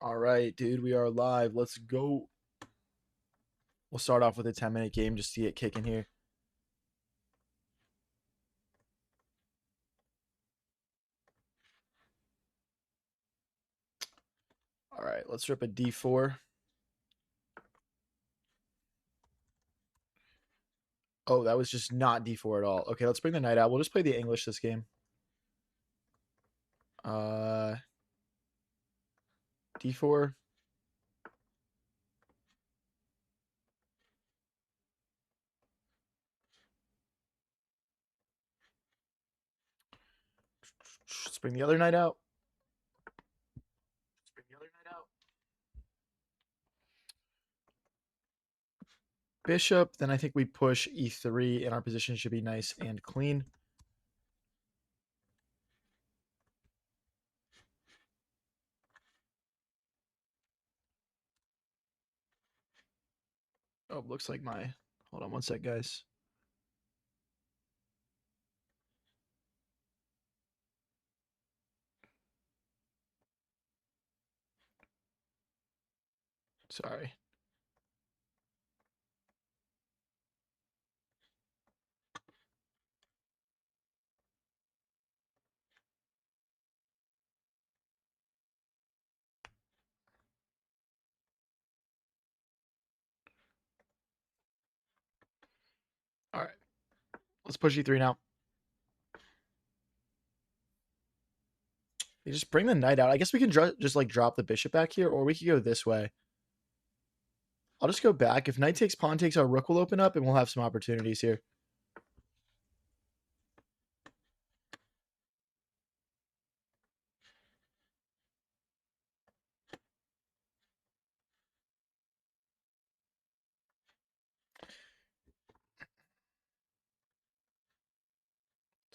All right, dude, we are live. Let's go. We'll start off with a 10-minute game just to get kicking here. All right, let's rip a d4. Oh, that was just not d4 at all. Okay, let's bring the knight out. We'll just play the English this game. Uh, d4. Let's bring the other knight out. Let's bring the other knight out. Bishop. Then I think we push e3, and our position should be nice and clean. Oh, looks like my. Hold on one sec, guys. Sorry. All right, let's push e3 now. You just bring the knight out. I guess we can just like drop the bishop back here, or we could go this way. I'll just go back. If knight takes, pawn takes, our rook will open up, and we'll have some opportunities here.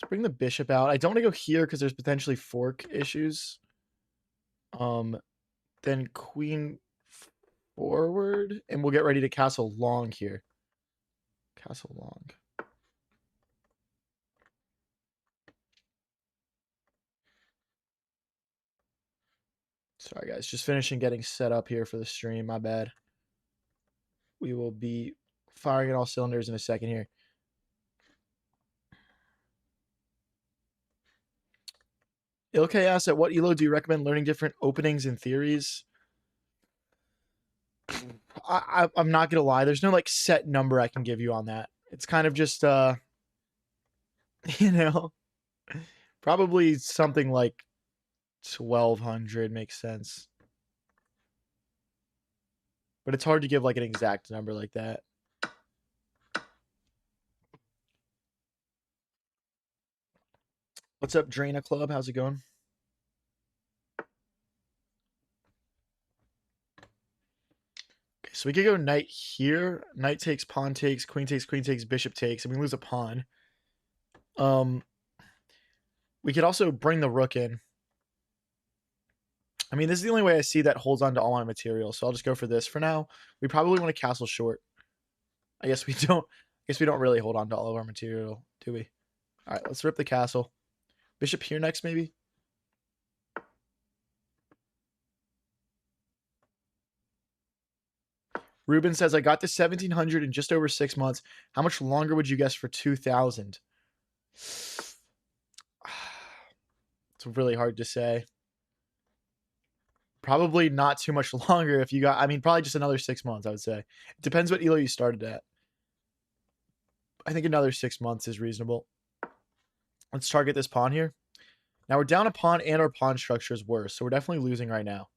Let's bring the bishop out. I don't want to go here because there's potentially fork issues. Then queen forward, and we'll get ready to castle long here. Castle long. Sorry, guys. Just finishing getting set up here for the stream. My bad. We will be firing at all cylinders in a second here. Ilke asks, at what elo do you recommend learning different openings and theories? I'm not gonna lie. There's no like set number I can give you on that. It's kind of just you know, probably something like 1200 makes sense. But it's hard to give like an exact number like that. What's up, Draina Club? How's it going? Okay, so we could go knight here. Knight takes, pawn takes, queen takes, bishop takes, and we lose a pawn. We could also bring the rook in. I mean, this is the only way I see that holds on to all my material, so I'll just go for this for now. We probably want to castle short. I guess we don't. I guess we don't really hold on to all of our material, do we? All right, let's rip the castle. Bishop here next, maybe. Ruben says, I got to 1,700 in just over 6 months. How much longer would you guess for 2,000? It's really hard to say. Probably not too much longer if you got, I mean, probably just another 6 months, I would say. It depends what elo you started at. I think another 6 months is reasonable. Let's target this pawn here. Now we're down a pawn and our pawn structure is worse, so we're definitely losing right now.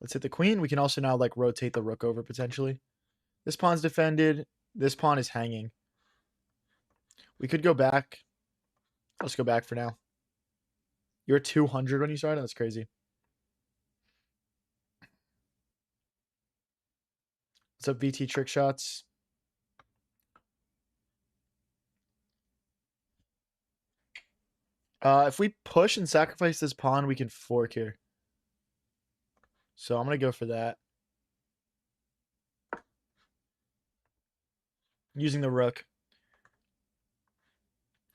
Let's hit the queen. We can also now like rotate the rook over potentially. This pawn's defended. This pawn is hanging. We could go back. Let's go back for now. You're 200 when you started? That's crazy. What's up, VT Trick Shots? If we push and sacrifice this pawn, we can fork here. So I'm going to go for that. Using the rook.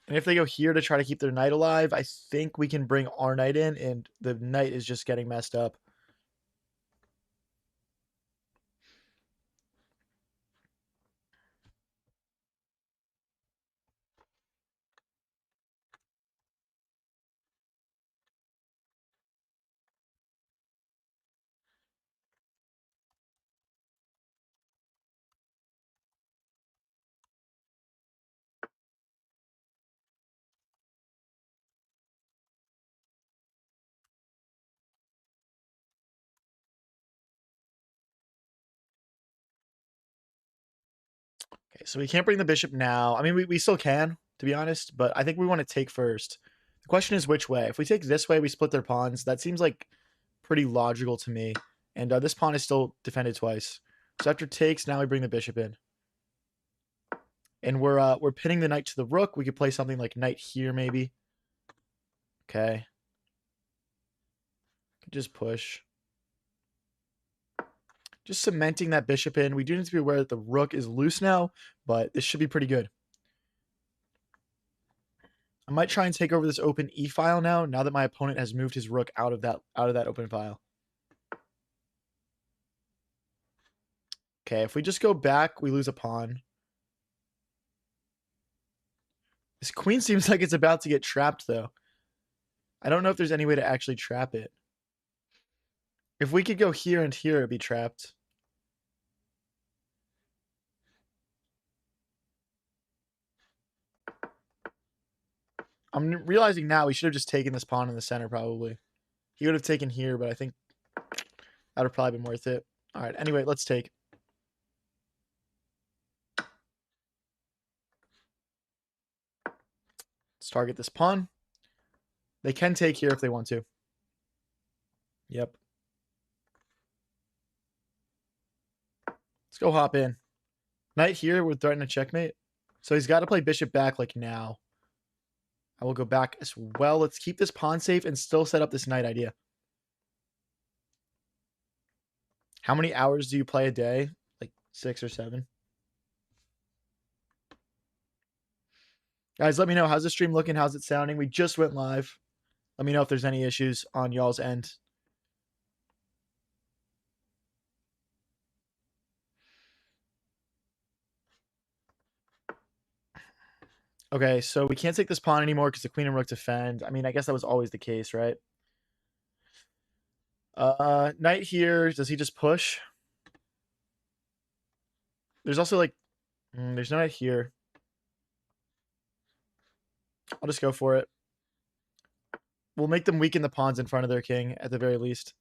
And if they go here to try to keep their knight alive, I think we can bring our knight in, and the knight is just getting messed up. Okay, so we can't bring the bishop now. I mean, we still can, to be honest, but I think we want to take first. The question is which way. If we take this way, we split their pawns. That seems like pretty logical to me. And this pawn is still defended twice. So after takes, now we bring the bishop in. And we're pinning the knight to the rook. We could play something like knight here, maybe. Okay. Could just push. Just cementing that bishop in. We do need to be aware that the rook is loose now, but this should be pretty good. I might try and take over this open e file now that my opponent has moved his rook out of that open file. Okay, if we just go back, we lose a pawn. This queen seems like it's about to get trapped, though. I don't know if there's any way to actually trap it. If we could go here and here, it'd be trapped. I'm realizing now we should have just taken this pawn in the center, probably. He would have taken here, but I think that would have probably been worth it. All right, anyway, let's take. Let's target this pawn. They can take here if they want to. Yep. Let's go hop in. Knight here would threaten a checkmate. So he's got to play bishop back like now. I will go back as well. Let's keep this pawn safe and still set up this knight idea. How many hours do you play a day? Like 6 or 7? Guys, let me know. How's the stream looking? How's it sounding? We just went live. Let me know if there's any issues on y'all's end. Okay, so we can't take this pawn anymore because the queen and rook defend. I mean, I guess that was always the case, right? Knight here. Does he just push? There's also like, there's no knight here. I'll just go for it. We'll make them weaken the pawns in front of their king at the very least.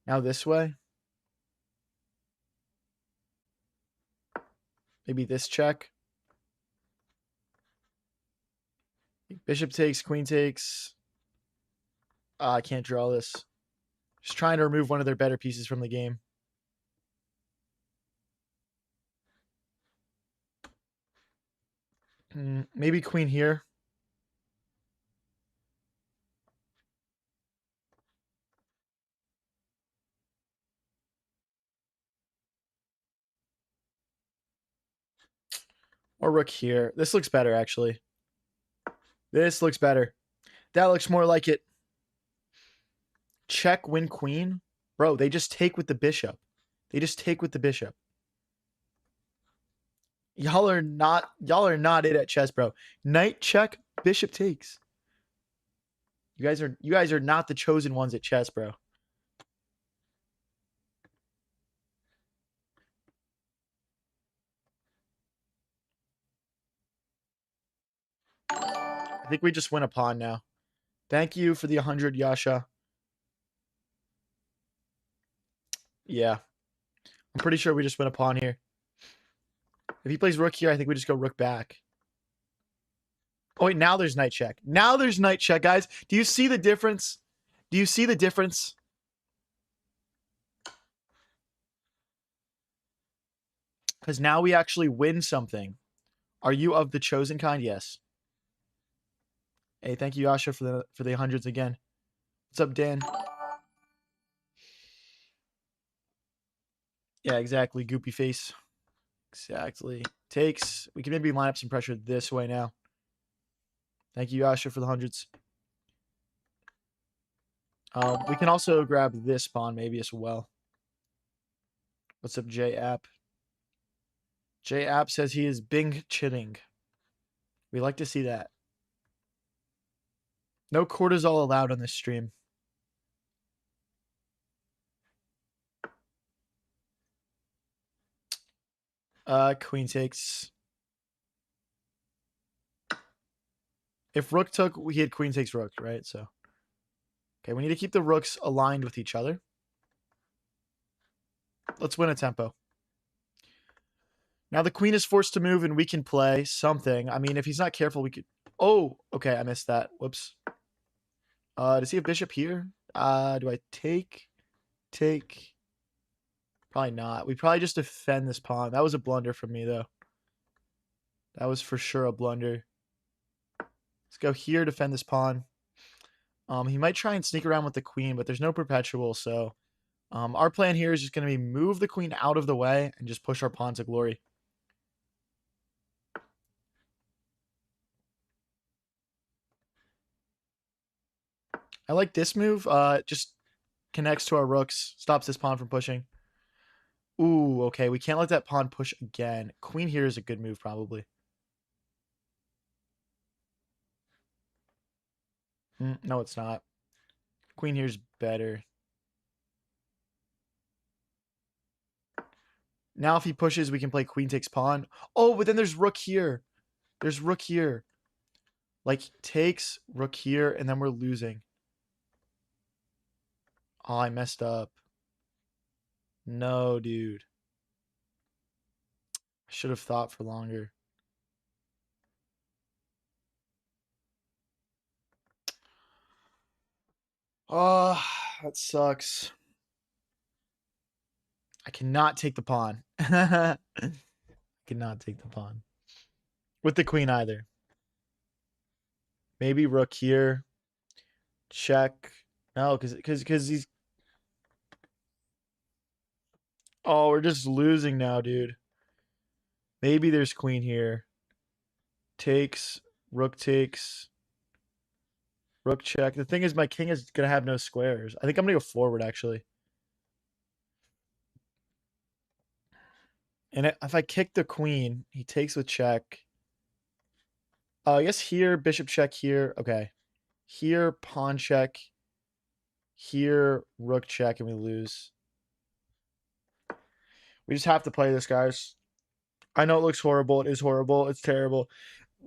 Now this way. Maybe this check. Bishop takes, queen takes. I can't draw this. Just trying to remove one of their better pieces from the game. Maybe queen here. Or rook here. This looks better, actually. This looks better. That looks more like it. Check, win queen. Bro, they just take with the bishop. They just take with the bishop. Y'all are not it at chess, bro. Knight check, bishop takes. You guys are not the chosen ones at chess, bro. I think we just win a pawn now. Thank you for the 100, Yasha. Yeah. I'm pretty sure we just win a pawn here. If he plays rook here, I think we just go rook back. Oh, wait, now there's knight check. Now there's knight check, guys. Do you see the difference? Do you see the difference? Because now we actually win something. Are you of the chosen kind? Yes. Hey, thank you, Yasha, for the hundreds again. What's up, Dan? Yeah, exactly. Goopy face. Exactly. Takes. We can maybe line up some pressure this way now. Thank you, Asher, for the hundreds. We can also grab this pawn maybe as well. What's up, J App? J App says he is Bing chitting. We like to see that. No cortisol allowed on this stream. Queen takes. If rook took, we had queen takes rook, right? So, okay, we need to keep the rooks aligned with each other. Let's win a tempo. Now the queen is forced to move and we can play something. I mean, if he's not careful, we could... Oh, okay, I missed that. Whoops. Does he have bishop here? Do I take? Take? Probably not. We probably just defend this pawn. That was a blunder from me, though. That was for sure a blunder. Let's go here, defend this pawn. He might try and sneak around with the queen, but there's no perpetual, so... our plan here is just going to be move the queen out of the way and just push our pawn to glory. I like this move. Just connects to our rooks, stops this pawn from pushing. Ooh, okay. We can't let that pawn push again. Queen here is a good move, probably. No, it's not. Queen here's better. Now if he pushes, we can play queen takes pawn. Oh, but then there's rook here. There's rook here. Like, takes, rook here, and then we're losing. Oh, I messed up. No, dude. I should have thought for longer. Oh, that sucks. I cannot take the pawn. I cannot take the pawn. With the queen either. Maybe rook here. Check. No, because he's... Oh, we're just losing now, dude. Maybe there's queen here. Takes. Rook takes. Rook check. The thing is, my king is going to have no squares. I think I'm going to go forward, actually. And if I kick the queen, he takes with check. I guess here, bishop check here. Okay. Here, pawn check. Here, rook check, and we lose. We just have to play this, guys. I know it looks horrible. It is horrible. It's terrible.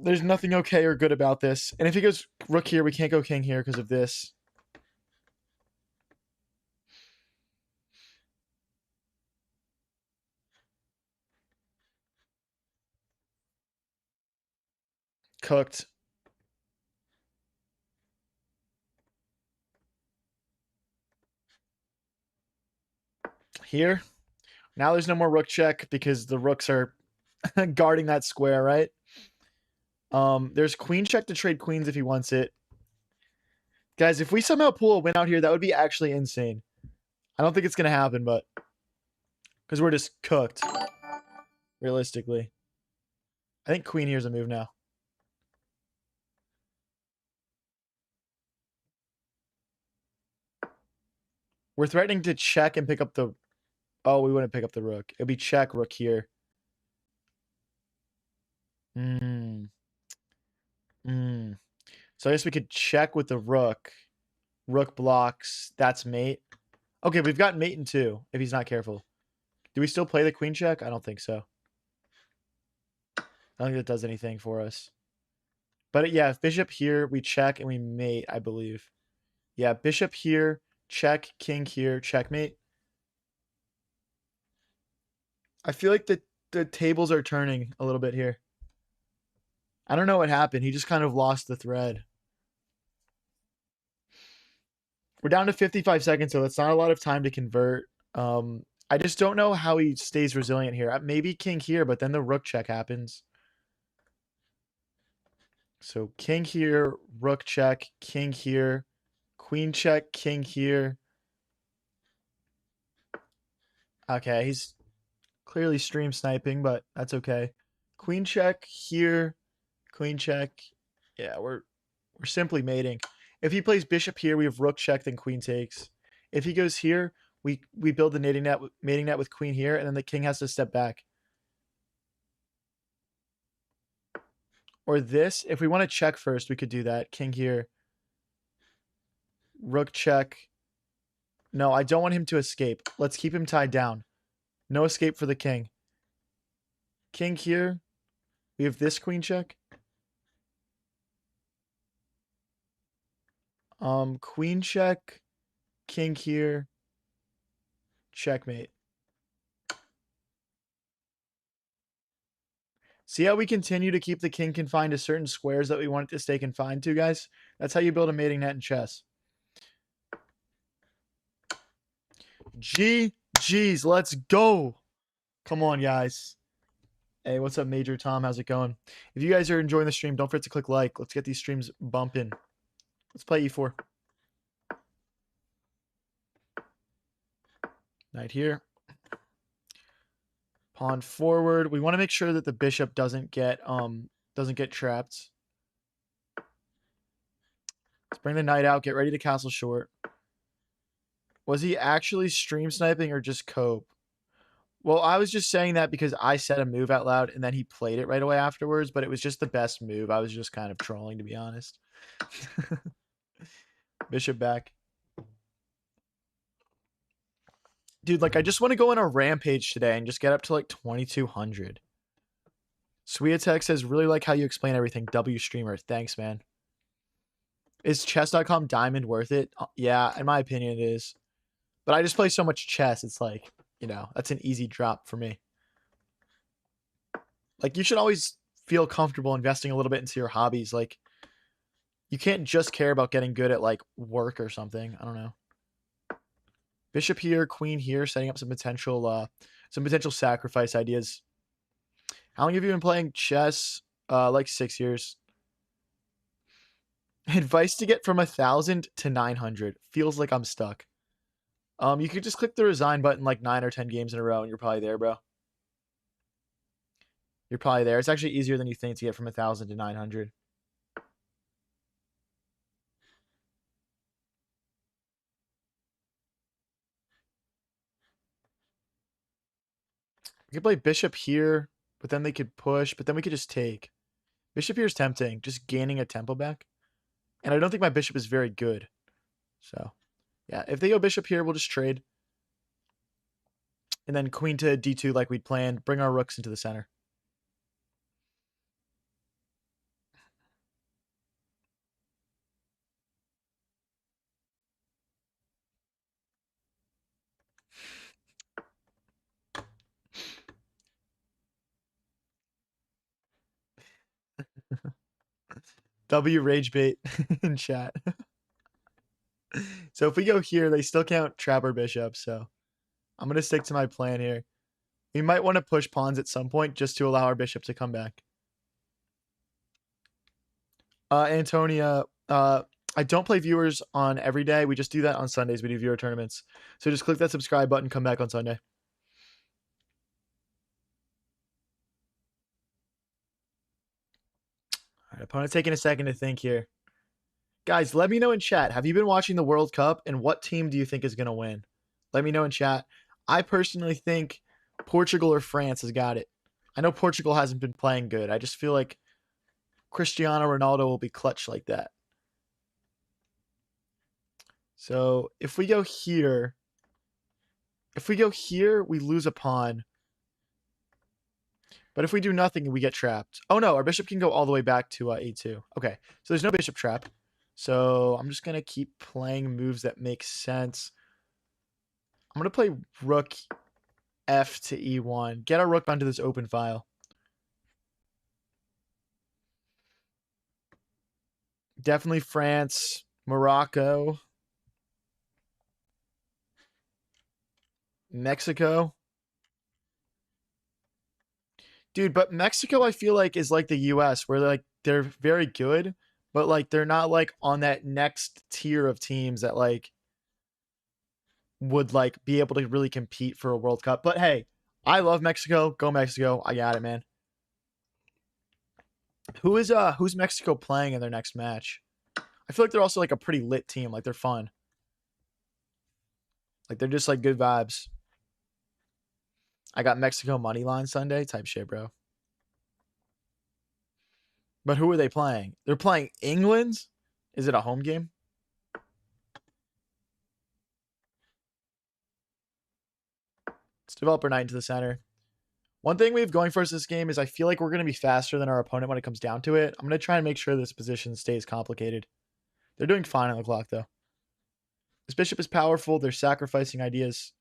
There's nothing okay or good about this. And if he goes rook here, we can't go king here because of this. Cooked. Here. Now there's no more rook check because the rooks are guarding that square, right? There's queen check to trade queens if he wants it. Guys, if we somehow pull a win out here, that would be actually insane. I don't think it's going to happen, but... Because we're just cooked. Realistically. I think queen here's a move now. We're threatening to check and pick up the... Oh, we wouldn't pick up the rook. It'd be check, rook here. So I guess we could check with the rook. Rook blocks. That's mate. Okay, we've got mate in two, if he's not careful. Do we still play the queen check? I don't think so. I don't think that does anything for us. But yeah, if bishop here, we check and we mate, I believe. Yeah, bishop here, check, king here, checkmate. I feel like the tables are turning a little bit here. I don't know what happened. He just kind of lost the thread. We're down to 55 seconds, so that's not a lot of time to convert. I just don't know how he stays resilient here. Maybe king here, but then the rook check happens. So king here, rook check, king here, queen check, king here. Okay, he's clearly stream sniping, but that's okay. Queen check here, queen check. Yeah, we're We're simply mating. If he plays bishop here, we have rook check, then queen takes. If he goes here, we build the mating net with queen here, and then the king has to step back. Or this, if we want to check first, we could do that. King here. Rook check. No, I don't want him to escape. Let's keep him tied down. No escape for the king. King here. We have this queen check. Queen check. King here. Checkmate. See how we continue to keep the king confined to certain squares that we want it to stay confined to, guys? That's how you build a mating net in chess. GG's, let's go. Come on, guys. Hey, what's up, Major Tom? How's it going? If you guys are enjoying the stream, don't forget to click like. Let's get these streams bumping. Let's play e4. Knight here. Pawn forward. We want to make sure that the bishop doesn't get trapped. Let's bring the knight out. Get ready to castle short. Was he actually stream sniping or just cope? Well, I was just saying that because I said a move out loud and then he played it right away afterwards, but it was just the best move. I was just kind of trolling, to be honest. Bishop back. Dude, like, I just want to go on a rampage today and just get up to, like, 2,200. Sweatek says, really like how you explain everything. W streamer. Thanks, man. Is chess.com diamond worth it? Yeah, in my opinion, it is. But I just play so much chess, it's like, you know, that's an easy drop for me. Like, you should always feel comfortable investing a little bit into your hobbies. Like, you can't just care about getting good at, like, work or something. I don't know. Bishop here, queen here, setting up some potential sacrifice ideas. How long have you been playing chess? Like 6 years. Advice to get from 1,000 to 900. Feels like I'm stuck. You could just click the resign button like 9 or 10 games in a row and you're probably there, bro. You're probably there. It's actually easier than you think to get from 1,000 to 900. We could play bishop here, but then they could push, but then we could just take. Bishop here is tempting, just gaining a tempo back. And I don't think my bishop is very good. So, yeah, if they go bishop here, we'll just trade. And then queen to d2 like we'd planned. Bring our rooks into the center. W rage bait in chat. So if we go here, they still can't trap our bishop. So I'm going to stick to my plan here. We might want to push pawns at some point just to allow our bishop to come back. Antonia, I don't play viewers on every day. We just do that on Sundays. We do viewer tournaments. So just click that subscribe button, come back on Sunday. All right, opponent's taking a second to think here. Guys, let me know in chat. Have you been watching the World Cup and what team do you think is going to win? Let me know in chat. I personally think Portugal or France has got it. I know Portugal hasn't been playing good. I just feel like Cristiano Ronaldo will be clutch like that. So if we go here, we lose a pawn. But if we do nothing, we get trapped. Oh no, our bishop can go all the way back to a2. Okay, so there's no bishop trap. So I'm just going to keep playing moves that make sense. I'm going to play rook f to e1. Get our rook onto this open file. Definitely France, Morocco, Mexico. Dude, but Mexico I feel like is like the US where they're very good, but like they're not like on that next tier of teams that like would like be able to really compete for a World Cup. But hey, I love Mexico. Go Mexico. I got it, man. Who's Mexico playing in their next match? I feel like they're also like a pretty lit team. Like they're fun. Like they're just like good vibes. I got Mexico money line Sunday type shit, bro. But who are they playing? They're playing England? Is it a home game? Let's developer knight into the center. One thing we have going for us this game is I feel like we're going to be faster than our opponent when it comes down to it. I'm going to try and make sure this position stays complicated. They're doing fine on the clock, though. This bishop is powerful. They're sacrificing ideas.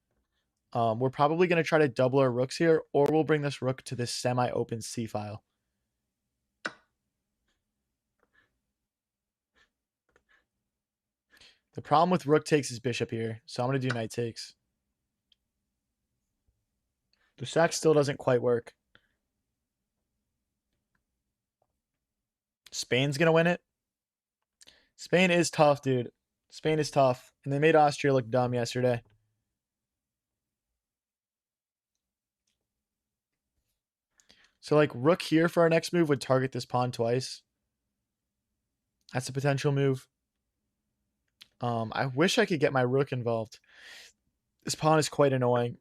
We're probably going to try to double our rooks here, or we'll bring this rook to this semi-open C file. The problem with rook takes is bishop here, so I'm going to do knight takes. The sack still doesn't quite work. Spain's going to win it. Spain is tough, dude. Spain is tough. And they made Austria look dumb yesterday. So, like, rook here for our next move would target this pawn twice. That's a potential move. I wish I could get my rook involved. This pawn is quite annoying.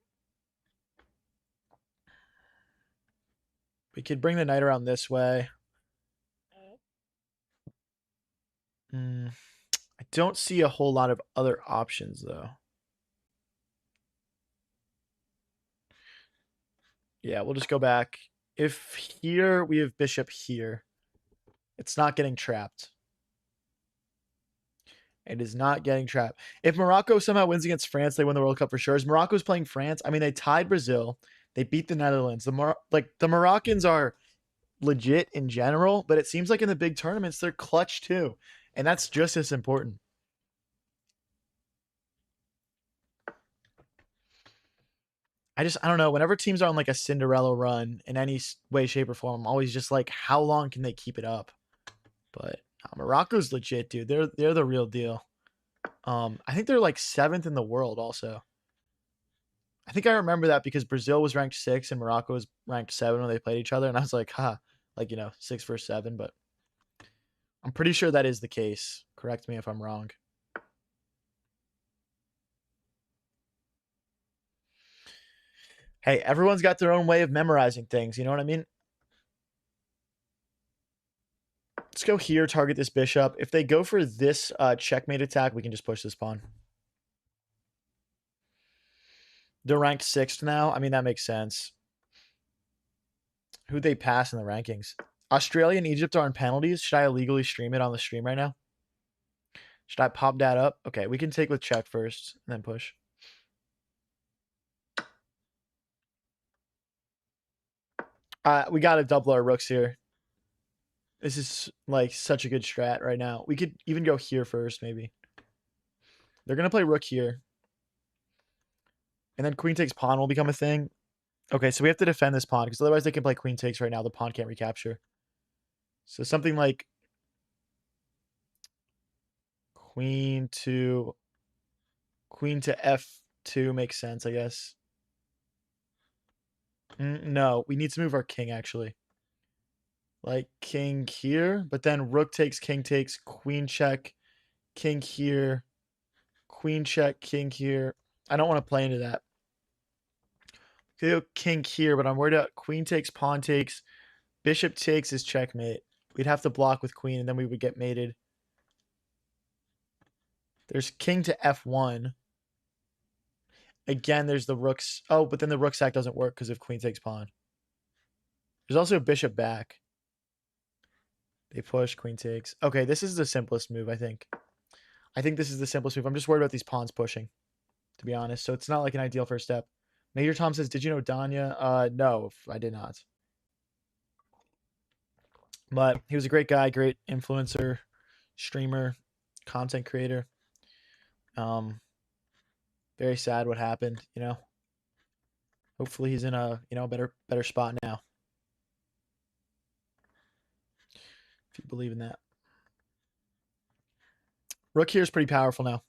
We could bring the knight around this way. I don't see a whole lot of other options, though. Yeah, we'll just go back. If here we have bishop here, it's not getting trapped. It is not getting trapped. If Morocco somehow wins against France, they win the World Cup for sure. As Morocco's playing France, I mean, they tied Brazil. They beat the Netherlands. The Moroccans are legit in general, but it seems like in the big tournaments, they're clutch too. And that's just as important. I don't know. Whenever teams are on like a Cinderella run in any way, shape, or form, I'm always just like, how long can they keep it up? But Morocco's legit, dude. They're the real deal. I think they're like 7th in the world also. I think I remember that because Brazil was ranked 6 and Morocco was ranked 7 when they played each other. And I was like, like, 6 versus 7. But I'm pretty sure that is the case. Correct me if I'm wrong. Hey, everyone's got their own way of memorizing things. You know what I mean? Let's go here, target this bishop. If they go for this checkmate attack, we can just push this pawn. They're ranked 6th now. I mean, that makes sense. Who'd they pass in the rankings? Australia and Egypt are on penalties. Should I illegally stream it on the stream right now? Should I pop that up? Okay, we can take with check first and then push. We got to double our rooks here. This is like such a good strat right now. We could even go here first, maybe. They're going to play rook here. And then queen takes pawn will become a thing. Okay, so we have to defend this pawn because otherwise they can play queen takes right now. The pawn can't recapture. So something like queen to f2 makes sense, I guess. No, we need to move our king, actually. Like king here, but then rook takes, king takes, queen check, king here, queen check, king here. I don't want to play into that. King here, but I'm worried about queen takes, pawn takes, bishop takes is checkmate. We'd have to block with queen, and then we would get mated. There's king to f1. Again, there's the rooks. Oh, but then the rook sack doesn't work because of queen takes pawn. There's also a bishop back. They push, queen takes. Okay, this is the simplest move, I think. I think this is the simplest move. I'm just worried about these pawns pushing, to be honest. So it's not like an ideal first step. Major Tom says, did you know Danya? No, I did not. But he was a great guy, great influencer, streamer, content creator. Very sad what happened, Hopefully he's in a, better spot now. If you believe in that. Rook here is pretty powerful now.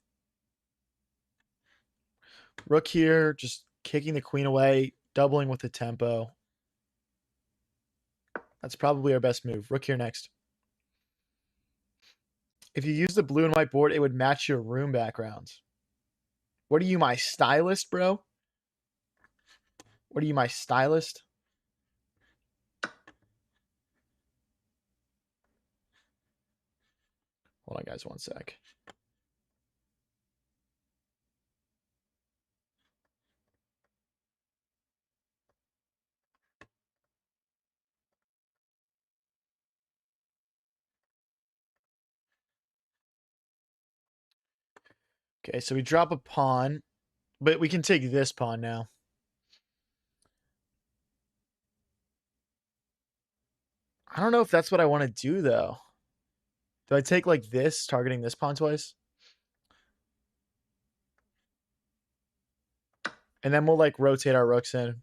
Rook here, just kicking the queen away, doubling with the tempo. That's probably our best move. Rook here next. If you use the blue and white board, it would match your room backgrounds. What are you, my stylist, bro? What are you, my stylist? Hold on, guys, one sec. Okay, so we drop a pawn, but we can take this pawn now. I don't know if that's what I want to do, though. Do I take like this, targeting this pawn twice? And then we'll like rotate our rooks in.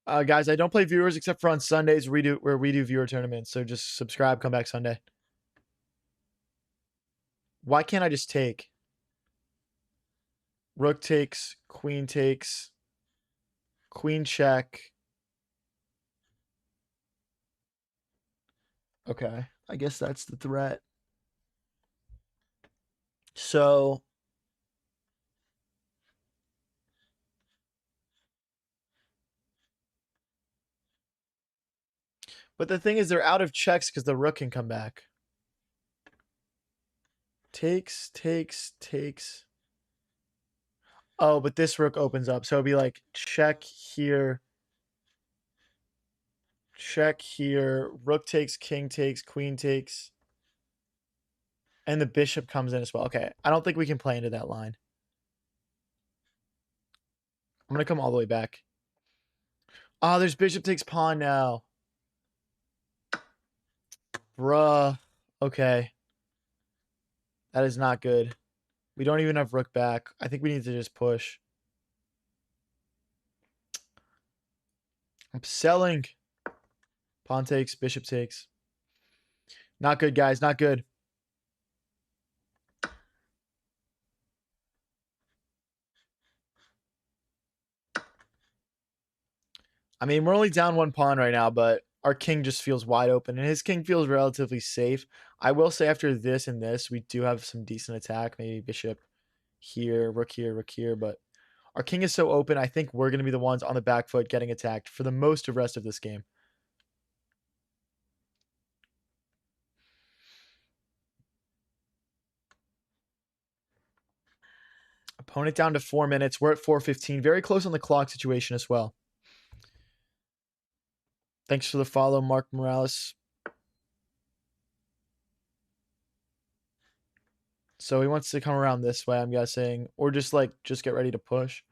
Guys, I don't play viewers except for on Sundays where we do viewer tournaments. So just subscribe, come back Sunday. Why can't I just take? Rook takes, queen check. Okay, I guess that's the threat. So but the thing is they're out of checks because the rook can come back. Takes. Oh, but this rook opens up. So it'd be like check here. Check here. Rook takes, king takes, queen takes. And the bishop comes in as well. Okay, I don't think we can play into that line. I'm going to come all the way back. Oh, there's bishop takes pawn now. Bruh. Okay. That is not good. We don't even have rook back. I think we need to just push. I'm selling. Pawn takes, bishop takes. Not good, guys. Not good. I mean, we're only down one pawn right now, but our king just feels wide open, and his king feels relatively safe. I will say after this and this, we do have some decent attack. Maybe bishop here, rook here, but our king is so open, I think we're going to be the ones on the back foot getting attacked for the most of the rest of this game. Opponent down to 4 minutes. We're at 4:15. Very close on the clock situation as well. Thanks for the follow, Mark Morales. So he wants to come around this way, I'm guessing. Or just get ready to push.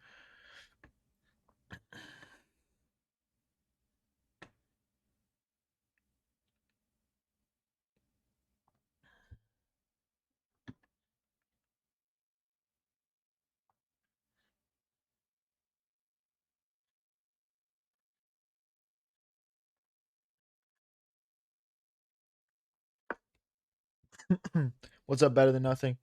What's up, better than nothing?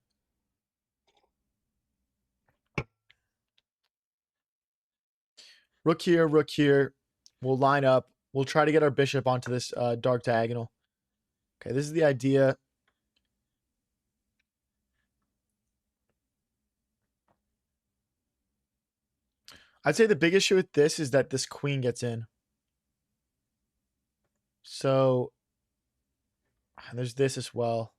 Rook here. We'll line up. We'll try to get our bishop onto this dark diagonal. Okay, this is the idea. I'd say the big issue with this is that this queen gets in. So there's this as well.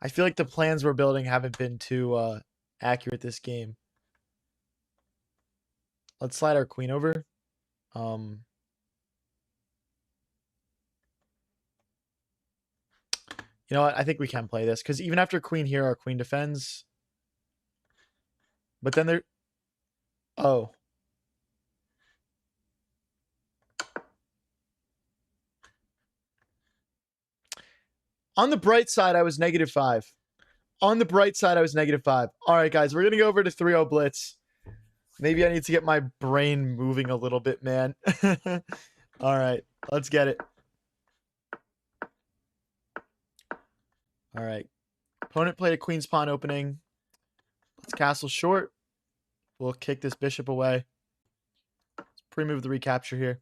I feel like the plans we're building haven't been too accurate this game. Let's slide our queen over. You know what? I think we can play this because even after queen here, our queen defends. But then there... Oh. On the bright side, I was -5. On the bright side, I was -5. All right, guys, we're going to go over to 3-0 blitz. Maybe I need to get my brain moving a little bit, man. All right, let's get it. All right. Opponent played a queen's pawn opening. Let's castle short. We'll kick this bishop away. Let's pre-move the recapture here.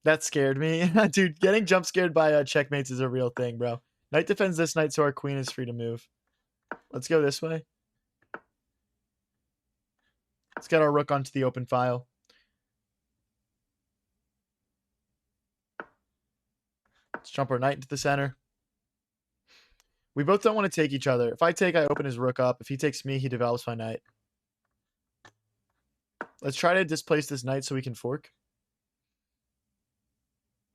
That scared me. Dude, getting jump scared by checkmates is a real thing, bro. Knight defends this knight, so our queen is free to move. Let's go this way. Let's get our rook onto the open file. Let's jump our knight into the center. We both don't want to take each other. If I take, I open his rook up. If he takes me, he develops my knight. Let's try to displace this knight so we can fork.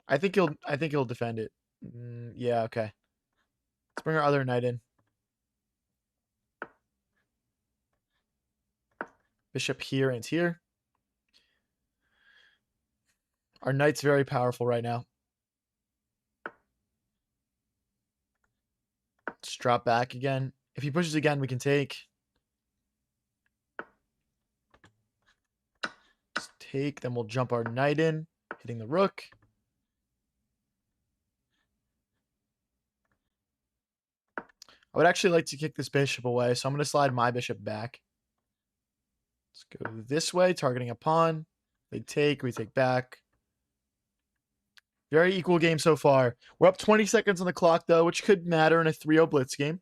I think he'll defend it. Yeah, okay. Let's bring our other knight in. Bishop here and here. Our knight's very powerful right now. Let's drop back again. If he pushes again, we can take. Let's take, then we'll jump our knight in, hitting the rook. I would actually like to kick this bishop away, so I'm going to slide my bishop back. Let's go this way, targeting a pawn. They take, we take back. Very equal game so far. We're up 20 seconds on the clock, though, which could matter in a 3-0 blitz game.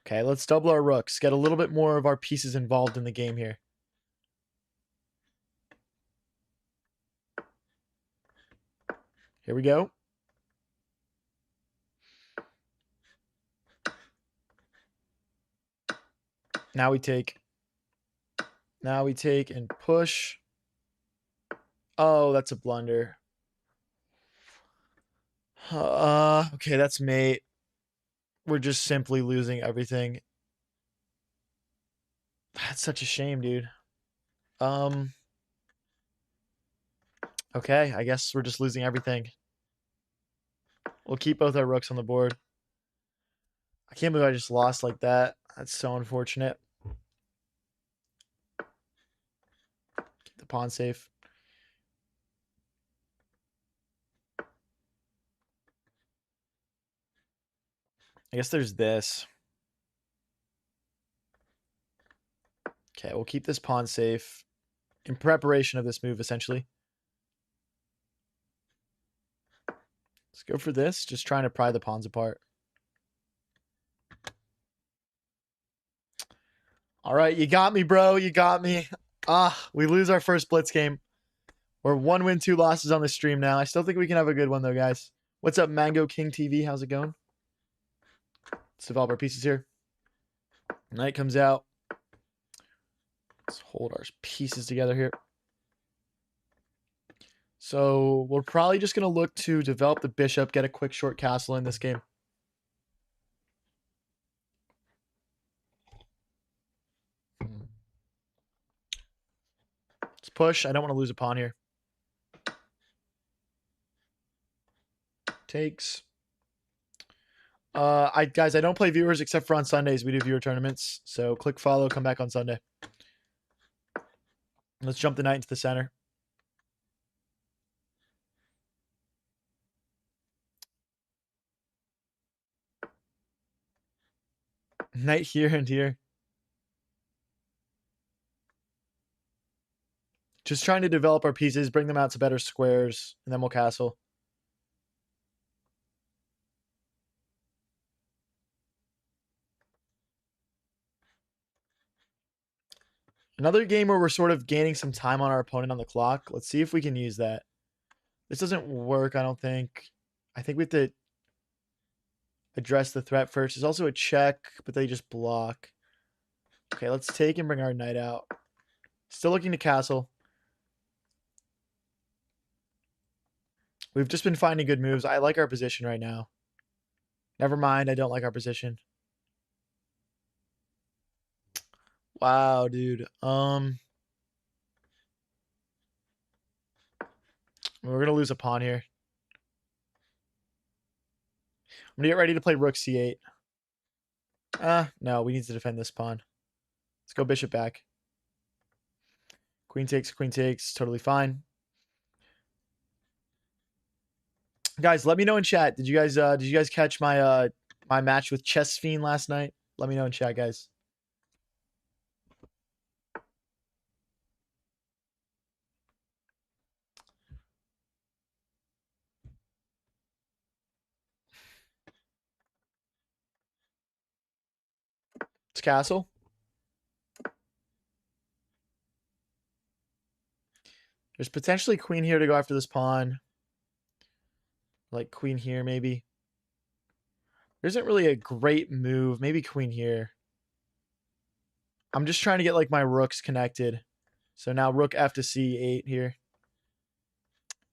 Okay, let's double our rooks. Get a little bit more of our pieces involved in the game here. Here we go. Now we take. Now we take and push. Oh, that's a blunder. Okay, that's mate. We're just simply losing everything. That's such a shame, dude. Okay, I guess we're just losing everything. We'll keep both our rooks on the board. I can't believe I just lost like that. That's so unfortunate. Keep the pawn safe. I guess there's this. Okay, we'll keep this pawn safe in preparation of this move, essentially. Let's go for this. Just trying to pry the pawns apart. All right, you got me, bro. You got me. We lose our first blitz game. We're 1 win, 2 losses on the stream now. I still think we can have a good one, though, guys. What's up, Mango King TV? How's it going? Let's develop our pieces here. Knight comes out. Let's hold our pieces together here. So we're probably just going to look to develop the bishop, get a quick short castle in this game. Let's push. I don't want to lose a pawn here. Takes. Guys, I don't play viewers except for on Sundays. We do viewer tournaments. So click follow, come back on Sunday. Let's jump the knight into the center. Knight here and here. Just trying to develop our pieces, bring them out to better squares, and then we'll castle. Another game where we're sort of gaining some time on our opponent on the clock. Let's see if we can use that. This doesn't work, I don't think. I think we have to address the threat first. There's also a check, but they just block. Okay, let's take and bring our knight out. Still looking to castle. We've just been finding good moves. I like our position right now. Never mind, I don't like our position. Wow, dude. We're gonna lose a pawn here. I'm gonna get ready to play rook c8. No, we need to defend this pawn. Let's go bishop back. Queen takes, totally fine. Guys, let me know in chat. Did you guys catch my my match with Chess Fiend last night? Let me know in chat, guys. It's castle. There's potentially queen here to go after this pawn. Like queen here, maybe. There isn't really a great move. Maybe queen here. I'm just trying to get like my rooks connected. So now rook f to c8 here.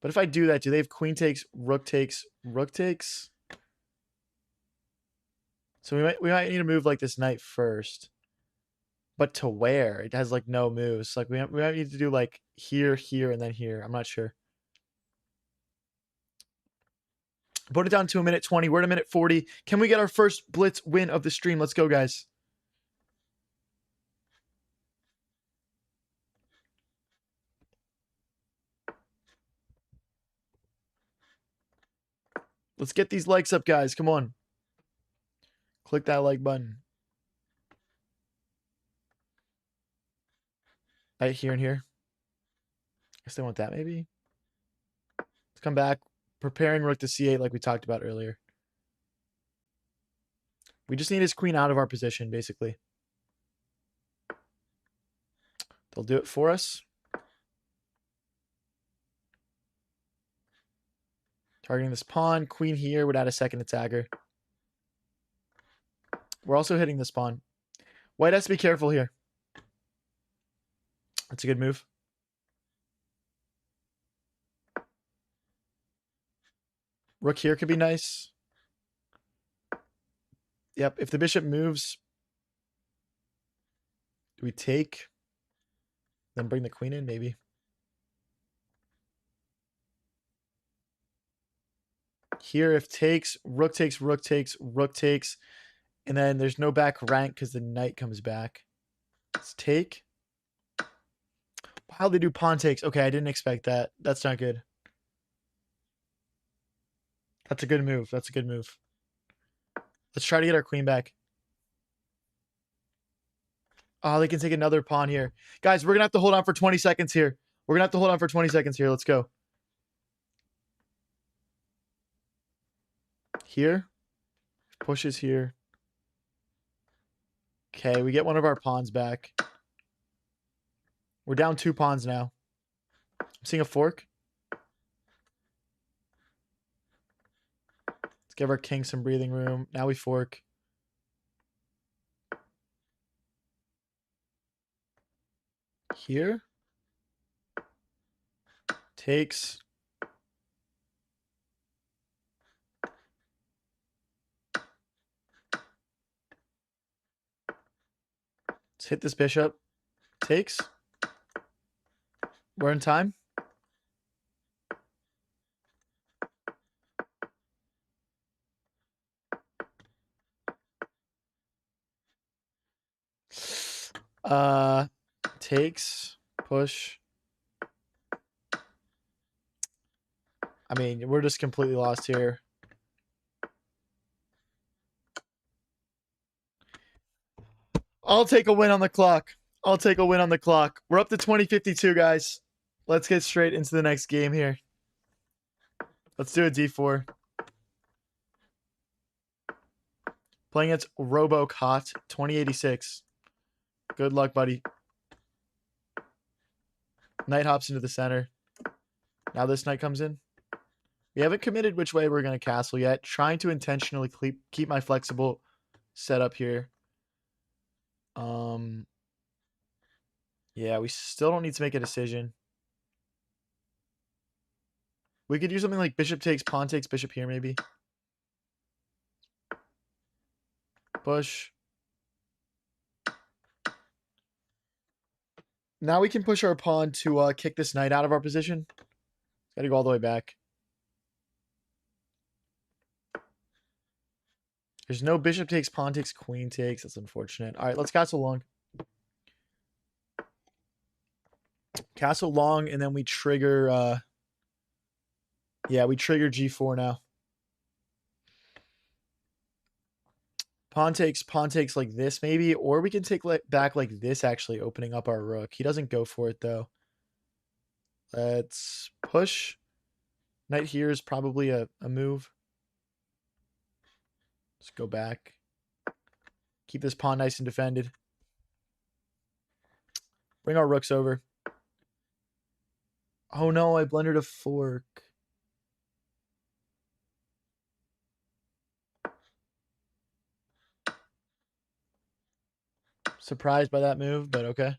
But if I do that, do they have queen takes, rook takes, rook takes? So we might need to move like this knight first. But to where? It has like no moves. Like we might need to do like here, here, and then here. I'm not sure. Put it down to 1:20. We're at 1:40. Can we get our first blitz win of the stream? Let's go, guys. Let's get these likes up, guys. Come on. Click that like button. Right here and here. Guess they want that maybe. Let's come back. Preparing rook to c8 like we talked about earlier. We just need his queen out of our position, basically. They'll do it for us. Targeting this pawn. Queen here would add a second attacker. We're also hitting this pawn. White has to be careful here. That's a good move. Rook here could be nice. Yep, if the bishop moves, do we take? Then bring the queen in, maybe. Here, if takes, rook takes, rook takes, rook takes. And then there's no back rank because the knight comes back. Let's take. Wow, they do pawn takes. Okay, I didn't expect that. That's not good. That's a good move. That's a good move. Let's try to get our queen back. Oh, they can take another pawn here. Guys, we're going to have to hold on for 20 seconds here. We're going to have to hold on for 20 seconds here. Let's go. Here. Pushes here. Okay, we get one of our pawns back. We're down 2 pawns now. I'm seeing a fork. Let's give our king some breathing room. Now we fork. Here. Takes. Let's hit this bishop. Takes. We're in time. Takes. Push. I mean, we're just completely lost here. I'll take a win on the clock. I'll take a win on the clock. We're up to 2052, guys. Let's get straight into the next game here. Let's do a d4. Playing against RoboCot 2086. Good luck, buddy. Knight hops into the center. Now this knight comes in. We haven't committed which way we're going to castle yet. Trying to intentionally keep my flexible setup here. Yeah, we still don't need to make a decision. We could do something like bishop takes, pawn takes, bishop here maybe. Push. Now we can push our pawn to kick this knight out of our position. Got to go all the way back. There's no bishop takes, pawn takes, queen takes. That's unfortunate. All right, let's castle long. Castle long, and then we trigger... yeah, we trigger g4 now. Pawn takes like this maybe, or we can take back like this actually, opening up our rook. He doesn't go for it though. Let's push. Knight here is probably a move. Let's go back. Keep this pawn nice and defended. Bring our rooks over. Oh no, I blundered a fork. Surprised by that move, but okay.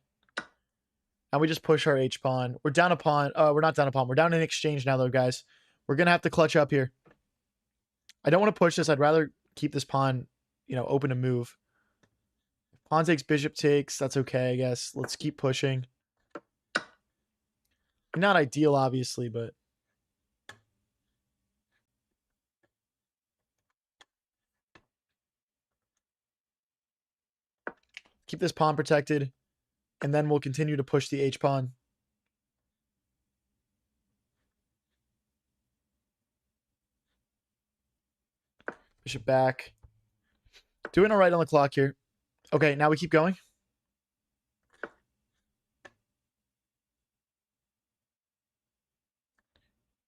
And we just push our H pawn. We're down a pawn. We're not down a pawn. We're down in exchange now, though, guys. We're going to have to clutch up here. I don't want to push this. I'd rather keep this pawn, open to move. Pawn takes, bishop takes. That's okay, I guess. Let's keep pushing. Not ideal, obviously, but... keep this pawn protected. And then we'll continue to push the H pawn. Bishop back. Doing all right on the clock here. Okay, now we keep going.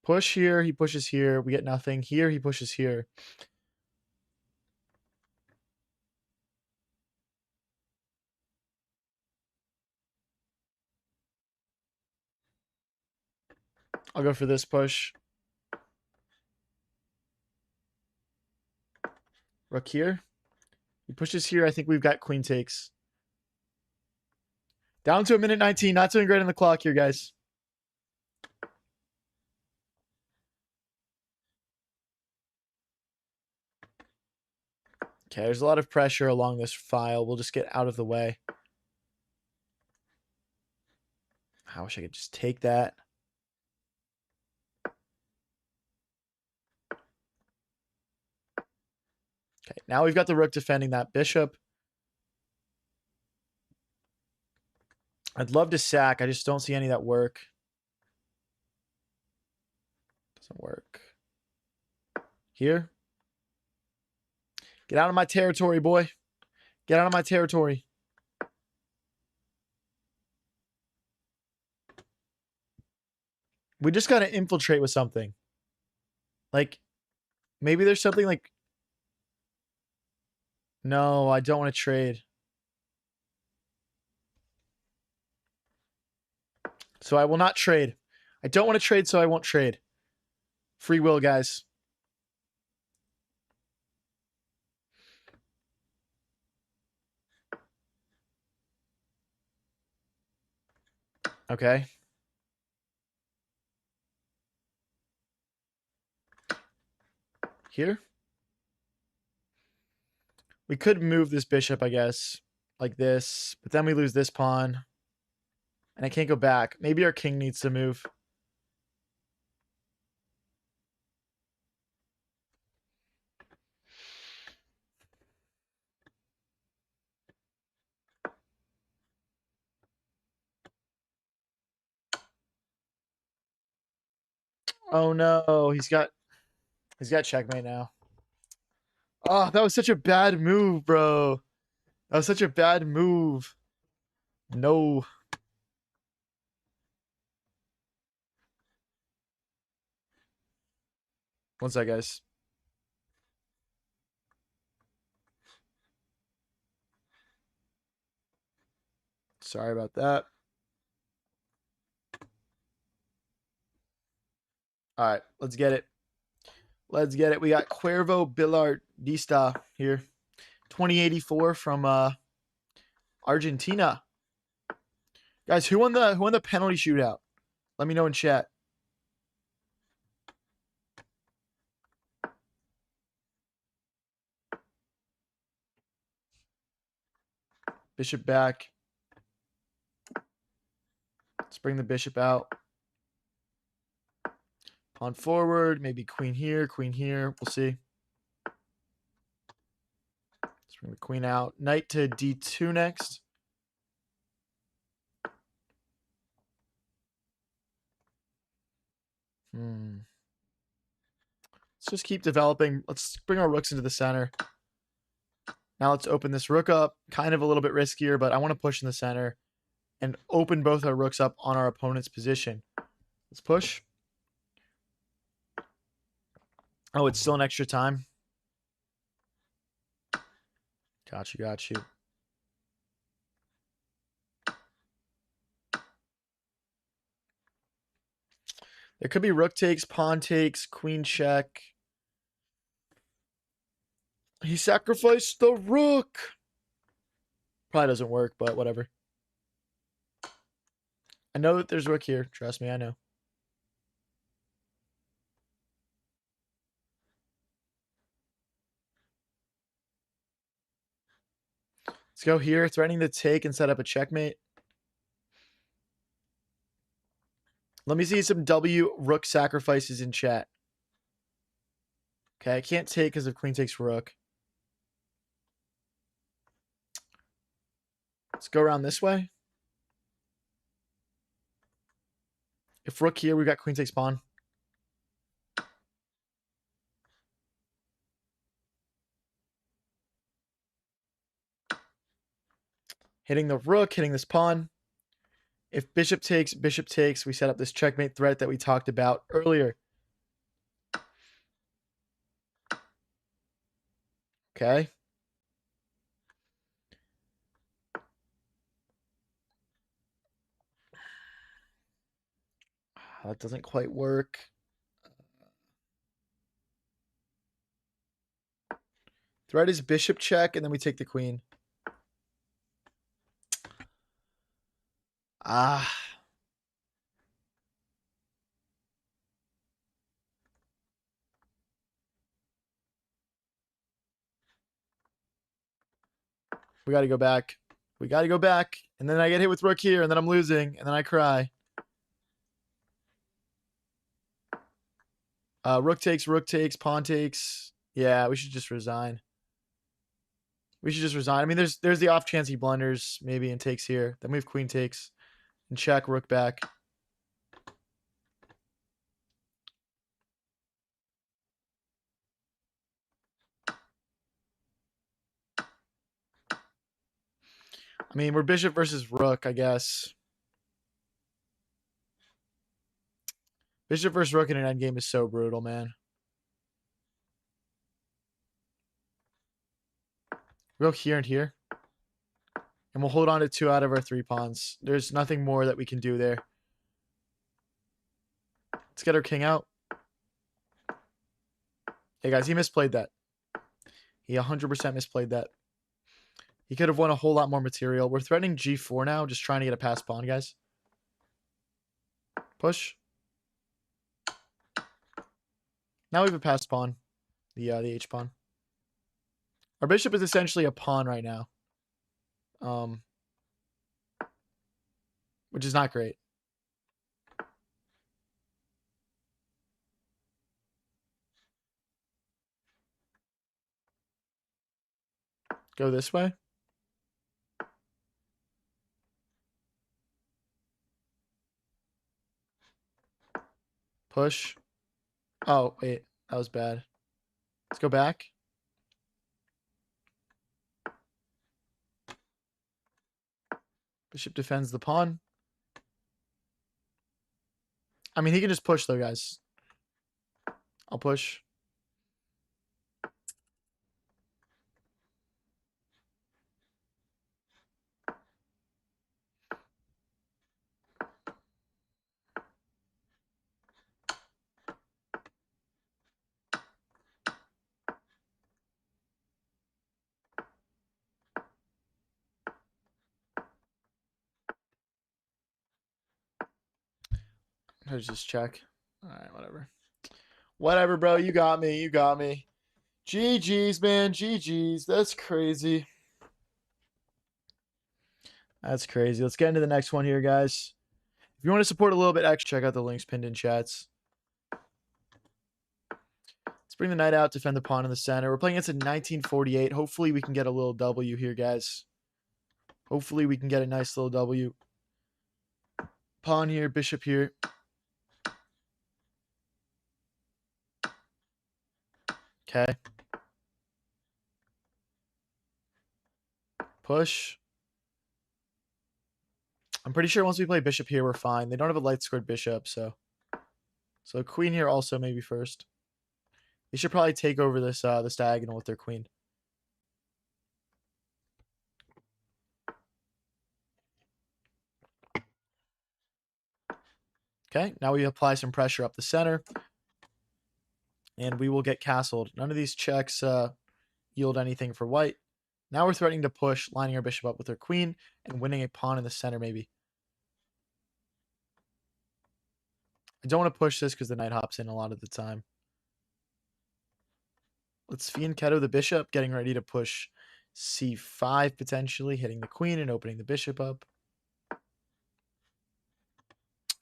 Push here. He pushes here. We get nothing. Here, he pushes here. I'll go for this push. Rook here. He pushes here. I think we've got queen takes. Down to a minute 19. Not doing great on the clock here, guys. Okay, there's a lot of pressure along this file. We'll just get out of the way. I wish I could just take that. Okay, now we've got the rook defending that bishop. I'd love to sack. I just don't see any that work. Doesn't work. Here. Get out of my territory, boy. Get out of my territory. We just got to infiltrate with something. Like, maybe there's something like... No, I don't want to trade. So I will not trade. I don't want to trade, so I won't trade. Free will, guys. Okay. Here. We could move this bishop, I guess, like this. But then we lose this pawn. And I can't go back. Maybe our king needs to move. Oh no, he's got checkmate now. Oh, that was such a bad move, bro. That was such a bad move. No. One sec, guys. Sorry about that. All right, let's get it. Let's get it. We got Cuervo Billardista here. 2084 from Argentina. Guys, who won the penalty shootout? Let me know in chat. Bishop back. Let's bring the bishop out. Pawn forward, maybe queen here, queen here. We'll see. Let's bring the queen out. Knight to d2 next. Let's just keep developing. Let's bring our rooks into the center. Now let's open this rook up. Kind of a little bit riskier, but I want to push in the center and open both our rooks up on our opponent's position. Let's push. Oh, it's still an extra time. Got you, got you. There could be rook takes, pawn takes, queen check. He sacrificed the rook. Probably doesn't work, but whatever. I know that there's rook here. Trust me, I know. Let's go here, threatening to take and set up a checkmate. Let me see some W rook sacrifices in chat. Okay, I can't take because of queen takes rook. Let's go around this way. If rook here, we've got queen takes pawn. Hitting the rook, hitting this pawn. If bishop takes, we set up this checkmate threat that we talked about earlier. Okay. That doesn't quite work. Threat is bishop check, and then we take the queen. Ah. We got to go back. We got to go back. And then I get hit with rook here, and then I'm losing, and then I cry. Rook takes, pawn takes. Yeah, we should just resign. We should just resign. I mean, there's the off chance he blunders maybe and takes here. Then we have queen takes and check, rook back. I mean, we're bishop versus rook, I guess. Bishop versus rook in an endgame is so brutal, man. We'll go here and here. And we'll hold on to 2 out of our 3 pawns. There's nothing more that we can do there. Let's get our king out. Hey, guys, he misplayed that. He 100% misplayed that. He could have won a whole lot more material. We're threatening g4 now, just trying to get a passed pawn, guys. Push. Now we have a passed pawn. The h pawn. Our bishop is essentially a pawn right now. Which is not great. Go this way. Push. Oh, wait. That was bad. Let's go back. Bishop defends the pawn. I mean, he can just push, though, guys. I'll push. Let's just check. All right, whatever. Whatever, bro. You got me. You got me. GG's, man. GG's. That's crazy. That's crazy. Let's get into the next one here, guys. If you want to support a little bit extra, check out the links pinned in chats. Let's bring the knight out, defend the pawn in the center. We're playing against a 1948. Hopefully we can get a little W here, guys. Hopefully we can get a nice little W. Pawn here, bishop here. Okay. Push. I'm pretty sure once we play bishop here, we're fine. They don't have a light squared bishop, so queen here also maybe first. They should probably take over this diagonal with their queen. Okay, now we apply some pressure up the center. And we will get castled. None of these checks yield anything for white. Now we're threatening to push, lining our bishop up with our queen, and winning a pawn in the center, maybe. I don't want to push this because the knight hops in a lot of the time. Let's fianchetto the bishop, getting ready to push c5 potentially, hitting the queen and opening the bishop up.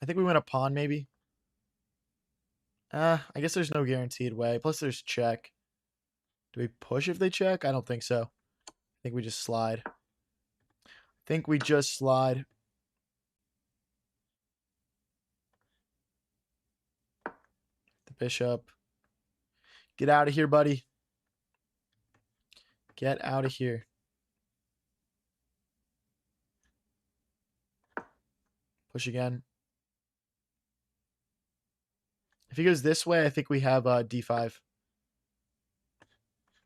I think we win a pawn, maybe. I guess there's no guaranteed way. Plus, there's check. Do we push if they check? I don't think so. I think we just slide. The bishop. Get out of here, buddy. Get out of here. Push again. If he goes this way, I think we have d5.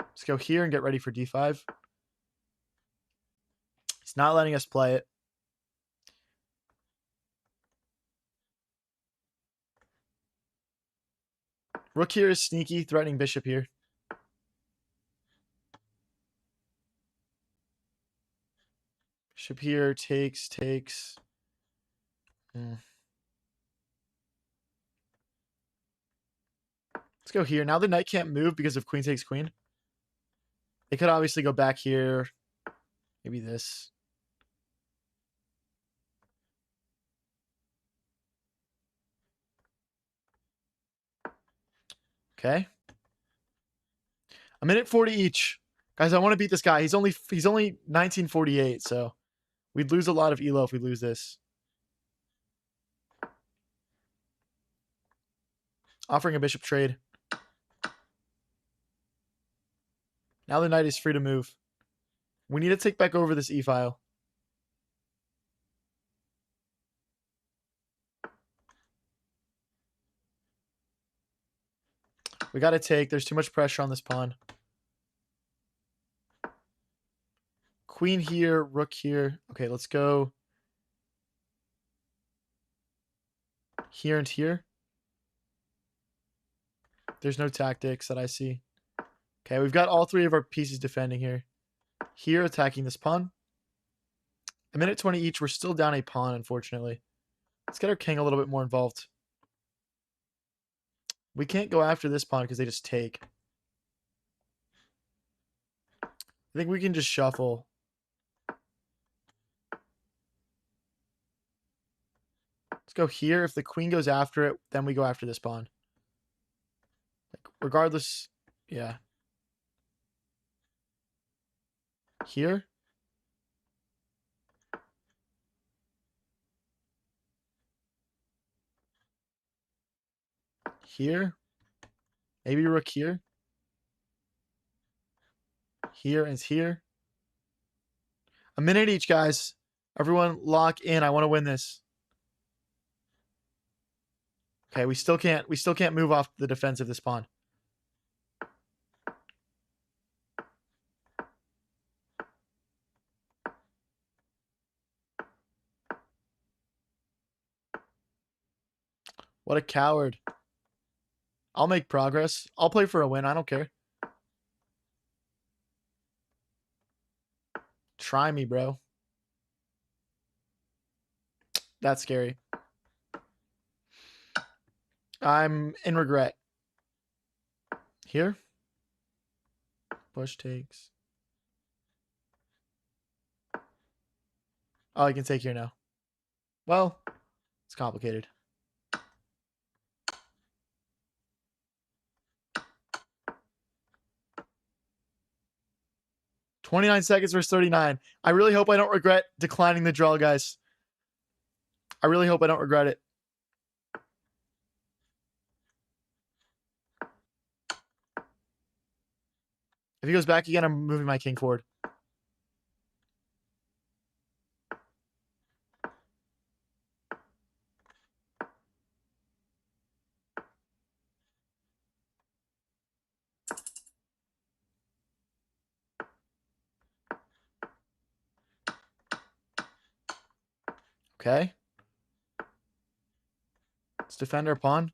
Let's go here and get ready for d5. He's not letting us play it. Rook here is sneaky, threatening bishop here. Bishop here takes. Let's go here. Now the knight can't move because of queen takes queen. They could obviously go back here. Maybe this. Okay. A minute 40 each. Guys, I want to beat this guy. He's only 1948, so we'd lose a lot of elo if we lose this. Offering a bishop trade. Now the knight is free to move. We need to take back over this e-file. We got to take. There's too much pressure on this pawn. Queen here, rook here. Okay, let's go here and here. There's no tactics that I see. Okay, we've got all three of our pieces defending here. Here, attacking this pawn. A minute 20 each. We're still down a pawn, unfortunately. Let's get our king a little bit more involved. We can't go after this pawn because they just take. I think we can just shuffle. Let's go here. If the queen goes after it, then we go after this pawn. Like, regardless, yeah. Here. Here. Maybe rook here. Here and here. A minute each, guys. Everyone lock in. I want to win this. Okay, we still can't move off the defense of this pawn. What a coward. I'll make progress. I'll play for a win. I don't care. Try me, bro. That's scary. I'm in regret. Here. Push takes. Oh, I can take here now. Well, it's complicated. $29 seconds versus 39. I really hope I don't regret declining the draw, guys. I really hope I don't regret it. If he goes back again, I'm moving my king forward. Okay. Let's defend our pawn.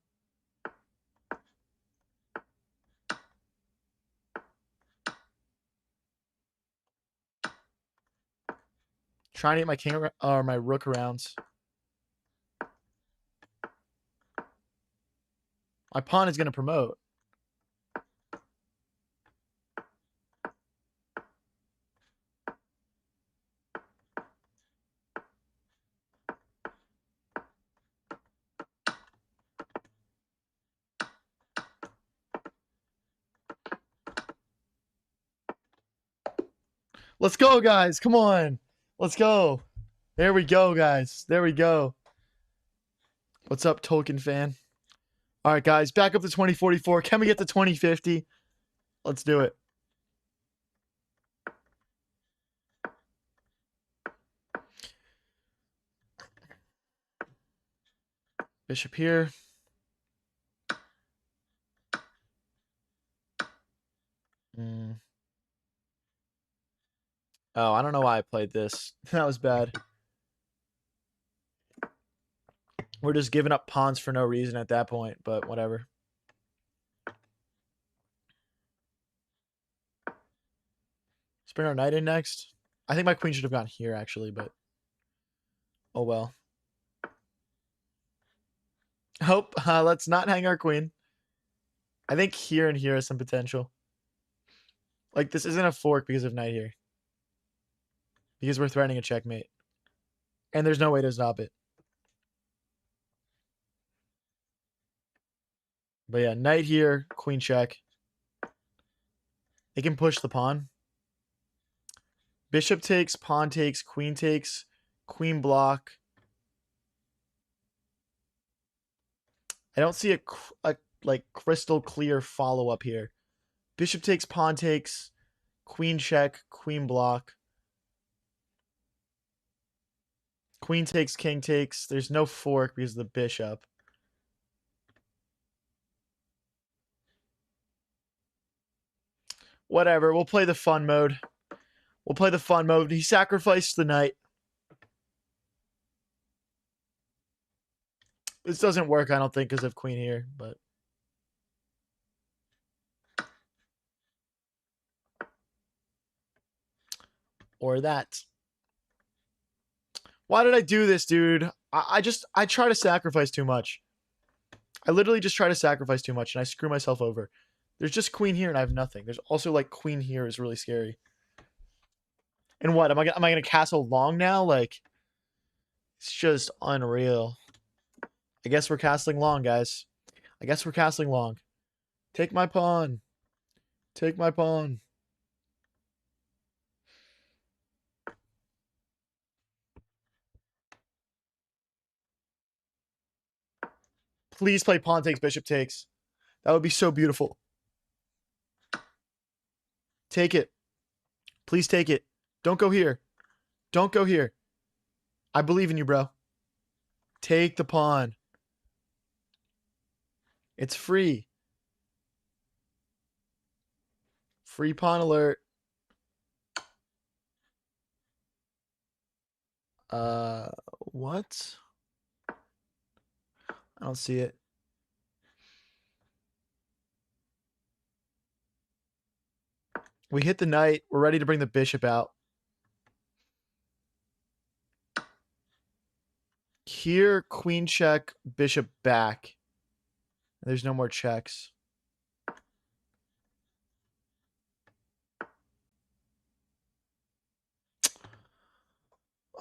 Trying to get my king or my rook around. My pawn is going to promote. Let's go, guys. Come on. Let's go. There we go, guys. There we go. What's up, Tolkien fan? All right, guys. Back up to 2044. Can we get to 2050? Let's do it. Bishop here. Oh, I don't know why I played this. That was bad. We're just giving up pawns for no reason at that point, but whatever. Let's bring our knight in next. I think my queen should have gone here, actually, but oh well. Hope. Let's not hang our queen. I think here and here is some potential. Like, this isn't a fork because of knight here. Because we're threatening a checkmate. And there's no way to stop it. But yeah, knight here, queen check. They can push the pawn. Bishop takes, pawn takes, queen block. I don't see a like crystal clear follow up here. Bishop takes, pawn takes, queen check, queen block. Queen takes, king takes. There's no fork because of the bishop. Whatever. We'll play the fun mode. We'll play the fun mode. He sacrificed the knight. This doesn't work, I don't think, because of queen here, but... Or that. Why did I do this, dude? I try to sacrifice too much. I literally just try to sacrifice too much, and I screw myself over. There's just queen here, and I have nothing. There's also, like, queen here is really scary. And what? Am I gonna castle long now? Like, it's just unreal. I guess we're castling long, guys. I guess we're castling long. Take my pawn. Take my pawn. Please play pawn takes, bishop takes. That would be so beautiful. Take it. Please take it. Don't go here. Don't go here. I believe in you, bro. Take the pawn. It's free. Free pawn alert. What? I don't see it. We hit the knight. We're ready to bring the bishop out. Here, queen check, bishop back. There's no more checks.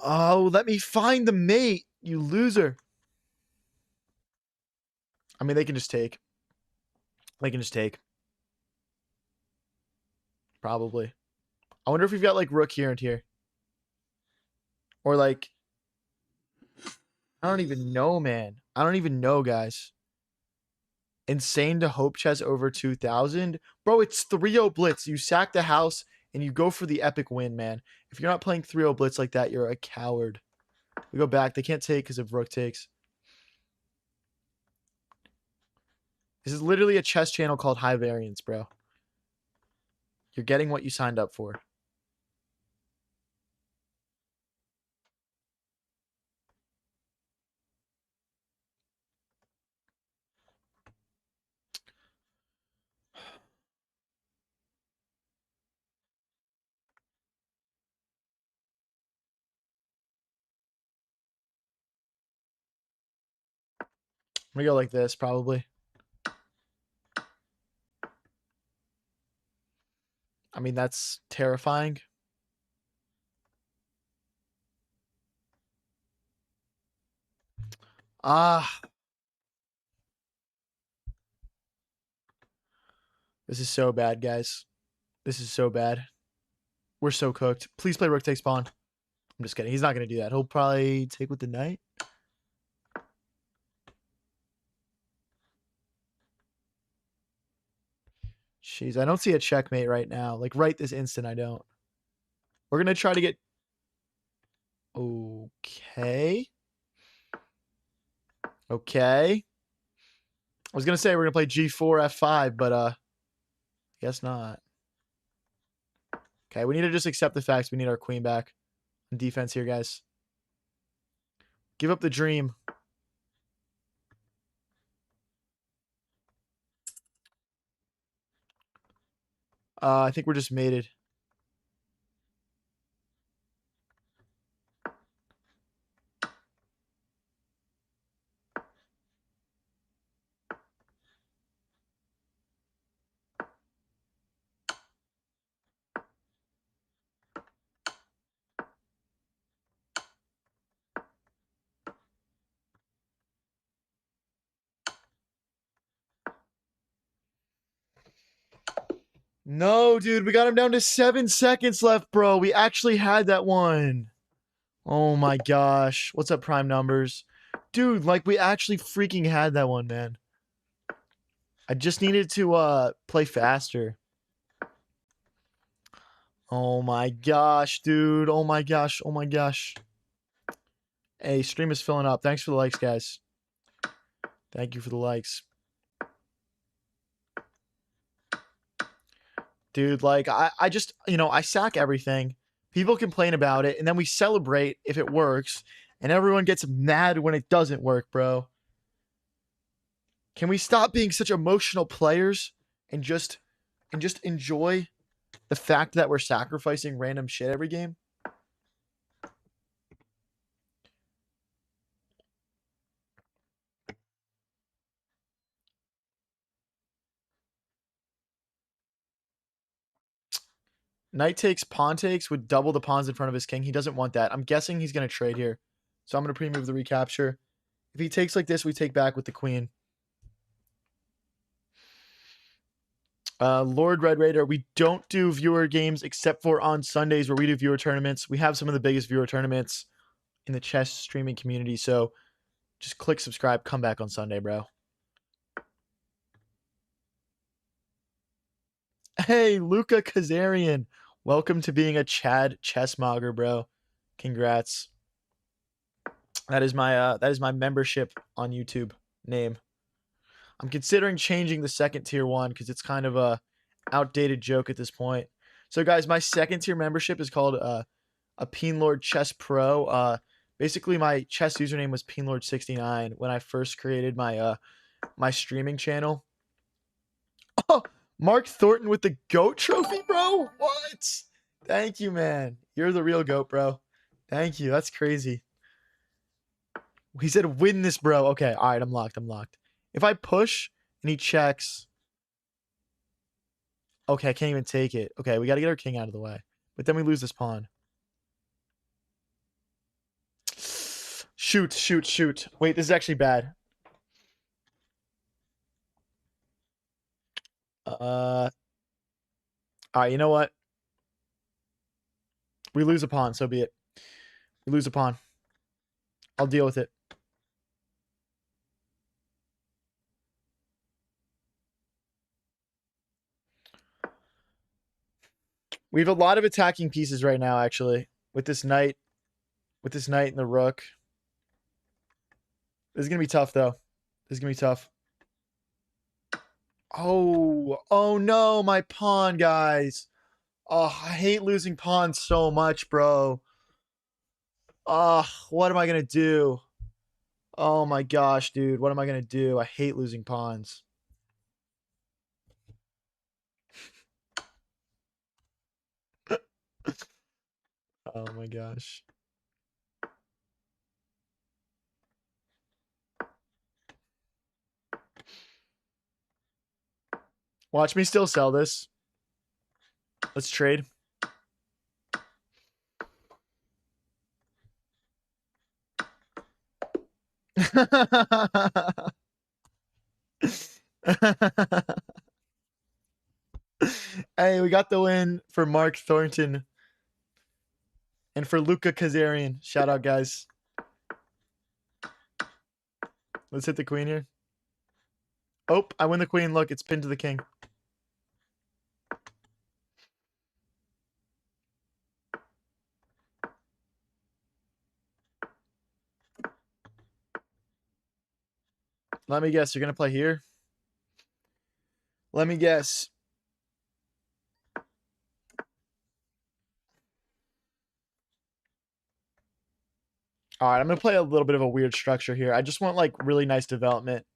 Oh, let me find the mate, you loser. I mean, they can just take. They can just take. Probably. I wonder if we've got, like, rook here and here. Or, like... I don't even know, man. I don't even know, guys. Insane to hope chess over 2,000. Bro, it's 3-0 blitz. You sack the house and you go for the epic win, man. If you're not playing 3-0 blitz like that, you're a coward. We go back. They can't take because of rook takes. This is literally a chess channel called High Variance, bro. You're getting what you signed up for. gonna go like this, probably. I mean, that's terrifying. Ah. This is so bad, guys. This is so bad. We're so cooked. Please play rook takes pawn. I'm just kidding. He's not going to do that. He'll probably take with the knight. Jeez, I don't see a checkmate right now. Like, right this instant, I don't. We're going to try to get... Okay. Okay. I was going to say we're going to play g4, f5, but guess not. Okay, we need to just accept the facts. We need our queen back. Defense here, guys. Give up the dream. I think we're just mated. No, dude, we got him down to 7 seconds left, bro. We actually had that one. Oh my gosh. What's up, prime numbers? Dude, like we actually freaking had that one, man. I just needed to play faster. Oh my gosh, dude. Oh my gosh. Oh my gosh. Hey, stream is filling up. Thanks for the likes, guys. Thank you for the likes. Dude, like I just, I sack everything. People complain about it, and then we celebrate if it works, and everyone gets mad when it doesn't work, bro. Can we stop being such emotional players and just enjoy the fact that we're sacrificing random shit every game? Knight takes, pawn takes would double the pawns in front of his king. He doesn't want that. I'm guessing he's going to trade here. So I'm going to pre-move the recapture. If he takes like this, we take back with the queen. Lord Red Raider, we don't do viewer games except for on Sundays where we do viewer tournaments. We have some of the biggest viewer tournaments in the chess streaming community. So just click subscribe, come back on Sunday, bro. Hey, Luca Kazarian. Welcome to being a Chad chessmogger, bro. Congrats. That is my membership on YouTube name. I'm considering changing the second tier one because it's kind of a outdated joke at this point. So guys, my second tier membership is called a Peenlord Chess Pro. Basically my chess username was Peenlord69 when I first created my my streaming channel. Oh, Mark Thornton with the GOAT trophy, bro. What? Thank you, man. You're the real GOAT, bro. Thank you. That's crazy. He said, win this, bro. Okay. All right. I'm locked. I'm locked. If I push and he checks. Okay. I can't even take it. Okay. We got to get our king out of the way. But then we lose this pawn. Shoot, shoot, shoot. Wait, this is actually bad. All right. You know what? We lose a pawn. So be it. We lose a pawn. I'll deal with it. We have a lot of attacking pieces right now, actually, with this knight and the rook. This is going to be tough, though. This is going to be tough. Oh no, my pawn, guys. Oh, I hate losing pawns so much, bro. Oh, what am I going to do? Oh my gosh, dude. What am I going to do? I hate losing pawns. Oh my gosh. Watch me still sell this. Let's trade. Hey, we got the win for Mark Thornton and for Luca Kazarian. Shout out, guys. Let's hit the queen here. Oh, I win the queen. Look, it's pinned to the king. Let me guess. You're going to play here? Let me guess. All right, I'm going to play a little bit of a weird structure here. I just want, like, really nice development.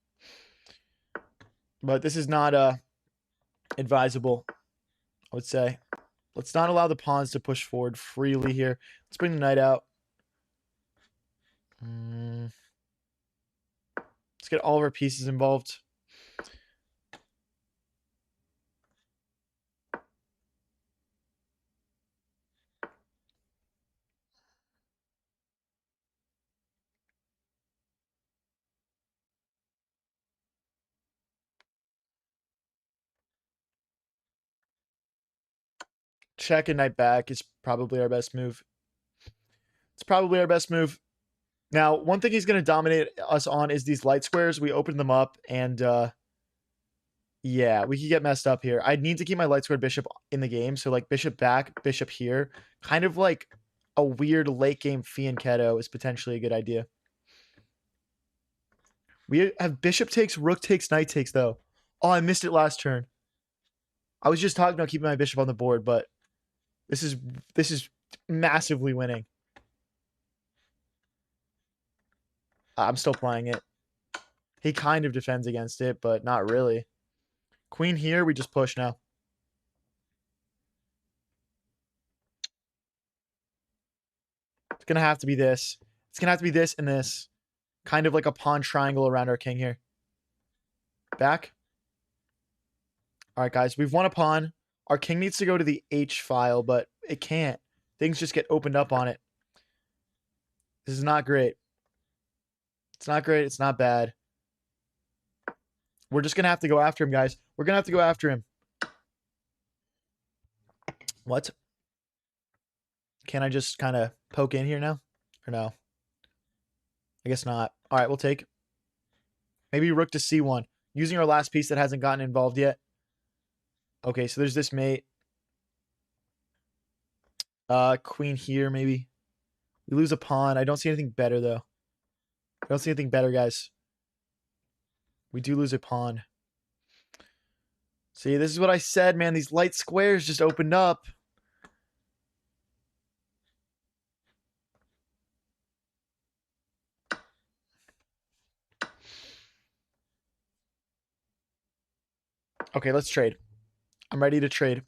But this is not advisable, I would say. Let's not allow the pawns to push forward freely here. Let's bring the knight out. Let's get all of our pieces involved. Check and knight back is probably our best move. It's probably our best move. Now, one thing he's going to dominate us on is these light squares. We open them up, and yeah, we could get messed up here. I need to keep my light square bishop in the game. So, like, bishop back, bishop here. Kind of like a weird late game fianchetto is potentially a good idea. We have bishop takes, rook takes, knight takes, though. Oh, I missed it last turn. I was just talking about keeping my bishop on the board, but this is massively winning. I'm still playing it. He kind of defends against it, but not really. Queen here, we just push now. It's going to have to be this. It's going to have to be this and this. Kind of like a pawn triangle around our king here. Back. All right, guys. We've won a pawn. Our king needs to go to the H file, but it can't. Things just get opened up on it. This is not great. It's not great. It's not bad. We're just going to have to go after him, guys. We're going to have to go after him. What? Can I just kind of poke in here now? Or no? I guess not. All right, we'll take. Maybe rook to c1. Using our last piece that hasn't gotten involved yet. Okay, so there's this mate. Queen here, maybe. We lose a pawn. I don't see anything better, though. I don't see anything better, guys. We do lose a pawn. See, this is what I said, man. These light squares just opened up. Okay, let's trade. I'm ready to trade.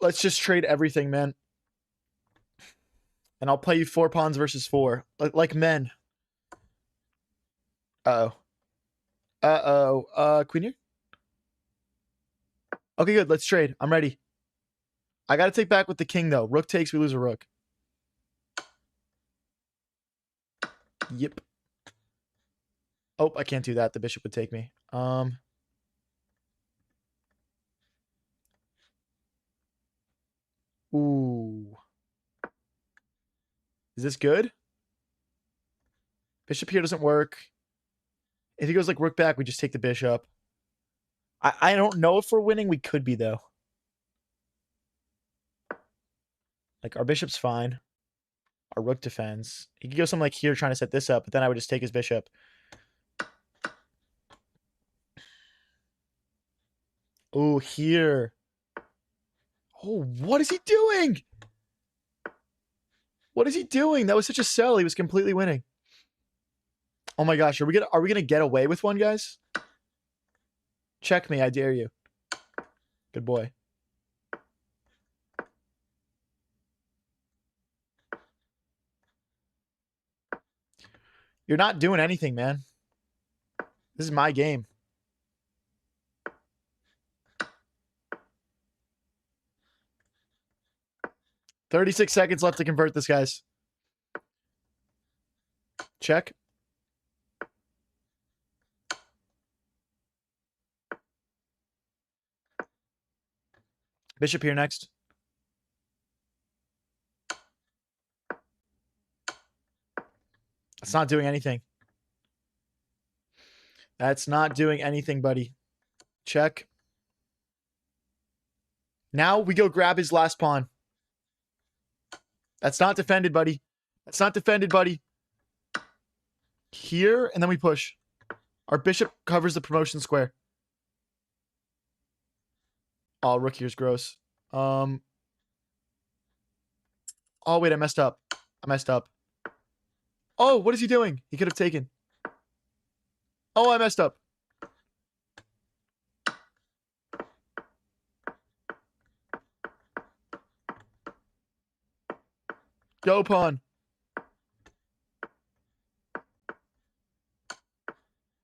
Let's just trade everything, man. And I'll play you 4 pawns versus 4. Like men. Uh-oh. Uh-oh. Queen here? Okay, good. Let's trade. I'm ready. I got to take back with the king, though. Rook takes, we lose a rook. Yep. Oh, I can't do that. The bishop would take me. Ooh. Is this good? Bishop here doesn't work. If he goes like rook back, we just take the bishop. I don't know if we're winning. We could be, though. Like, our bishop's fine. Our rook defends. He could go something like here trying to set this up, but then I would just take his bishop. Oh, here. Oh, what is he doing? What is he doing? That was such a sell. He was completely winning. Oh my gosh, are we gonna get away with one, guys? Check me, I dare you. Good boy. You're not doing anything, man. This is my game. 36 seconds left to convert this, guys. Check. Bishop here next. It's not doing anything. That's not doing anything, buddy. Check. Now we go grab his last pawn. That's not defended, buddy. That's not defended, buddy. Here, and then we push. Our bishop covers the promotion square. Oh, rook here's gross. Oh, wait, I messed up. Oh, what is he doing? He could have taken. Oh, I messed up. Go, pawn.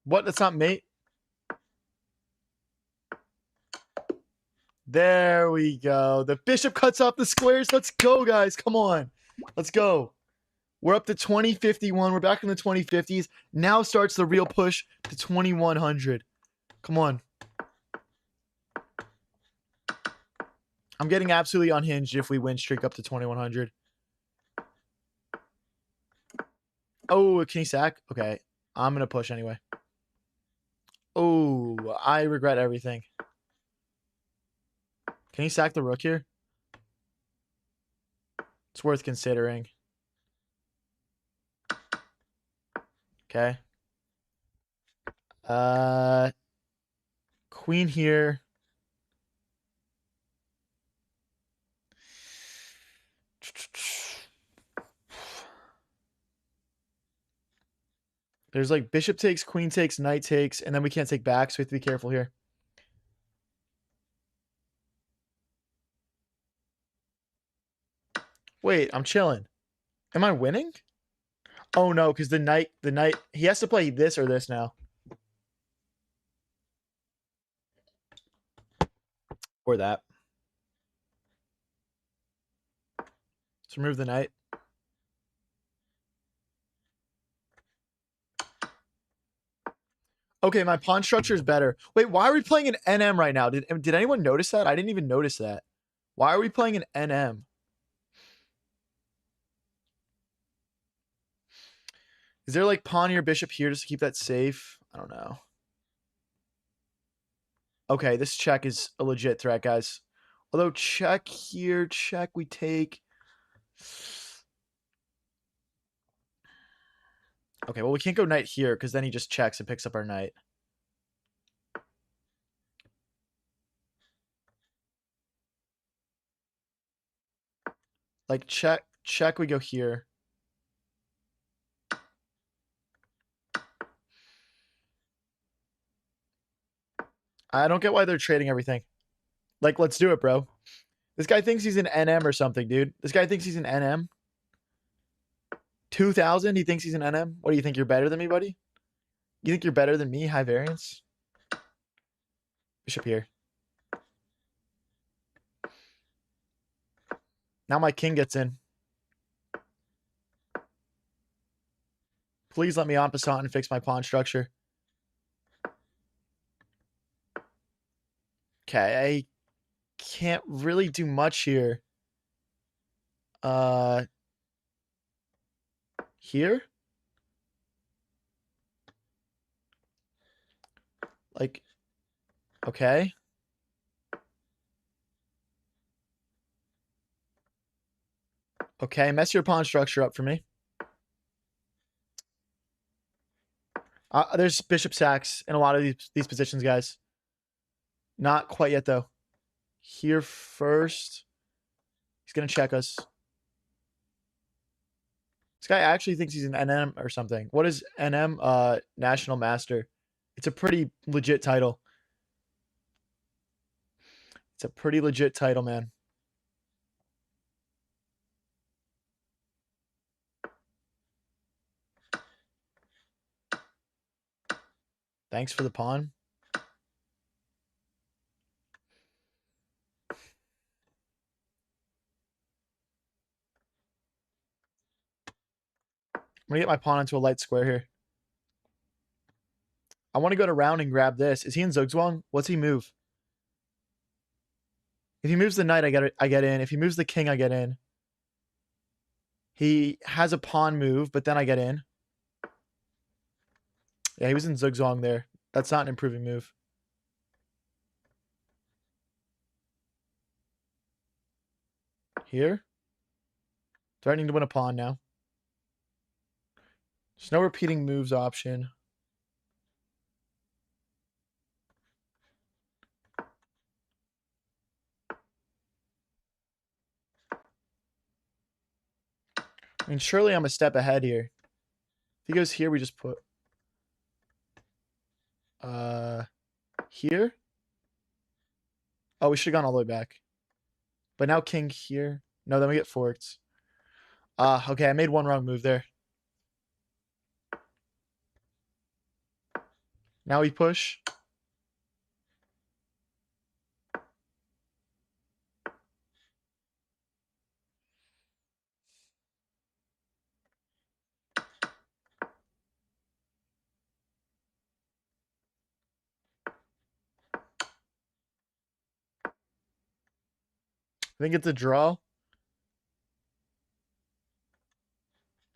What? That's not mate. There we go. The bishop cuts off the squares. Let's go, guys. Come on. Let's go. We're up to 2051. We're back in the 2050s. Now starts the real push to 2100. Come on. I'm getting absolutely unhinged if we win streak up to 2100. Oh, can he sack? Okay. I'm going to push anyway. Oh, I regret everything. Can he sack the rook here? It's worth considering. Okay. Queen here. There's like bishop takes, queen takes, knight takes, and then we can't take back, so we have to be careful here. Wait, I'm chilling. Am I winning? Oh no, because the knight, he has to play this or this now. Or that. Let's remove the knight. Okay, my pawn structure is better. Wait, why are we playing an NM right now? Did anyone notice that? I didn't even notice that. Why are we playing an NM? Is there like pawn or bishop here just to keep that safe? I don't know. Okay, this check is a legit threat, guys. Although check here, check we take. Okay, well, we can't go knight here because then he just checks and picks up our knight. Like, check, we go here. I don't get why they're trading everything. Like, let's do it, bro. This guy thinks he's an NM or something, dude. This guy thinks he's an NM. 2000, he thinks he's an NM. What do you think? You're better than me, buddy? You think you're better than me, high variance? Bishop here. Now my king gets in. Please let me en passant and fix my pawn structure. Okay, I can't really do much here. Here? Like, okay. Okay, mess your pawn structure up for me. There's bishop sacks in a lot of these positions, guys. Not quite yet, though. Here first. He's going to check us. This guy actually thinks he's an NM or something. What is NM? National Master. It's a pretty legit title. It's a pretty legit title, man. Thanks for the pawn. gonna get my pawn into a light square here. I want to go to round and grab this. Is he in Zugzwang? What's he move? If he moves the knight, I get in. If he moves the king, I get in. He has a pawn move, but then I get in. Yeah, he was in Zugzwang there. That's not an improving move. Here. Threatening to win a pawn now. There's no repeating moves option. I mean, surely I'm a step ahead here. If he goes here, we just put... Here? Oh, we should have gone all the way back. But now king here. No, then we get forked. Okay, I made one wrong move there. Now we push. I think it's a draw.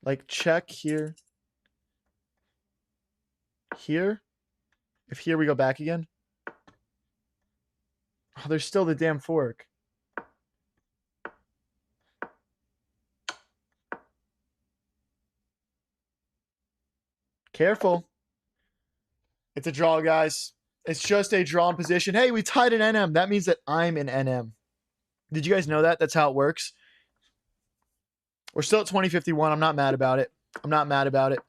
Like, check here. Here. If here we go back again. Oh, there's still the damn fork. Careful. It's a draw, guys. It's just a drawn position. Hey, we tied an NM. That means that I'm an NM. Did you guys know that? That's how it works. We're still at 2051. I'm not mad about it. I'm not mad about it.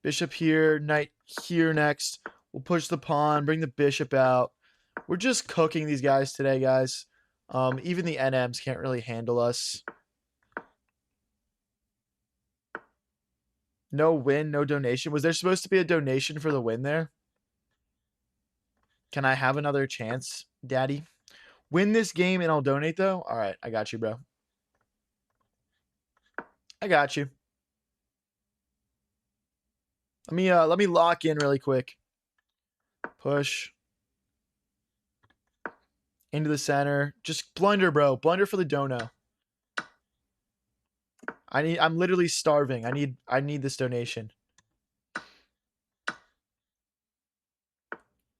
Bishop here, knight here next. We'll push the pawn, bring the bishop out. We're just cooking these guys today, guys. Even the NMs can't really handle us. No win, no donation. Was there supposed to be a donation for the win there? Can I have another chance, Daddy? Win this game and I'll donate, though? All right, I got you, bro. I got you. Let me lock in really quick. Push. Into the center. Just blunder, bro. Blunder for the dono. I'm literally starving. I need this donation.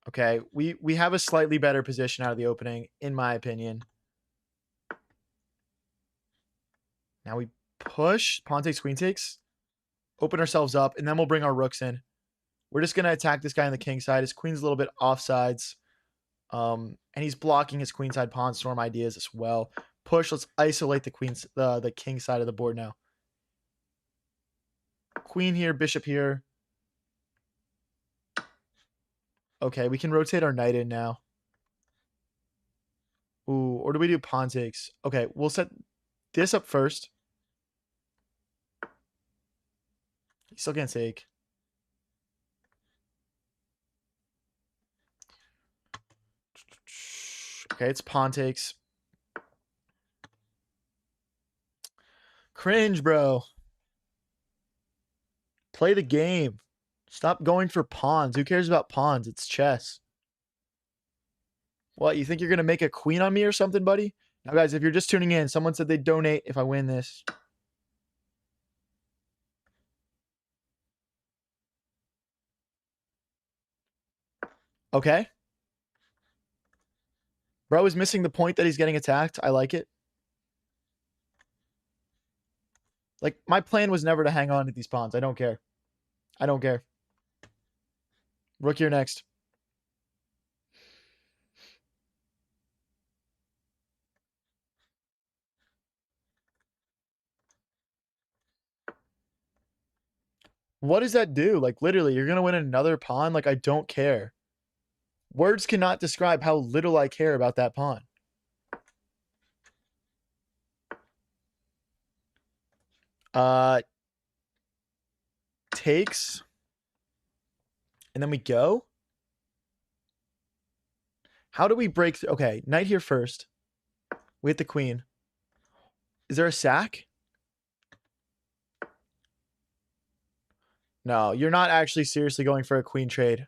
Okay, we have a slightly better position out of the opening, in my opinion. Now we push. Pawn takes, queen takes. Open ourselves up, and then we'll bring our rooks in. We're just going to attack this guy on the king side. His queen's a little bit offsides. And he's blocking his queenside pawn storm ideas as well. Push. Let's isolate the king side of the board now. Queen here, bishop here. Okay, we can rotate our knight in now. Ooh, or do we do pawn takes? Okay, we'll set this up first. He still can't take. Okay, it's pawn takes. Cringe, bro. Play the game. Stop going for pawns. Who cares about pawns? It's chess. What, you think you're going to make a queen on me or something, buddy? Now, guys, if you're just tuning in, someone said they'd donate if I win this. Okay. Bro is missing the point that he's getting attacked. I like it. Like, my plan was never to hang on to these pawns. I don't care. I don't care. Rook here next. What does that do? Like, literally, you're going to win another pawn? Like, I don't care. Words cannot describe how little I care about that pawn. Takes. And then we go. How do we break through? Okay, knight here first. We hit the queen. Is there a sack? No, you're not actually seriously going for a queen trade.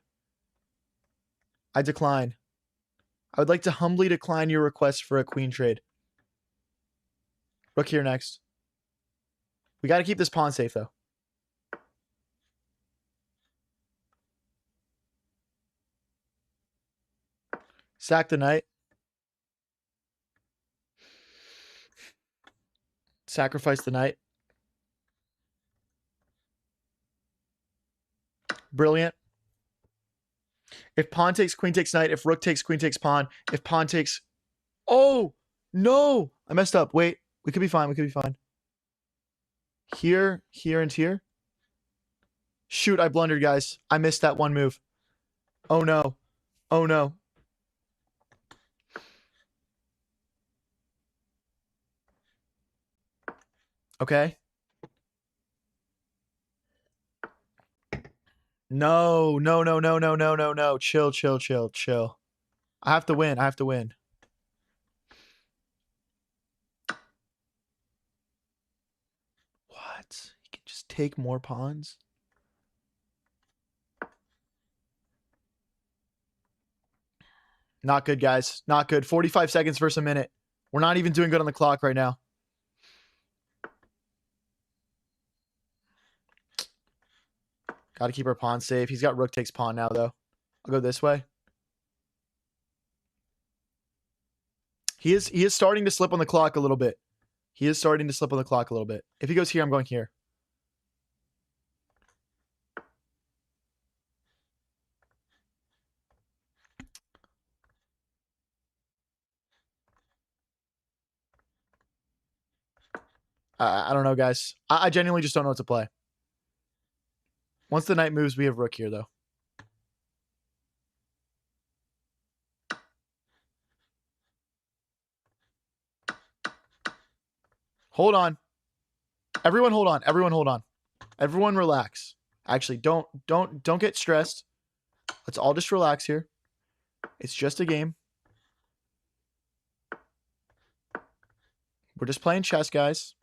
I decline. I would like to humbly decline your request for a queen trade. Rook here next. We got to keep this pawn safe, though. Sack the knight. Sacrifice the knight. Brilliant. If pawn takes, queen takes knight. If rook takes, queen takes pawn. If pawn takes... Oh, no. I messed up. Wait. We could be fine. We could be fine. Here, here, and here. Shoot, I blundered, guys. I missed that one move. Oh, no. Oh, no. Okay. No, no, no, no, no, no, no, no. Chill, chill, chill, chill. I have to win. I have to win. What? He can just take more pawns? Not good, guys. Not good. 45 seconds versus a minute. We're not even doing good on the clock right now. Got to keep our pawn safe. He's got rook takes pawn now, though. I'll go this way. He is starting to slip on the clock a little bit. He is starting to slip on the clock a little bit. If he goes here, I'm going here. I don't know, guys. I genuinely just don't know what to play. Once the knight moves, we have rook here, though. Hold on. Everyone hold on. Everyone hold on. Everyone relax. Actually, don't get stressed. Let's all just relax here. It's just a game. We're just playing chess, guys.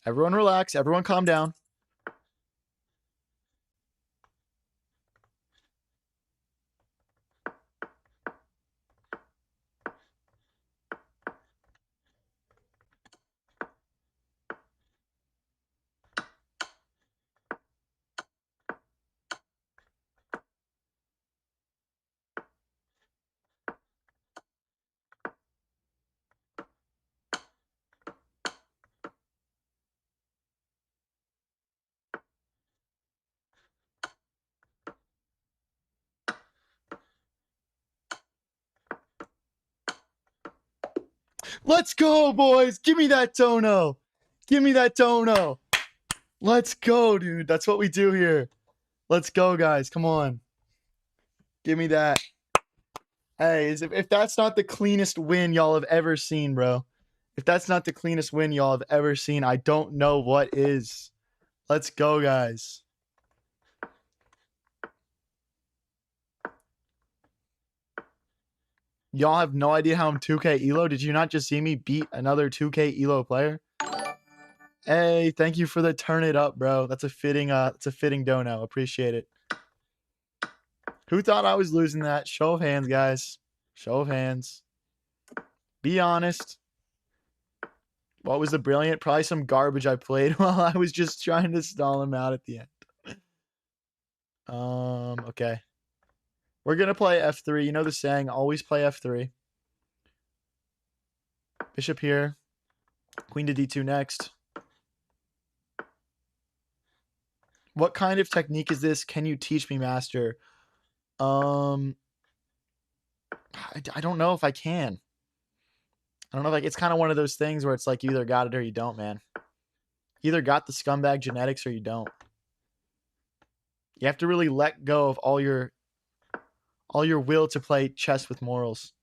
Everyone relax. Everyone calm down. Let's go, boys. Give me that dono. Give me that dono. Let's go, dude. That's what we do here. Let's go, guys. Come on. Give me that. Hey, if that's not the cleanest win y'all have ever seen, bro. If that's not the cleanest win y'all have ever seen, I don't know what is. Let's go, guys. Y'all have no idea how I'm 2K Elo. Did you not just see me beat another 2K Elo player? Hey, thank you for the turn it up, bro. That's a fitting dono. Appreciate it. Who thought I was losing that? Show of hands, guys. Show of hands. Be honest. What was the brilliant? Probably some garbage I played while I was just trying to stall him out at the end. Okay. We're going to play F3. You know the saying, always play F3. Bishop here. Queen to D2 next. What kind of technique is this? Can you teach me, master? I don't know if I can. I don't know if it's kind of one of those things where it's like you either got it or you don't, man. You either got the scumbag genetics or you don't. You have to really let go of all your will to play chess with morals.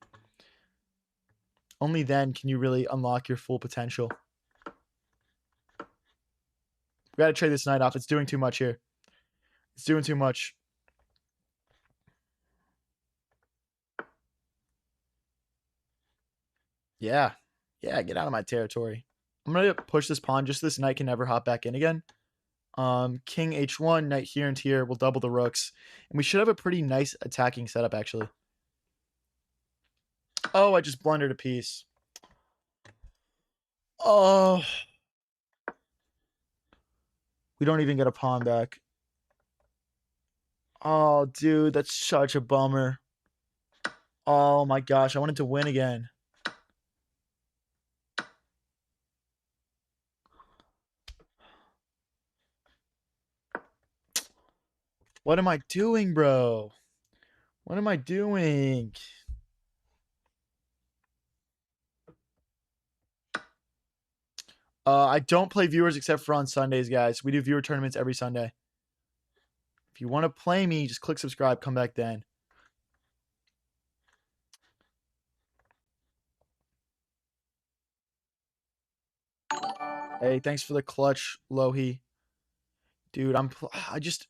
Only then can you really unlock your full potential. We got to trade this knight off. It's doing too much here. It's doing too much. Yeah. Yeah, get out of my territory. I'm gonna push this pawn just so this knight can never hop back in again. King h1, knight here and here. We'll double the rooks. And we should have a pretty nice attacking setup, actually. Oh, I just blundered a piece. Oh. We don't even get a pawn back. Oh, dude, that's such a bummer. Oh my gosh, I wanted to win again. What am I doing, bro? What am I doing? I don't play viewers except for on Sundays, guys. We do viewer tournaments every Sunday. If you want to play me, just click subscribe, come back then. Hey, thanks for the clutch, Lohi. Dude, I just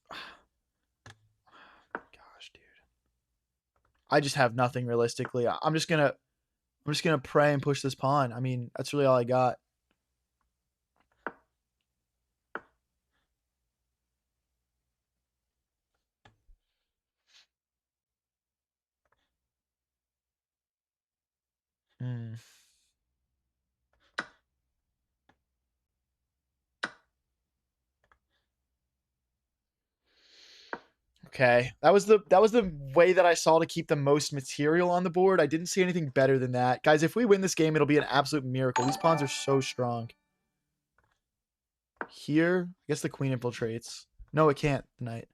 gosh, dude. I just have nothing realistically. I'm just gonna pray and push this pawn. I mean, that's really all I got. Hmm. Okay. That was the way that I saw to keep the most material on the board. I didn't see anything better than that. Guys, if we win this game, it'll be an absolute miracle. These pawns are so strong. Here, I guess the queen infiltrates. No, it can't tonight.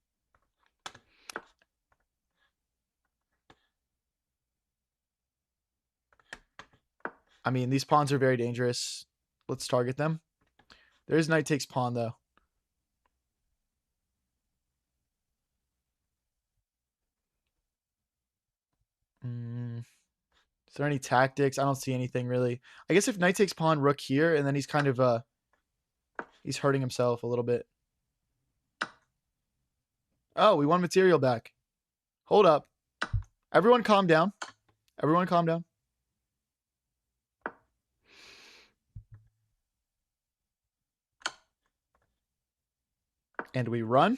I mean, these pawns are very dangerous. Let's target them. There's knight takes pawn, though. Is there any tactics? I don't see anything, really. I guess if knight takes pawn, rook here, and then he's kind of, he's hurting himself a little bit. Oh, we won material back. Hold up. Everyone calm down. Everyone calm down. And we run.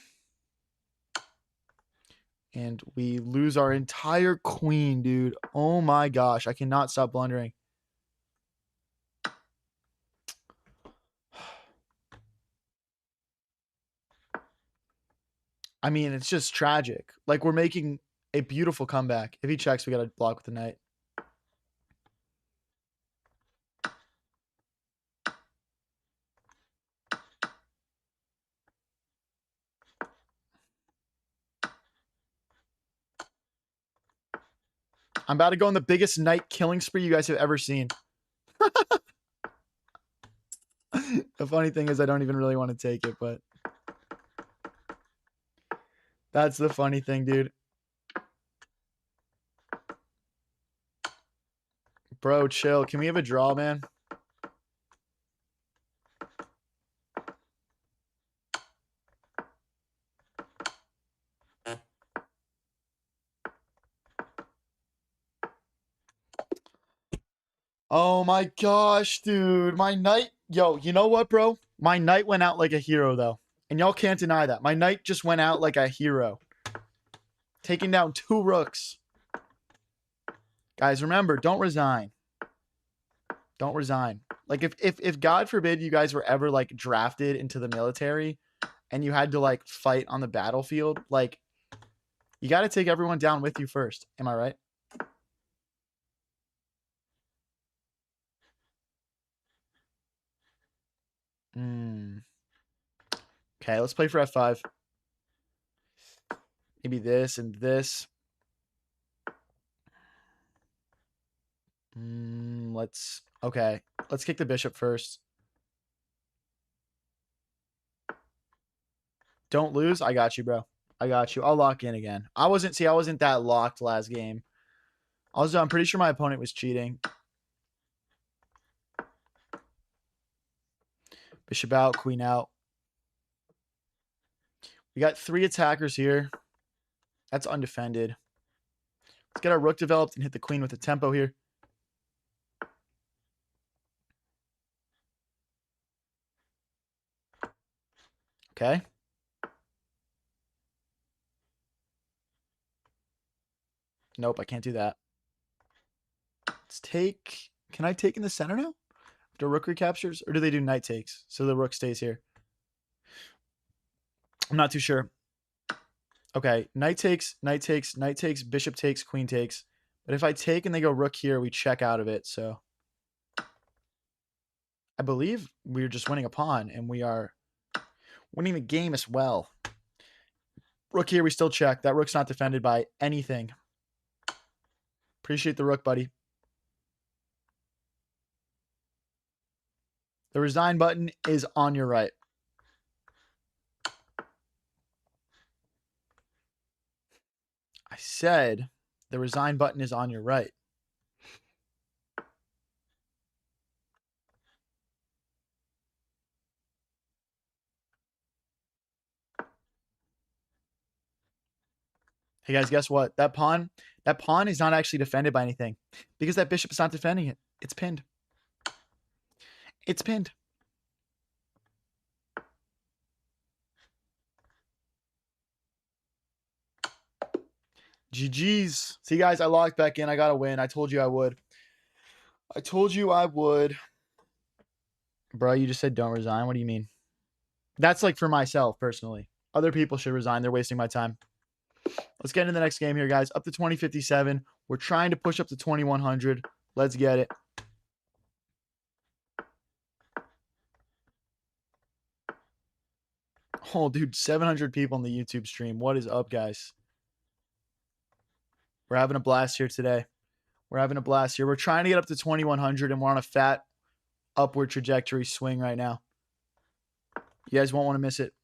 And we lose our entire queen, dude. Oh my gosh. I cannot stop blundering. I mean, it's just tragic. Like, we're making a beautiful comeback. If he checks, we got to block with the knight. I'm about to go on the biggest knight killing spree you guys have ever seen. The funny thing is I don't even really want to take it, but that's the funny thing, dude. Bro, chill. Can we have a draw, man? Oh my gosh, dude. My knight. Yo, you know what, bro? My knight went out like a hero, though. And y'all can't deny that. My knight just went out like a hero. Taking down 2 rooks. Guys, remember, don't resign. Don't resign. Like, if God forbid you guys were ever, like, drafted into the military and you had to, like, fight on the battlefield, like, you got to take everyone down with you first. Am I right? Okay, let's play for F5. Maybe this and this. Okay. Let's kick the bishop first. Don't lose. I got you, bro. I got you. I'll lock in again. I wasn't that locked last game. Also, I'm pretty sure my opponent was cheating. Bishop out, queen out. We got 3 attackers here. That's undefended. Let's get our rook developed and hit the queen with the tempo here. Okay. Nope, I can't do that. Let's take... Can I take in the center now? Do rook recaptures? Or do they do knight takes? So the rook stays here. I'm not too sure. Okay, knight takes, knight takes, knight takes, bishop takes, queen takes. But if I take and they go rook here, we check out of it. So I believe we're just winning a pawn, and we are winning the game as well. Rook here, we still check. That rook's not defended by anything. Appreciate the rook, buddy. The resign button is on your right. I said the resign button is on your right. Hey guys, guess what? That pawn is not actually defended by anything because that bishop is not defending it. It's pinned. It's pinned. GG's. See, guys, I logged back in. I got to win. I told you I would. I told you I would. Bro, you just said don't resign. What do you mean? That's like for myself, personally. Other people should resign. They're wasting my time. Let's get into the next game here, guys. Up to 2057. We're trying to push up to 2100. Let's get it. Oh, dude, 700 people on the YouTube stream. What is up, guys? We're having a blast here today. We're having a blast here. We're trying to get up to 2100, and we're on a fat upward trajectory swing right now. You guys won't want to miss it.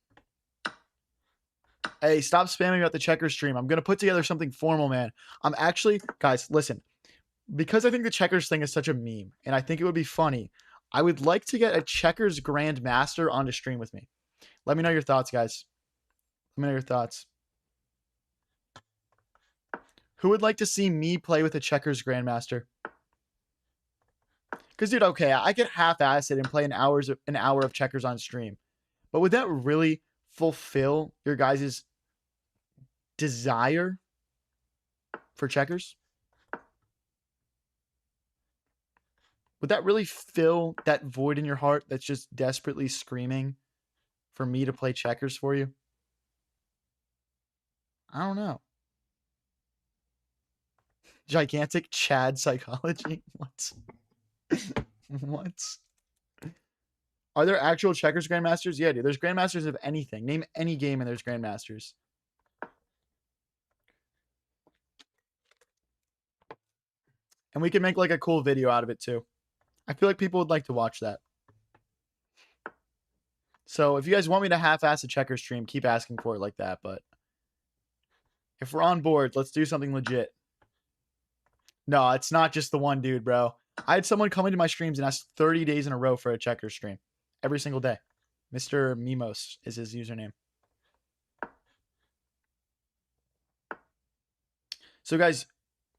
Hey, stop spamming about the checkers stream. I'm going to put together something formal, man. I'm actually, guys, listen. Because I think the checkers thing is such a meme, and I think it would be funny, I would like to get a checkers grandmaster on to stream with me. Let me know your thoughts, guys. Let me know your thoughts. Who would like to see me play with a checkers grandmaster? Because, dude, okay, I could half-ass it and play an hour of checkers on stream. But would that really fulfill your guys' desire for checkers? Would that really fill that void in your heart that's just desperately screaming for me to play checkers for you? I don't know. Gigantic Chad psychology? What? What? Are there actual checkers grandmasters? Yeah, dude. There's grandmasters of anything. Name any game and there's grandmasters. And we can make like a cool video out of it too. I feel like people would like to watch that. So if you guys want me to half-ass a checker stream, keep asking for it like that. But if we're on board, let's do something legit. No, it's not just the one dude, bro. I had someone come into my streams and ask 30 days in a row for a checker stream. Every single day. Mr. Mimos is his username. So guys,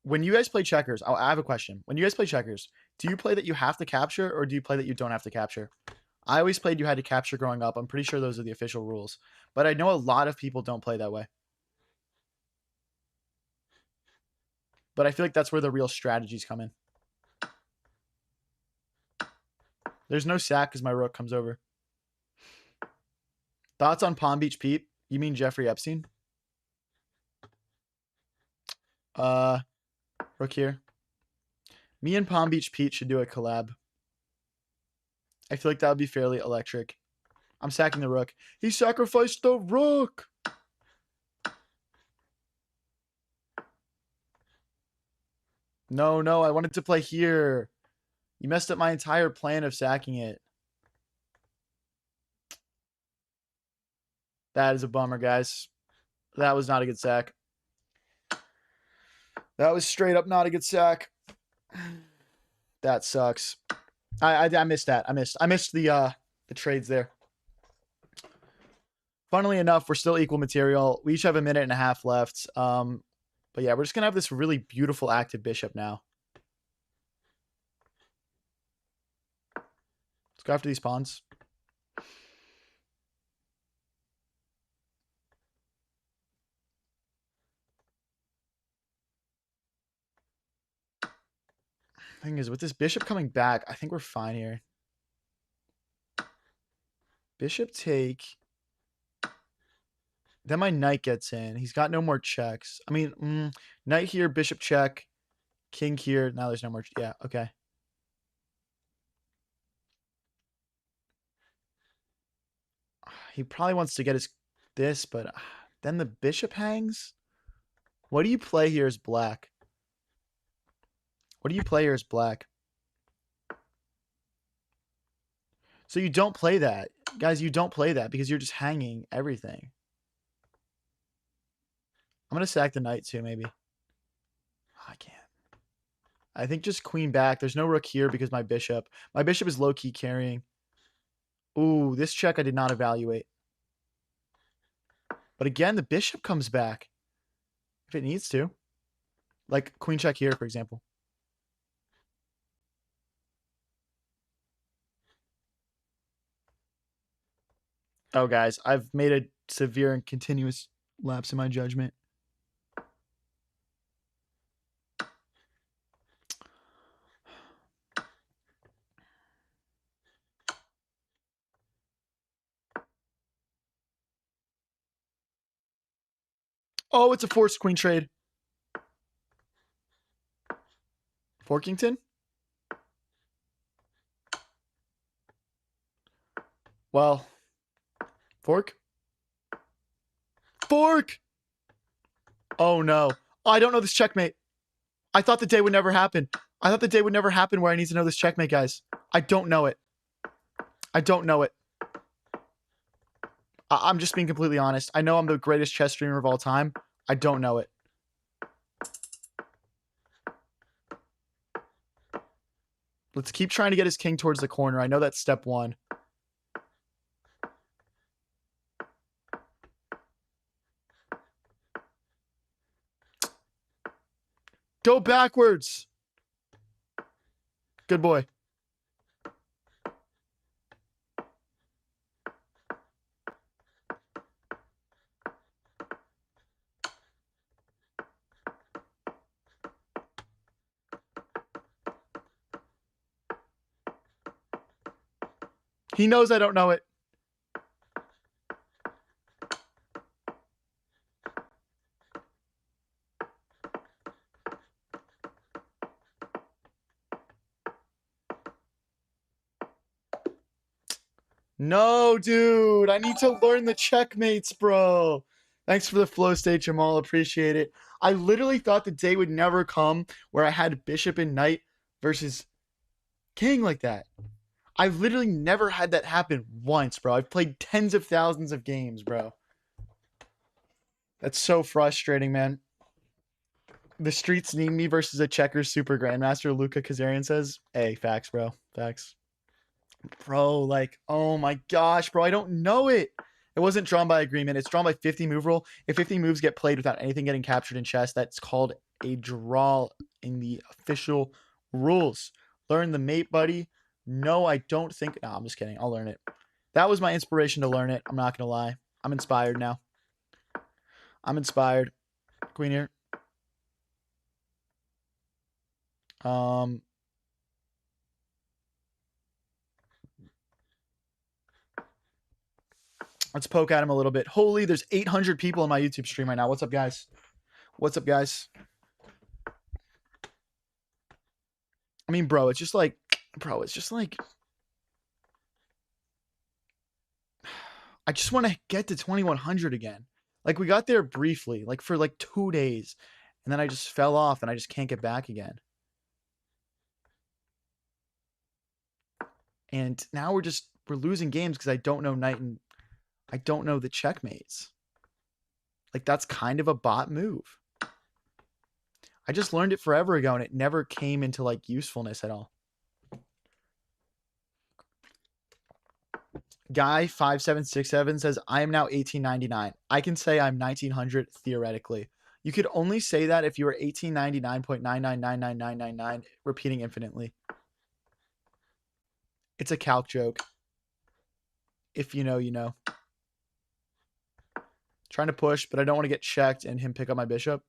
when you guys play checkers, I have a question. When you guys play checkers, do you play that you have to capture or do you play that you don't have to capture? I always played you had to capture growing up. I'm pretty sure those are the official rules. But I know a lot of people don't play that way. But I feel like that's where the real strategies come in. There's no sack because my rook comes over. Thoughts on Palm Beach Pete? You mean Jeffrey Epstein? Rook here. Me and Palm Beach Pete should do a collab. I feel like that would be fairly electric. I'm sacking the rook. He sacrificed the rook. No, I wanted to play here. You messed up my entire plan of sacking it. That is a bummer, guys. That was not a good sack. That was straight up not a good sack. That sucks. I missed that. I missed the trades there. Funnily enough, we're still equal material. We each have a minute and a half left. But yeah, we're just gonna have this really beautiful active bishop now. Let's go after these pawns. Thing is, with this bishop coming back, I think we're fine here. Bishop take. Then my knight gets in. He's got no more checks. I mean, knight here, bishop check, king here. Now there's no more. Yeah, okay. He probably wants to get his this, but then the bishop hangs. What do you play here as black? What do you play here as black? So you don't play that. Guys, you don't play that because you're just hanging everything. I'm going to sack the knight too, maybe. I can't. I think just queen back. There's no rook here because my bishop is low-key carrying. Ooh, this check I did not evaluate. But again, the bishop comes back. If it needs to. Like queen check here, for example. Oh, guys, I've made a severe and continuous lapse in my judgment. Oh, it's a forced queen trade. Forkington? Well, fork? Fork! Oh, no. I don't know this checkmate. I thought the day would never happen. I thought the day would never happen where I need to know this checkmate, guys. I don't know it. I don't know it. I'm just being completely honest. I know I'm the greatest chess streamer of all time. I don't know it. Let's keep trying to get his king towards the corner. I know that's step one. Go backwards. Good boy. He knows I don't know it. No, dude. I need to learn the checkmates, bro. Thanks for the flow state, Jamal. Appreciate it. I literally thought the day would never come where I had bishop and knight versus king like that. I've literally never had that happen once, bro. I've played tens of thousands of games, bro. That's so frustrating, man. The streets need me versus a checkers super grandmaster, Luca Kazarian says. Hey, facts, bro. Facts. Bro, like, oh my gosh, bro. I don't know it. It wasn't drawn by agreement. It's drawn by 50 move rule. If 50 moves get played without anything getting captured in chess, that's called a draw in the official rules. Learn the mate, buddy. No, I don't think. No, I'm just kidding. I'll learn it. That was my inspiration to learn it. I'm not going to lie. I'm inspired now. I'm inspired. Queen here. Let's poke at him a little bit. Holy, there's 800 people in my YouTube stream right now. What's up, guys? What's up, guys? I mean, bro, it's just like, I just want to get to 2100 again. Like, we got there briefly, like for like 2 days, and then I just fell off and I just can't get back again. And now we're losing games because I don't know knight and I don't know the checkmates. Like, that's kind of a bot move. I just learned it forever ago and it never came into like usefulness at all. Guy5767 says, I am now 1899. I can say I'm 1900 theoretically. You could only say that if you were 1899.9999999 repeating infinitely. It's a calc joke. If you know, you know. Trying to push, but I don't want to get checked and him pick up my bishop.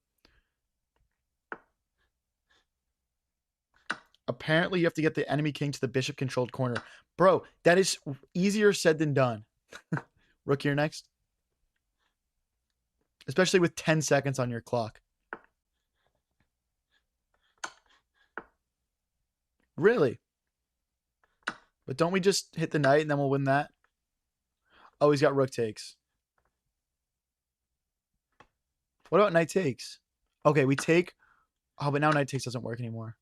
Apparently, you have to get the enemy king to the bishop-controlled corner. Bro, that is easier said than done. Rook here next. Especially with 10 seconds on your clock. Really? But don't we just hit the knight and then we'll win that? Oh, he's got rook takes. What about knight takes? Okay, we take... Oh, but now knight takes doesn't work anymore.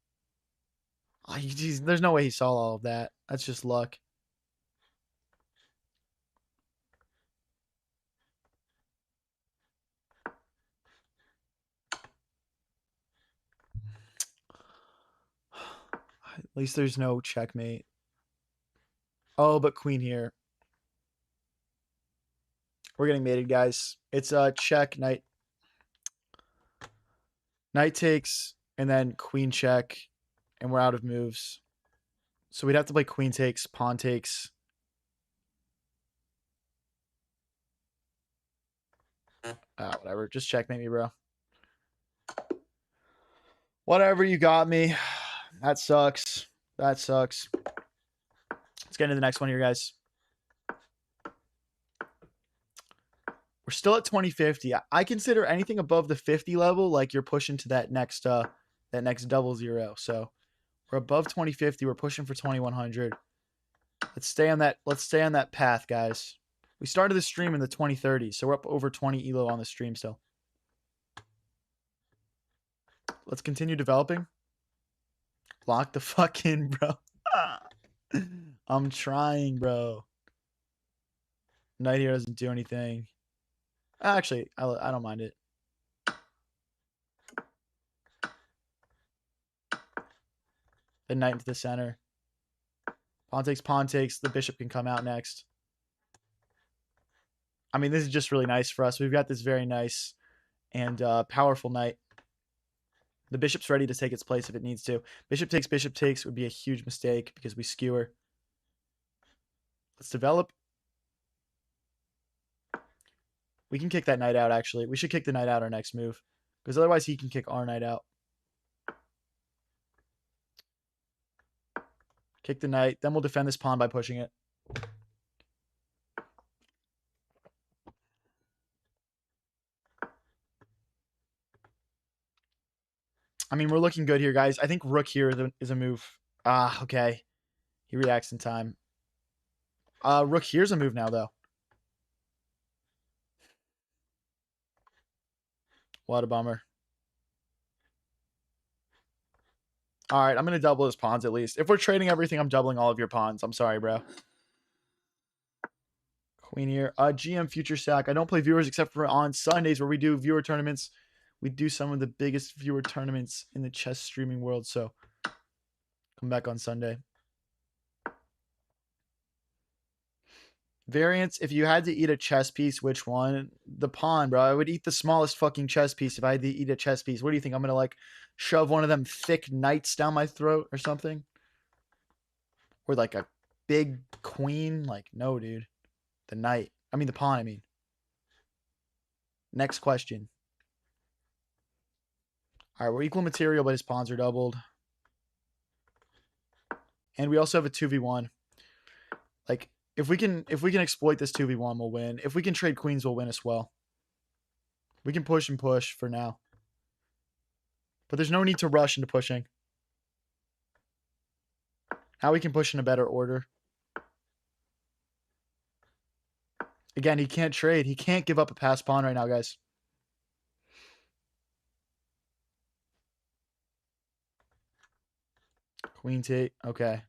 Oh, there's no way he saw all of that. That's just luck. At least there's no checkmate. Oh, but queen here. We're getting mated, guys. It's a check, knight. Knight takes, and then queen check, and we're out of moves. So we'd have to play queen takes, pawn takes. Whatever. Just checkmate me, bro. Whatever, you got me. That sucks. That sucks. Let's get into the next one here, guys. We're still at 2050. I consider anything above the 50 level like you're pushing to that next 00. So we're above 2050. We're pushing for 2100. Let's stay on that path, guys. We started the stream in the 2030s, so we're up over 20 elo on the stream still. Let's continue developing. Lock the fuck in, bro. I'm trying, bro. Knight here doesn't do anything. Actually, I don't mind it. The knight into the center. Pawn takes, pawn takes. The bishop can come out next. I mean, this is just really nice for us. We've got this very nice and powerful knight. The bishop's ready to take its place if it needs to. Bishop takes would be a huge mistake because we skewer. Let's develop. We can kick that knight out, actually. We should kick the knight out our next move. Because otherwise he can kick our knight out. Kick the knight. Then we'll defend this pawn by pushing it. I mean, we're looking good here, guys. I think rook here is a move. Okay. He reacts in time. Rook here's a move now, though. What a bummer. All right, I'm going to double his pawns at least. If we're trading everything, I'm doubling all of your pawns. I'm sorry, bro. Queen here. GM Future Sack. I don't play viewers except for on Sundays where we do viewer tournaments. We do some of the biggest viewer tournaments in the chess streaming world, so come back on Sunday. Variants, if you had to eat a chess piece, which one? The pawn, bro. I would eat the smallest fucking chess piece if I had to eat a chess piece. What do you think? I'm going to, like, shove one of them thick knights down my throat or something? Or, like, a big queen? Like, no, dude. The knight. I mean, the pawn, I mean. Next question. All right, we're equal material, but his pawns are doubled. And we also have a 2v1. Like, if we can exploit this 2v1, we'll win. If we can trade queens, we'll win as well. We can push and push for now. But there's no need to rush into pushing. Now we can push in a better order. Again, he can't trade. He can't give up a passed pawn right now, guys. Queen take. Okay.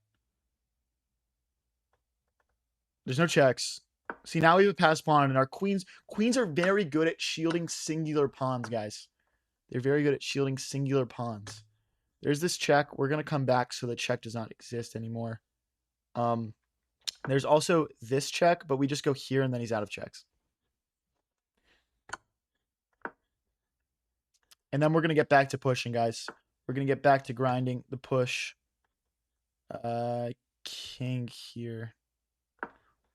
There's no checks. See, now we have a passed pawn, and our queens are very good at shielding singular pawns, guys. They're very good at shielding singular pawns. There's this check. We're going to come back so the check does not exist anymore. There's also this check, but we just go here, and then he's out of checks. And then we're going to get back to pushing, guys. We're going to get back to grinding the push. King here.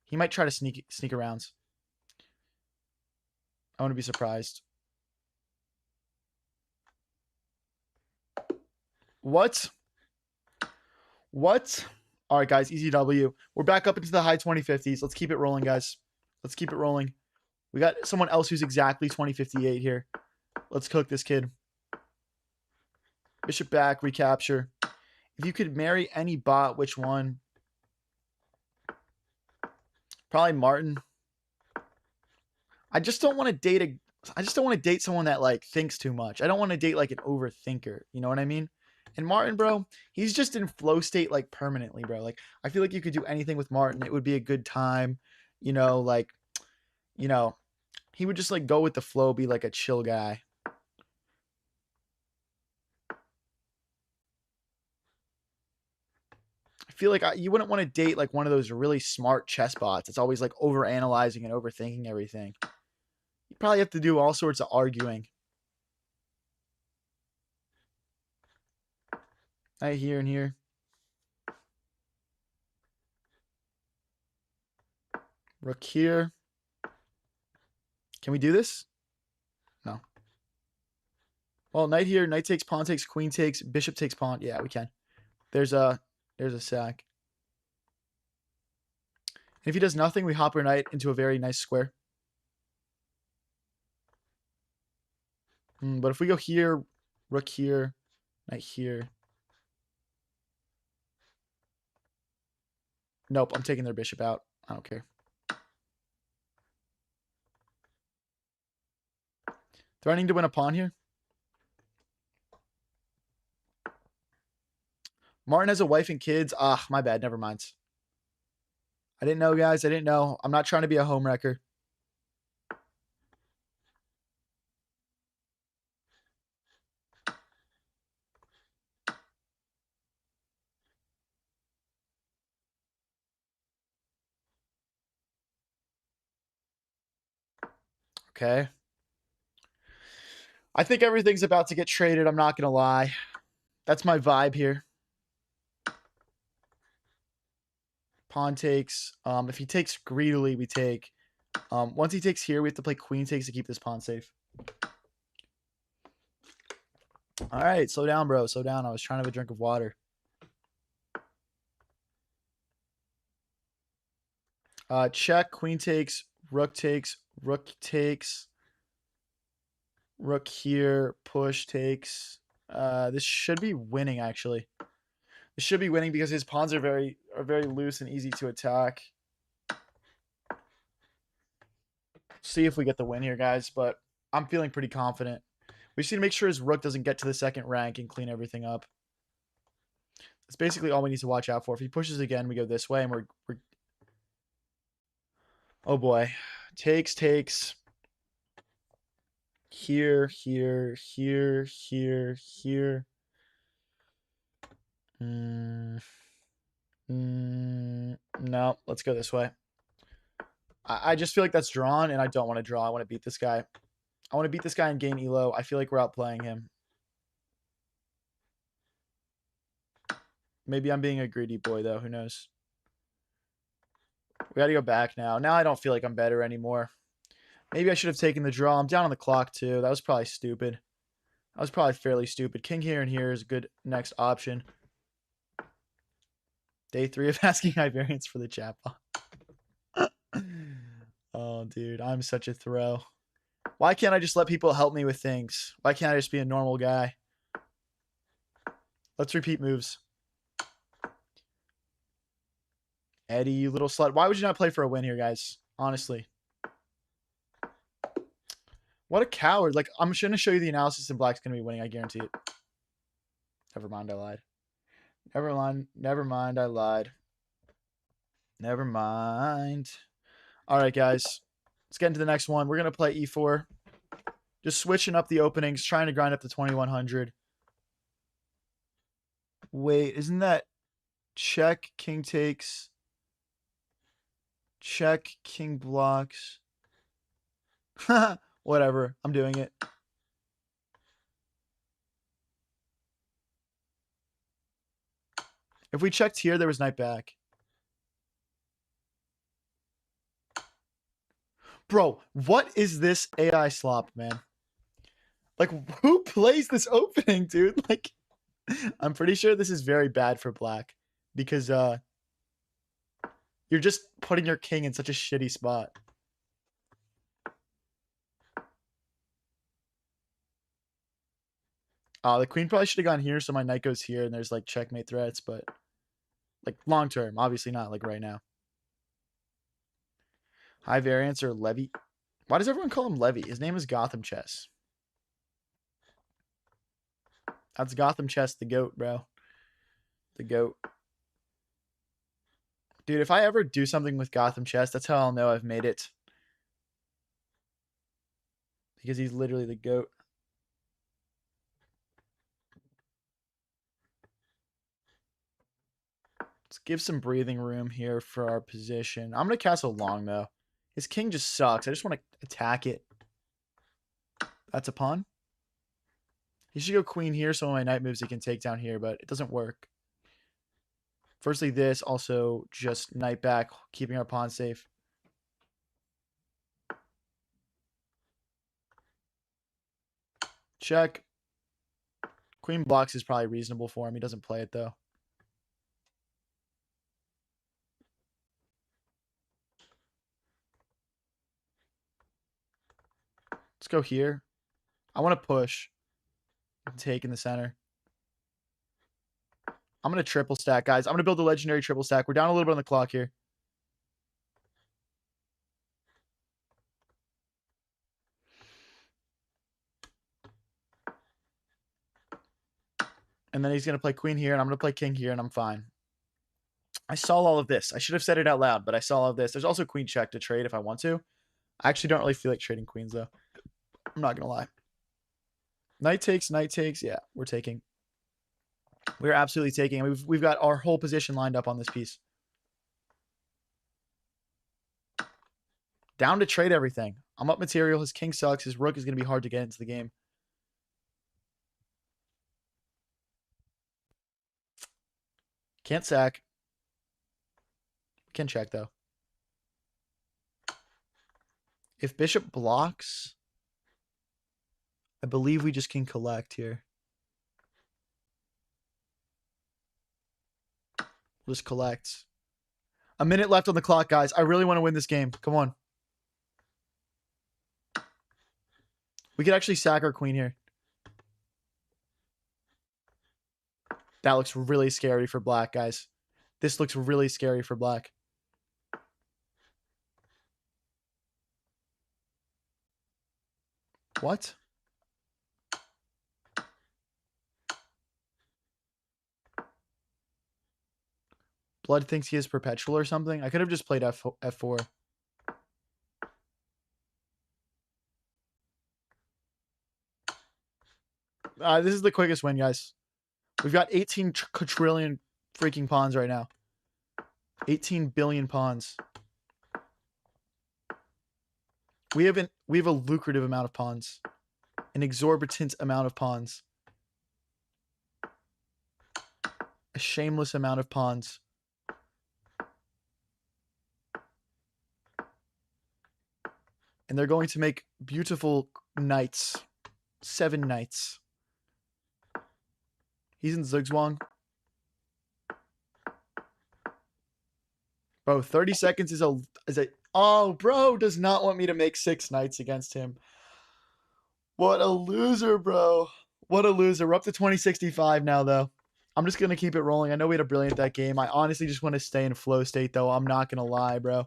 He might try to sneak around. I wouldn't be surprised. What? What? All right, guys. Easy W. We're back up into the high 2050s. Let's keep it rolling, guys. Let's keep it rolling. We got someone else who's exactly 2058 here. Let's cook this kid. Bishop back, recapture. If you could marry any bot, which one? Probably Martin. I just don't want to date someone that like thinks too much. I don't want to date like an overthinker. You know what I mean? And Martin, bro, he's just in flow state like permanently, bro. Like I feel like you could do anything with Martin. It would be a good time. You know, like, you know, he would just like go with the flow, be like a chill guy. I feel like you wouldn't want to date like one of those really smart chess bots. It's always like over analyzing and overthinking everything. You probably have to do all sorts of arguing. Right here and here. Rook here. Can we do this? No. Well, knight here. Knight takes, pawn takes, queen takes, bishop takes pawn. Yeah, we can. There's a sack. And if he does nothing, we hop our knight into a very nice square. But if we go here, rook here, knight here. Nope, I'm taking their bishop out. I don't care. Threatening to win a pawn here. Martin has a wife and kids. Ah, my bad. Never mind. I didn't know, guys. I didn't know. I'm not trying to be a homewrecker. Okay. I think everything's about to get traded. I'm not going to lie. That's my vibe here. Pawn takes. If he takes greedily, we take. Once he takes here, we have to play queen takes to keep this pawn safe. All right, slow down, bro. Slow down. I was trying to have a drink of water. Check, queen takes, rook takes, rook here, push takes. This should be winning, actually. This should be winning because his pawns are very loose and easy to attack. See if we get the win here, guys, but I'm feeling pretty confident. We just need to make sure his rook doesn't get to the second rank and clean everything up. That's basically all we need to watch out for. If he pushes again, we go this way, and we're oh boy. Takes. Here. No, let's go this way. I just feel like that's drawn, and I don't want to draw. I want to beat this guy. I want to beat this guy and gain elo. I feel like we're outplaying him. Maybe I'm being a greedy boy, though. Who knows? We got to go back now. Now I don't feel like I'm better anymore. Maybe I should have taken the draw. I'm down on the clock, too. That was probably stupid. That was probably fairly stupid. King here and here is a good next option. Day 3 of asking high variance for the chat bot. Oh, dude. I'm such a throw. Why can't I just let people help me with things? Why can't I just be a normal guy? Let's repeat moves. Eddie, you little slut. Why would you not play for a win here, guys? Honestly. What a coward. Like, I'm going to show you the analysis and black's going to be winning. I guarantee it. Never mind, I lied. Never mind, I lied. Never mind. All right, guys. Let's get into the next one. We're going to play e4. Just switching up the openings, trying to grind up to 2100. Wait, isn't that check, king takes, check, king blocks? Whatever. I'm doing it. If we checked here, there was knight back. Bro, what is this AI slop, man? Like, who plays this opening, dude? Like, I'm pretty sure this is very bad for black. because you're just putting your king in such a shitty spot. The queen probably should have gone here, so my knight goes here, and there's like checkmate threats, but like long term, obviously not like right now. High variance or Levy? Why does everyone call him Levy? His name is Gotham Chess. That's Gotham Chess, the GOAT, bro. The GOAT. Dude, if I ever do something with Gotham Chess, that's how I'll know I've made it. Because he's literally the GOAT. Let's give some breathing room here for our position. I'm going to castle long, though. His king just sucks. I just want to attack it. That's a pawn. He should go queen here, so when my knight moves, he can take down here, but it doesn't work. Firstly, this. Also, just knight back, keeping our pawn safe. Check. Queen blocks is probably reasonable for him. He doesn't play it, though. Let's go here. I want to push. Take in the center. I'm going to triple stack, guys. I'm going to build a legendary triple stack. We're down a little bit on the clock here. And then he's going to play queen here, and I'm going to play king here, and I'm fine. I saw all of this. I should have said it out loud, but I saw all of this. There's also queen check to trade if I want to. I actually don't really feel like trading queens, though. I'm not going to lie. Knight takes, knight takes. Yeah, we're taking. We're absolutely taking. We've got our whole position lined up on this piece. Down to trade everything. I'm up material. His king sucks. His rook is going to be hard to get into the game. Can't sack. Can check, though. If bishop blocks, I believe we just can collect here. We'll just collect. A minute left on the clock, guys. I really want to win this game. Come on. We could actually sack our queen here. That looks really scary for black, guys. This looks really scary for black. What? Blood thinks he is perpetual or something. I could have just played F4. This is the quickest win, guys. We've got 18 quadrillion freaking pawns right now. 18 billion pawns. We have a lucrative amount of pawns. An exorbitant amount of pawns. A shameless amount of pawns. And they're going to make beautiful knights. 7 knights. He's in Zugzwang. Bro, 30 seconds is a oh, bro does not want me to make 6 knights against him. What a loser, bro. What a loser. We're up to 2065 now, though. I'm just going to keep it rolling. I know we had a brilliant that game. I honestly just want to stay in flow state, though. I'm not going to lie, bro.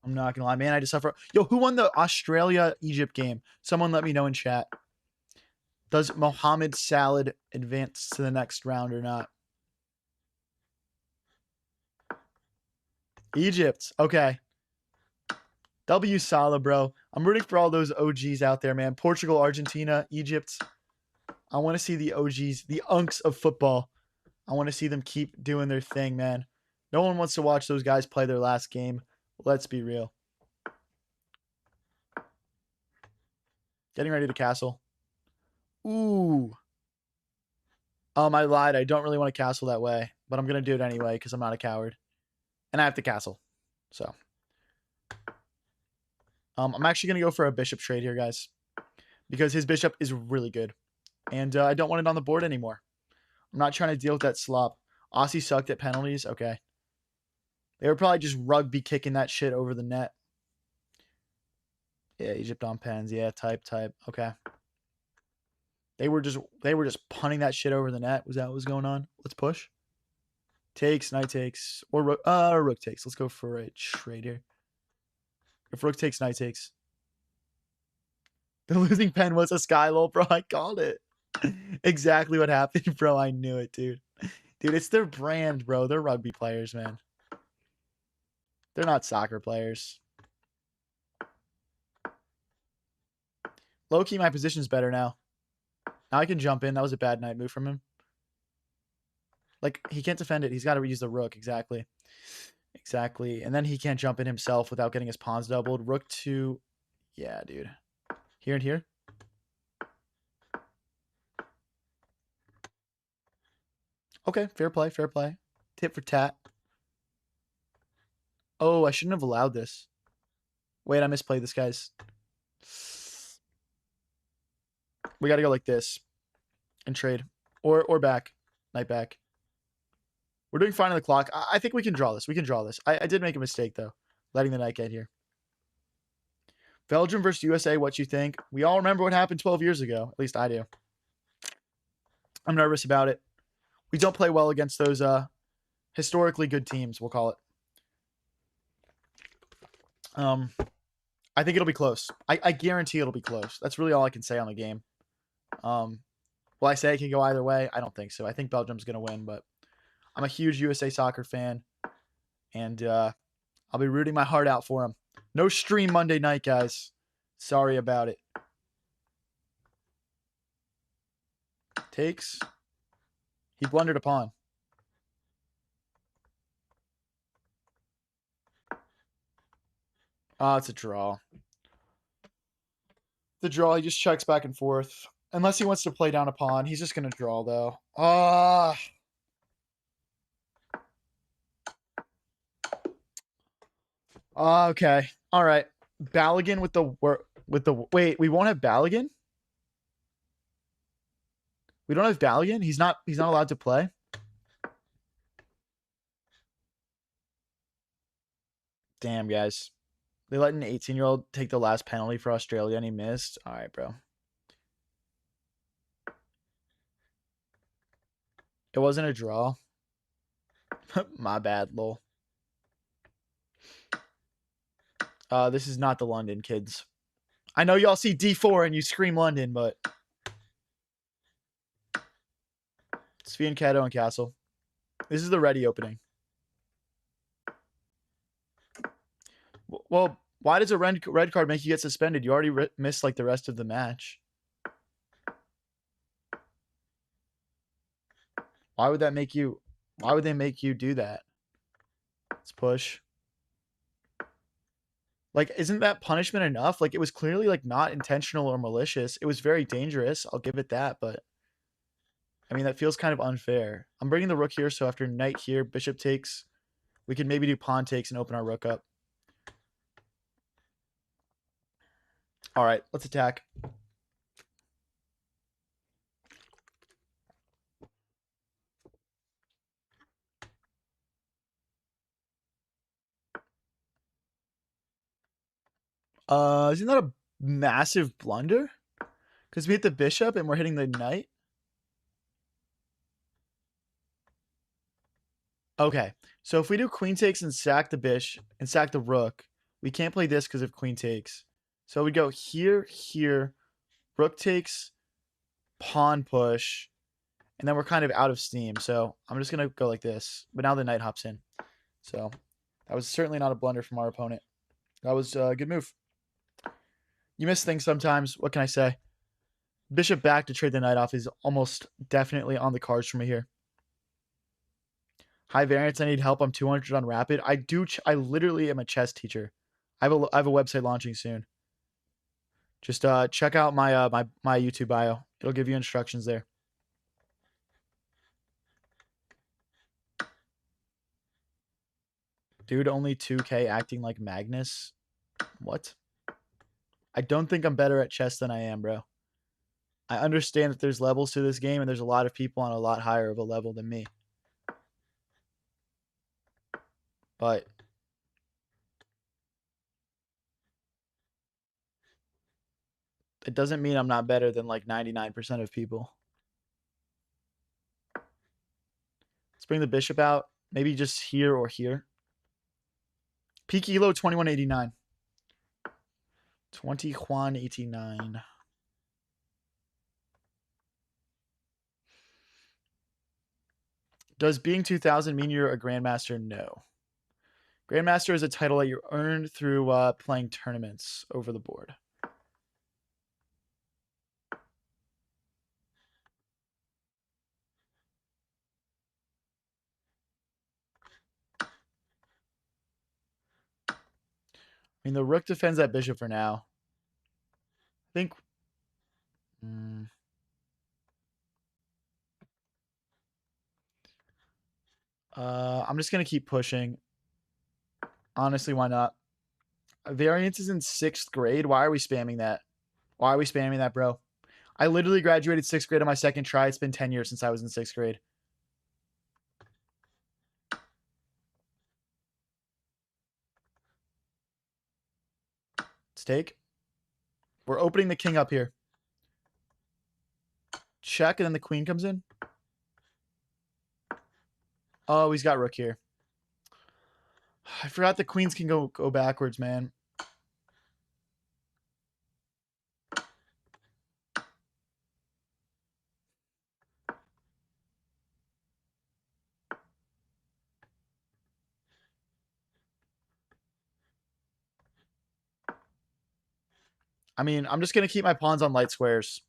I'm not going to lie. Man, I just suffer. Yo, who won the Australia-Egypt game? Someone let me know in chat. Does Mohamed Salad advance to the next round or not? Egypt. Okay. W Salah, bro. I'm rooting for all those OGs out there, man. Portugal, Argentina, Egypt. I want to see the OGs, the unks of football. I want to see them keep doing their thing, man. No one wants to watch those guys play their last game. Let's be real. Getting ready to castle. Ooh. I lied. I don't really want to castle that way, but I'm going to do it anyway because I'm not a coward. And I have to castle. So. I'm actually going to go for a bishop trade here, guys. Because his bishop is really good. And I don't want it on the board anymore. I'm not trying to deal with that slop. Aussie sucked at penalties. Okay. They were probably just rugby kicking that shit over the net. Yeah, Egypt on pens. Yeah, type. Okay. They were just punting that shit over the net. Was that what was going on? Let's push. Takes, knight takes, or rook takes. Let's go for a trade here. If rook takes, knight takes. The losing pen was a sky lol, bro. I called it. Exactly what happened, bro. I knew it, dude. Dude, it's their brand, bro. They're rugby players, man. They're not soccer players. Low-key, my position's better now. Now I can jump in. That was a bad knight move from him. Like, he can't defend it. He's got to reuse the rook. Exactly. Exactly. And then he can't jump in himself without getting his pawns doubled. Rook to... Yeah, dude. Here and here. Okay, fair play, fair play. Tit for tat. Oh, I shouldn't have allowed this. Wait, I misplayed this, guys. We got to go like this and trade. Or back. Knight back. We're doing fine on the clock. I think we can draw this. We can draw this. I did make a mistake, though, letting the knight get here. Belgium versus USA, what you think? We all remember what happened 12 years ago. At least I do. I'm nervous about it. We don't play well against those historically good teams, we'll call it. I think it'll be close. I guarantee it'll be close. That's really all I can say on the game. Will I say it can go either way? I don't think so. I think Belgium's going to win, but I'm a huge USA soccer fan, and I'll be rooting my heart out for them. No stream Monday night, guys. Sorry about it. Takes. He blundered a pawn. It's a draw. The draw, he just checks back and forth. Unless he wants to play down a pawn. He's just going to draw, though. Okay. All right. Balogun with the wait, we won't have Balogun? We don't have Balogun? He's not allowed to play? Damn, guys. They let an 18-year-old take the last penalty for Australia and he missed. All right, bro. It wasn't a draw. My bad, lol. This is not the London, kids. I know y'all see D4 and you scream London, but Svi and Cato and Castle. This is the ready opening. Well, why does a red card make you get suspended? You already missed like the rest of the match. Why would that make you? Why would they make you do that? Let's push. Like, isn't that punishment enough? Like, it was clearly like not intentional or malicious. It was very dangerous. I'll give it that, but I mean that feels kind of unfair. I'm bringing the rook here, so after knight here, bishop takes, we can maybe do pawn takes and open our rook up. All right, let's attack. Isn't that a massive blunder? Because we hit the bishop and we're hitting the knight. Okay, so if we do queen takes and sack the bishop and sack the rook, we can't play this because of queen takes. So we go here, here, rook takes, pawn push, and then we're kind of out of steam. So I'm just going to go like this. But now the knight hops in. So that was certainly not a blunder from our opponent. That was a good move. You miss things sometimes. What can I say? Bishop back to trade the knight off is almost definitely on the cards for me here. High variance. I need help. I'm 200 on rapid. I literally am a chess teacher. I have a website launching soon. Just check out my my YouTube bio. It'll give you instructions there. Dude, only 2K acting like Magnus. What? I don't think I'm better at chess than I am, bro. I understand that there's levels to this game, and there's a lot of people on a lot higher of a level than me. But it doesn't mean I'm not better than like 99% of people. Let's bring the bishop out. Maybe just here or here. Peak elo 2189. 2189. Does being 2000 mean you're a grandmaster? No. Grandmaster is a title that you earned through playing tournaments over the board. I mean, the rook defends that bishop for now. I think... I'm just going to keep pushing. Honestly, why not? Variance is in 6th grade. Why are we spamming that? Why are we spamming that, bro? I literally graduated 6th grade on my second try. It's been 10 years since I was in 6th grade. Let's take. We're opening the king up here. Check, and then the queen comes in. Oh, he's got rook here. I forgot the queens can go backwards, man. I mean, I'm just going to keep my pawns on light squares.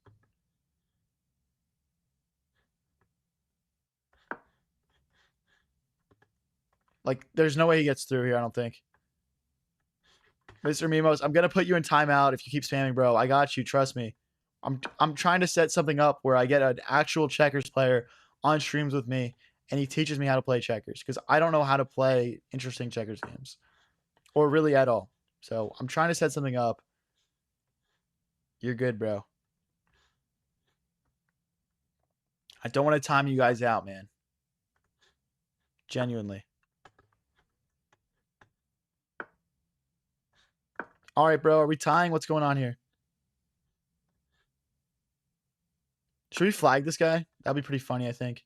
Like, there's no way he gets through here, I don't think. Mr. Mimos, I'm going to put you in timeout if you keep spamming, bro. I got you. Trust me. I'm trying to set something up where I get an actual checkers player on streams with me, and he teaches me how to play checkers, because I don't know how to play interesting checkers games, or really at all. So I'm trying to set something up. You're good, bro. I don't want to time you guys out, man. Genuinely. All right, bro. Are we tying? What's going on here? Should we flag this guy? That'd be pretty funny, I think.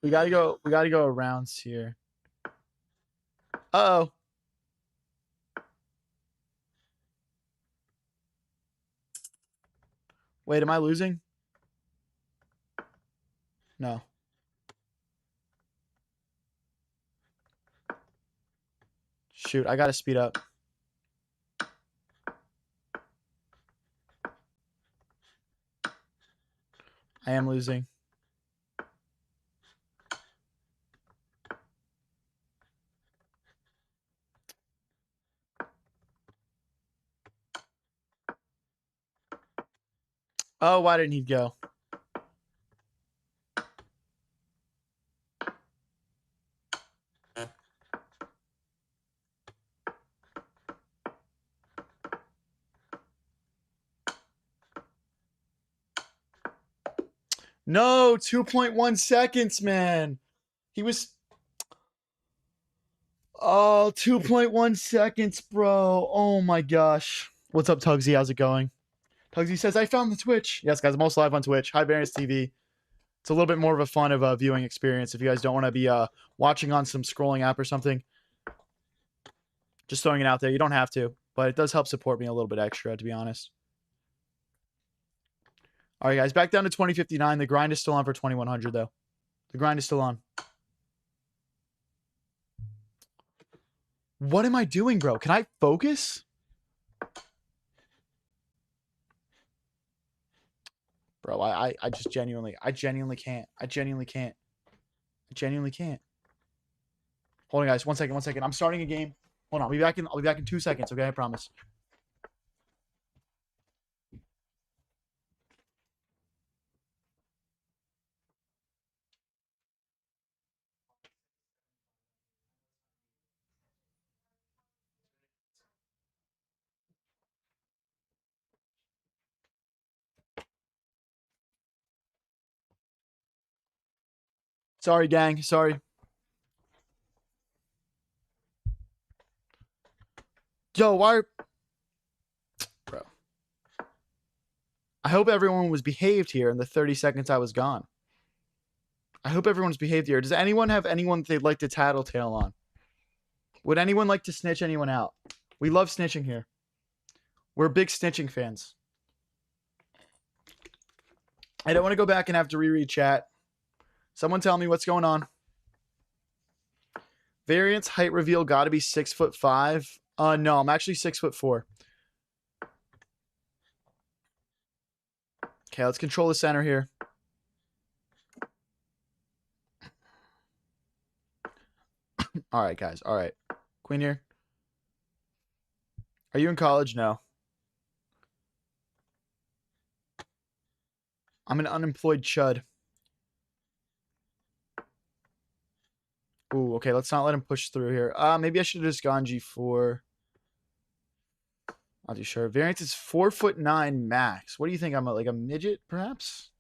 We gotta go around here. Uh-oh. Wait, am I losing? No. Shoot, I gotta speed up. I am losing. Oh, why didn't he go? No, 2.1 seconds, man. He was... Oh, 2.1 seconds, bro. Oh my gosh. What's up, Tugsy? How's it going? Tugsy says, I found the Twitch. Yes, guys, I'm also live on Twitch. High Variance TV. It's a little bit more of a fun of a viewing experience if you guys don't want to be watching on some scrolling app or something. Just throwing it out there. You don't have to, but it does help support me a little bit extra, to be honest. All right, guys, back down to 2059. The grind is still on for 2100, though. The grind is still on. What am I doing, bro? Can I focus? Bro, I just genuinely can't. I genuinely can't. Hold on, guys. 1 second. I'm starting a game. Hold on. I'll be back in 2 seconds, okay? I promise. Sorry, gang. Sorry. Yo, why? Bro. I hope everyone was behaved here in the 30 seconds I was gone. I hope everyone's behaved here. Does anyone have anyone they'd like to tattletale on? Would anyone like to snitch anyone out? We love snitching here. We're big snitching fans. I don't want to go back and have to reread chat. Someone tell me what's going on. Variance height reveal got to be 6'5". No, I'm actually 6'4". Okay, let's control the center here. All right, guys. All right. Queen here. Are you in college? No. I'm an unemployed chud. Ooh, okay. Let's not let him push through here. Maybe I should have just gone G4. Not too sure. Variance is 4'9" max. What do you think? I'm like a midget, perhaps?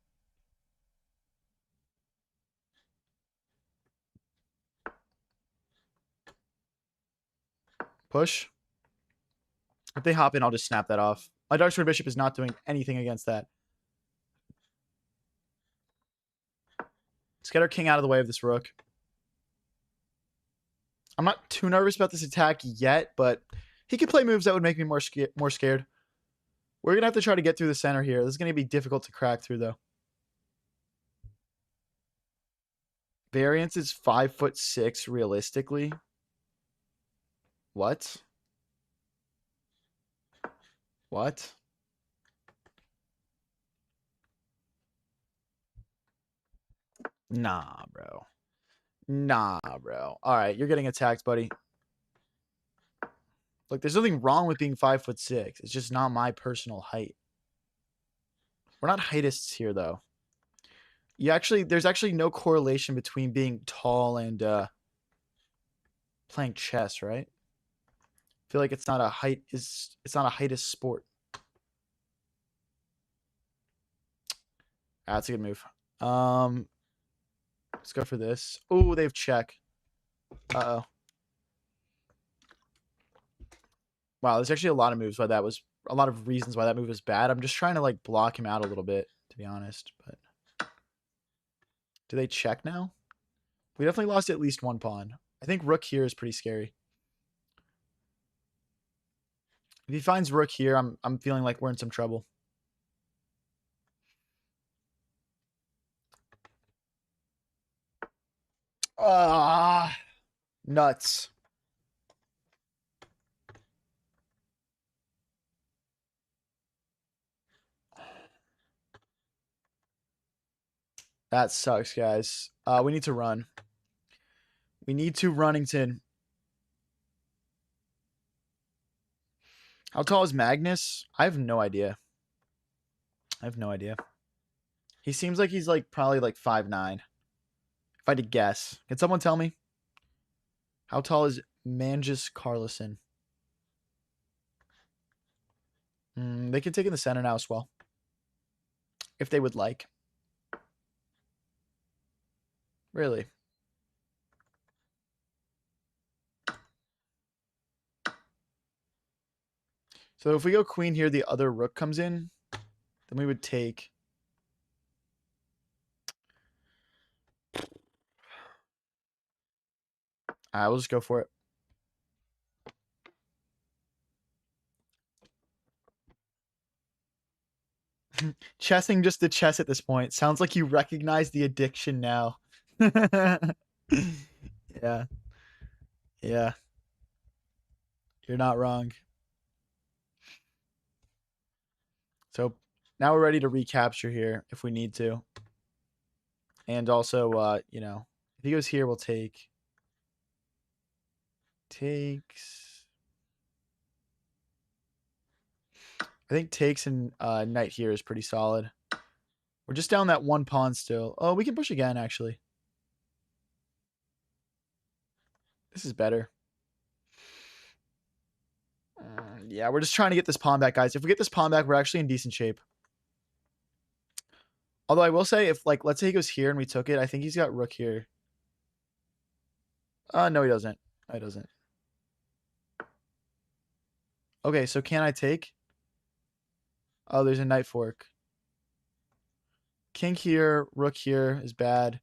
Push. If they hop in, I'll just snap that off. My Darksword Bishop is not doing anything against that. Let's get our king out of the way of this rook. I'm not too nervous about this attack yet, but he could play moves that would make me more scared. We're going to have to try to get through the center here. This is going to be difficult to crack through, though. Variance is 5'6" realistically. What? What? Nah, bro. Nah, bro. All right, you're getting attacked, buddy. Look, there's nothing wrong with being 5'6". It's just not my personal height. We're not heightists here, though. There's actually no correlation between being tall and playing chess, right? I feel like it's not a heightist sport. That's a good move. Let's go for this. Oh, they have check. Uh-oh. Wow, there's actually a lot of moves why that was a lot of reasons why that move was bad. I'm just trying to like block him out a little bit, to be honest. But do they check now? We definitely lost at least one pawn. I think rook here is pretty scary. If he finds rook here, I'm feeling like we're in some trouble. Nuts. That sucks, guys. We need to run. We need to Runnington. How tall is Magnus? I have no idea. I have no idea. He seems like he's like probably like 5'9". If I had to guess. Can someone tell me? How tall is Manjus Carlson? They can take in the center now as well. If they would like. Really? So if we go queen here, the other rook comes in. Then we would take... we'll just go for it. Chessing just to chess at this point. Sounds like you recognize the addiction now. Yeah. Yeah. You're not wrong. So now we're ready to recapture here if we need to. And also, you know, if he goes here, we'll take... Takes... I think takes and knight here is pretty solid. We're just down that one pawn still. Oh, we can push again, actually. This is better. Yeah, we're just trying to get this pawn back, guys. If we get this pawn back, we're actually in decent shape. Although I will say, if like, let's say he goes here and we took it, I think he's got rook here. No, he doesn't. No, he doesn't. Okay, so can I take? Oh, there's a knight fork. King here, rook here is bad.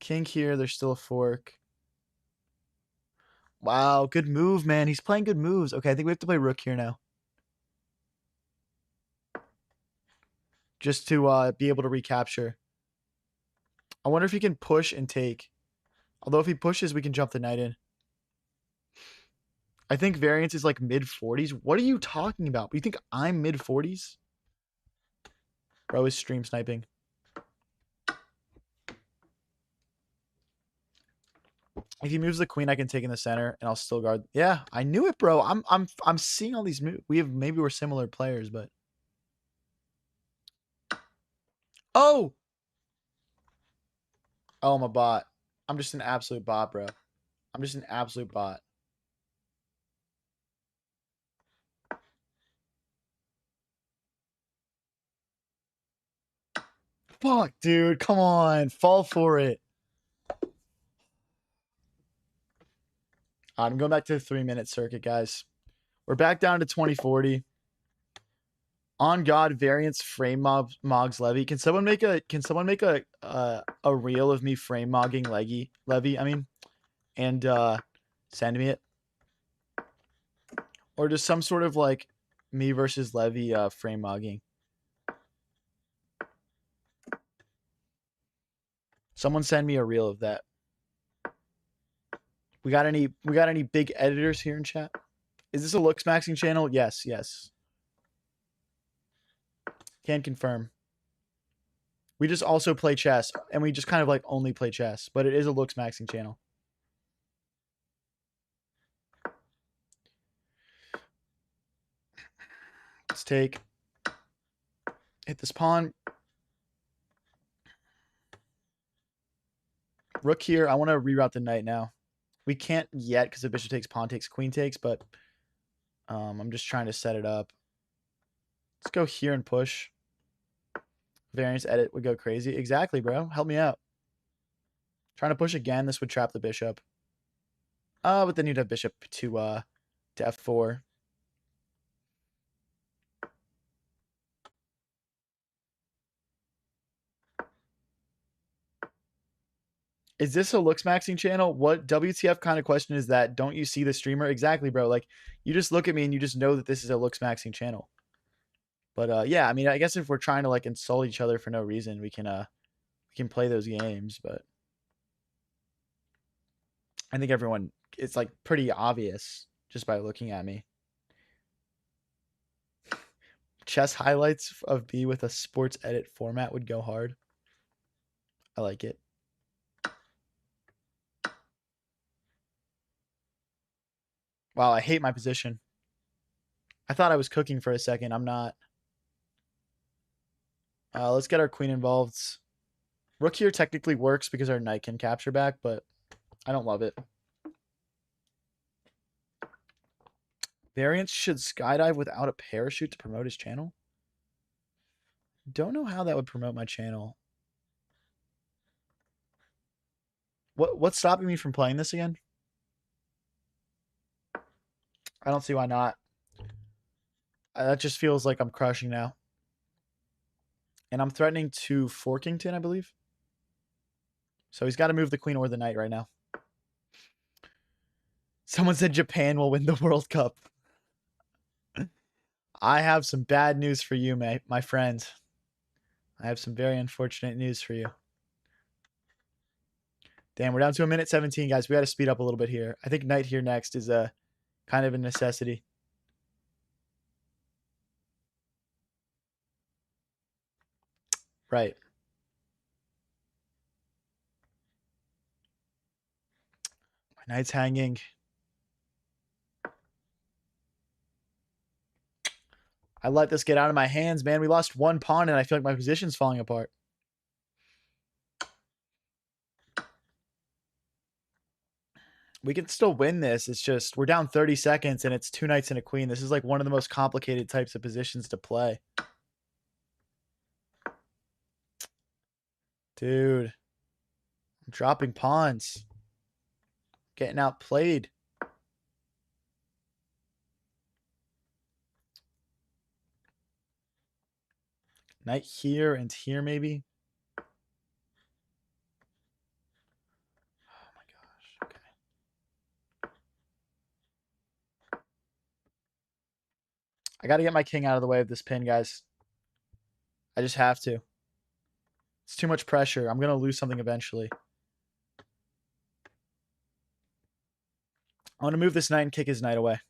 King here, there's still a fork. Wow, good move, man. He's playing good moves. Okay, I think we have to play rook here now. Just to be able to recapture. I wonder if he can push and take. Although if he pushes, we can jump the knight in. I think variance is like mid-40s. What are you talking about? You think I'm mid-40s? Bro is stream sniping. If he moves the queen, I can take in the center, and I'll still guard. Yeah, I knew it, bro. I'm seeing all these moves. Maybe we're similar players, but oh, I'm a bot. I'm just an absolute bot, bro. I'm just an absolute bot. Fuck, dude. Come on. Fall for it. I'm going back to the 3-minute circuit, guys. We're back down to 2040. On God, variance frame mogs Levy. Can someone make a reel of me frame mogging Levy? I mean, and send me it, or just some sort of like me versus Levy frame mogging. Someone send me a reel of that. We got any big editors here in chat? Is this a looks maxing channel? Yes, yes. Can confirm. We just also play chess, and we just kind of like only play chess, but it is a looks maxing channel. Let's take. Hit this pawn. Rook here. I want to reroute the knight now. We can't yet because the bishop takes, pawn takes, queen takes, but I'm just trying to set it up. Let's go here and push. Variance edit would go crazy. Exactly, bro. Help me out. Trying to push again. This would trap the bishop. But then you'd have bishop to f4. Is this a looks maxing channel? What WTF kind of question is that? Don't you see the streamer? Exactly, bro. Like, you just look at me and you just know that this is a looks maxing channel. But yeah, I mean, I guess if we're trying to like insult each other for no reason, we can play those games, but I think everyone, it's like pretty obvious just by looking at me. Chess highlights of B with a sports edit format would go hard. I like it. Wow, I hate my position. I thought I was cooking for a second. I'm not. Let's get our queen involved. Rook here technically works because our knight can capture back, but I don't love it. Variance should skydive without a parachute to promote his channel. Don't know how that would promote my channel. What's stopping me from playing this again? I don't see why not. That just feels like I'm crushing now. And I'm threatening to Forkington, I believe. So he's got to move the queen or the knight right now. Someone said Japan will win the World Cup. I have some bad news for you, my friend. I have some very unfortunate news for you. Damn, we're down to 1:17, guys. We got to speed up a little bit here. I think knight here next is a kind of a necessity. Right. My knight's hanging. I let this get out of my hands, man. We lost one pawn, and I feel like my position's falling apart. We can still win this. It's just we're down 30 seconds, and it's 2 knights and a queen. This is like one of the most complicated types of positions to play. Dude. I'm dropping pawns. Getting outplayed. Knight here and here, maybe. Oh my gosh. Okay. I got to get my king out of the way of this pin, guys. I just have to. It's too much pressure. I'm going to lose something eventually. I want to move this knight and kick his knight away.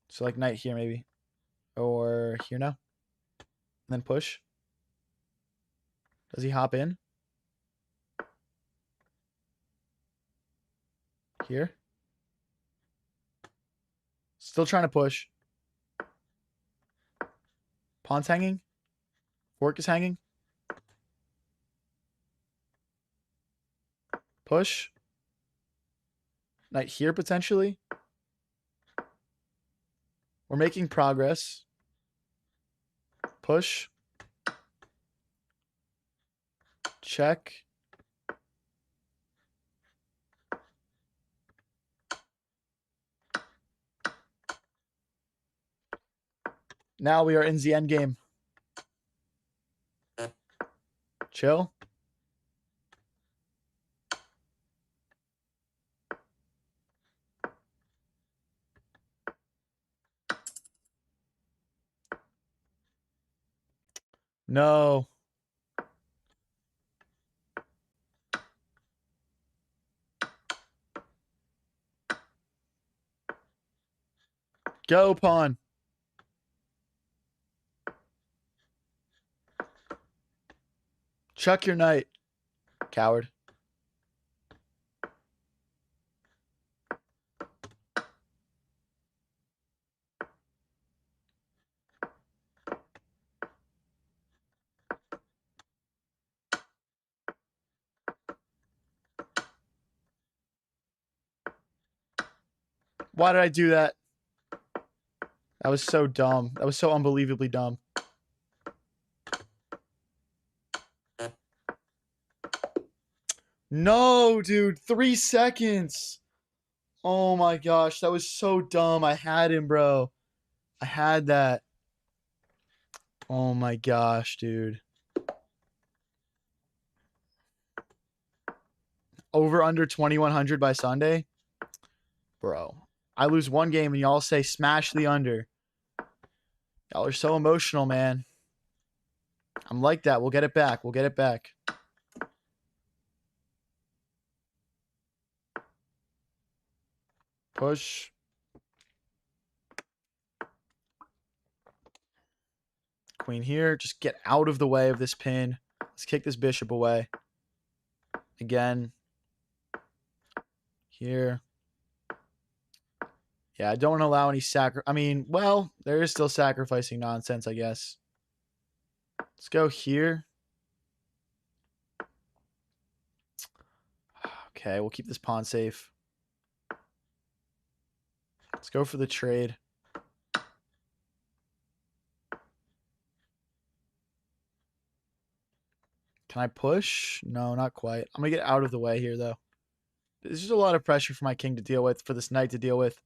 So like knight here maybe. Or here now. And then push. Does he hop in? Here. Still trying to push. Pawn's hanging. Fork is hanging. Push. Knight here potentially. We're making progress. Push. Check. Now we are in the end game. Chill. No. Go, pawn. Chuck your knight. Coward. Why did I do that? That was so dumb. That was so unbelievably dumb. No, dude. 3 seconds. Oh my gosh. That was so dumb. I had him, bro. I had that. Oh my gosh, dude. Over under 2,100 by Sunday? Bro. I lose one game and y'all say smash the under. Y'all are so emotional, man. I'm like that. We'll get it back. We'll get it back. Push. Queen here. Just get out of the way of this pin. Let's kick this bishop away. Again. Here. Yeah, I don't want to allow any I mean, well, there is still sacrificing nonsense, I guess. Let's go here. Okay, we'll keep this pawn safe. Let's go for the trade. Can I push? No, not quite. I'm going to get out of the way here, though. There's just a lot of pressure for my king to deal with, for this knight to deal with.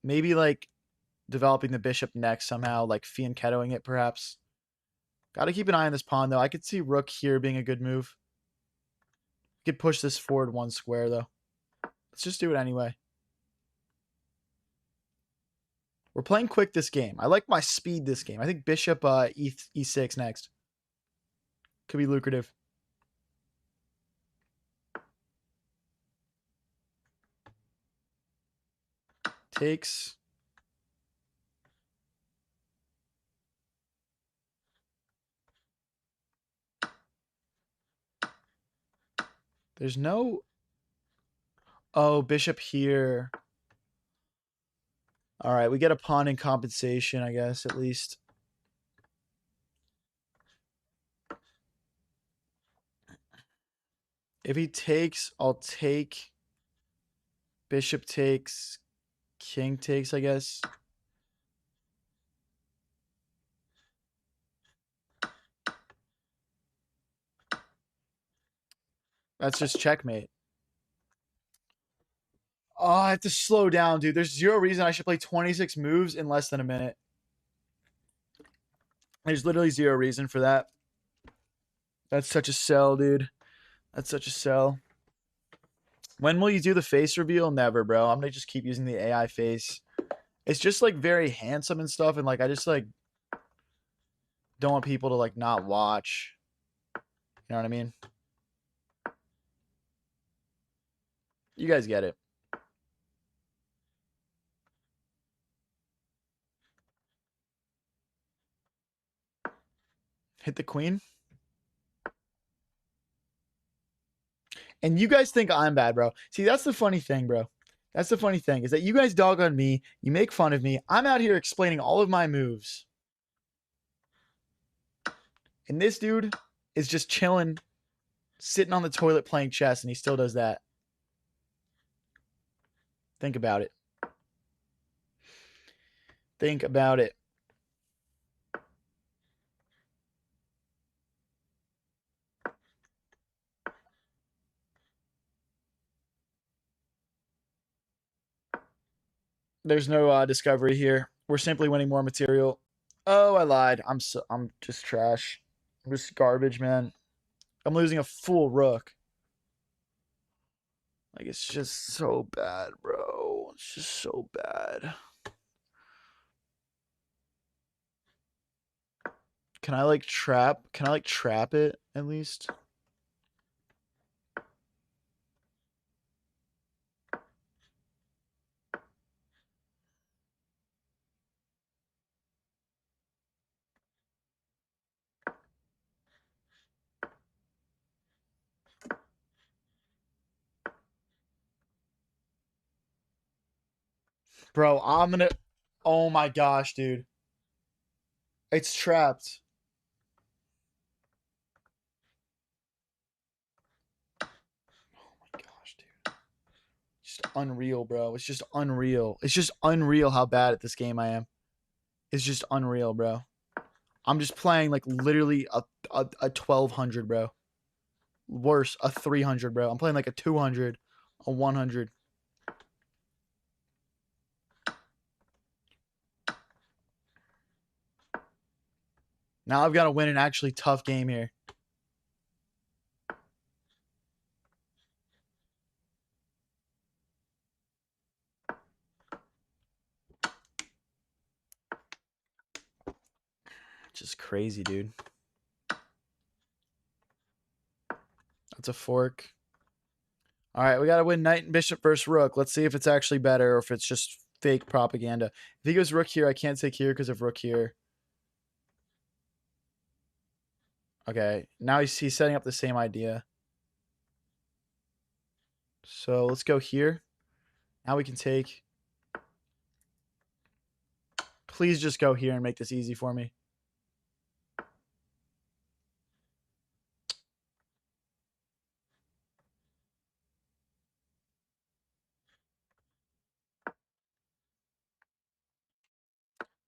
Maybe, like, developing the bishop next somehow, like fianchettoing it, perhaps. Got to keep an eye on this pawn, though. I could see rook here being a good move. Could push this forward 1 square, though. Let's just do it anyway. We're playing quick this game. I like my speed this game. I think bishop e6 next. Could be lucrative. Takes. There's no... Oh, bishop here. All right, we get a pawn in compensation, I guess, at least. If he takes, I'll take. Bishop takes. King takes, I guess. That's just checkmate. Oh, I have to slow down, dude. There's zero reason I should play 26 moves in less than a minute. There's literally zero reason for that. That's such a sell, dude. That's such a sell. When will you do the face reveal? Never, bro. I'm gonna just keep using the AI face. It's just like very handsome and stuff, and like I just like don't want people to like not watch. You know what I mean? You guys get it. Hit the queen. And you guys think I'm bad, bro. See, that's the funny thing, bro. That's the funny thing is that you guys dog on me. You make fun of me. I'm out here explaining all of my moves. And this dude is just chilling, sitting on the toilet playing chess, and he still does that. Think about it. Think about it. There's no discovery here. We're simply winning more material. Oh, I lied. I'm just trash. I'm just garbage, man. I'm losing a full rook. Like it's just so bad, bro. It's just so bad. Can I like trap? Can I like trap it at least? Bro, I'm gonna. Oh my gosh, dude. It's trapped. Oh my gosh, dude. Just unreal, bro. It's just unreal. It's just unreal how bad at this game I am. It's just unreal, bro. I'm just playing like literally a 1200, bro. Worse, a 300, bro. I'm playing like a 200, a 100. Now I've got to win an actually tough game here. Just crazy, dude. That's a fork. All right, we got to win knight and bishop versus rook. Let's see if it's actually better or if it's just fake propaganda. If he goes rook here, I can't take here because of rook here. Okay, now he's setting up the same idea. So let's go here. Now we can take. Please just go here and make this easy for me.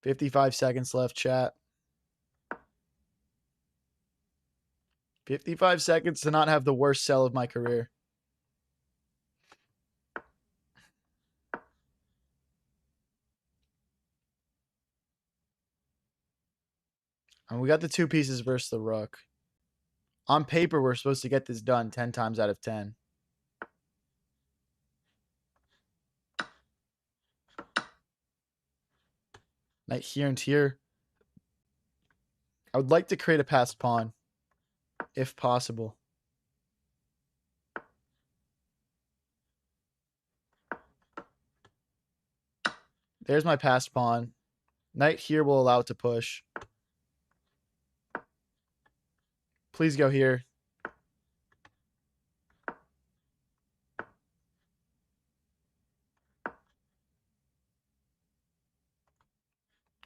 $55 seconds left, chat. 55 seconds to not have the worst sell of my career. And we got the two pieces versus the rook. On paper, we're supposed to get this done 10 times out of 10. Knight here and here. I would like to create a passed pawn, if possible. There's my passed pawn. Knight here will allow it to push. Please go here.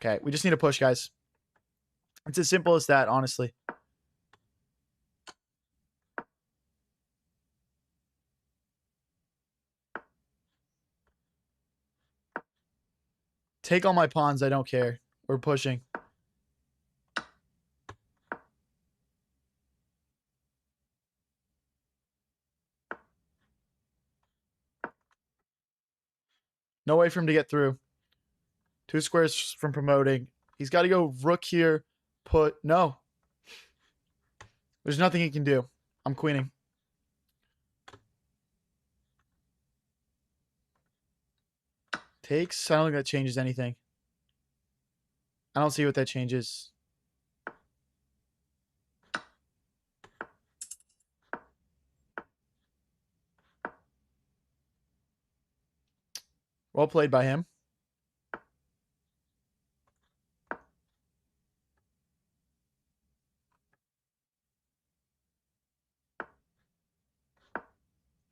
Okay, we just need to push, guys. It's as simple as that, honestly. Take all my pawns. I don't care. We're pushing. No way for him to get through. 2 squares from promoting. He's got to go rook here. No. There's nothing he can do. I'm queening. Takes. I don't think that changes anything. I don't see what that changes. Well played by him.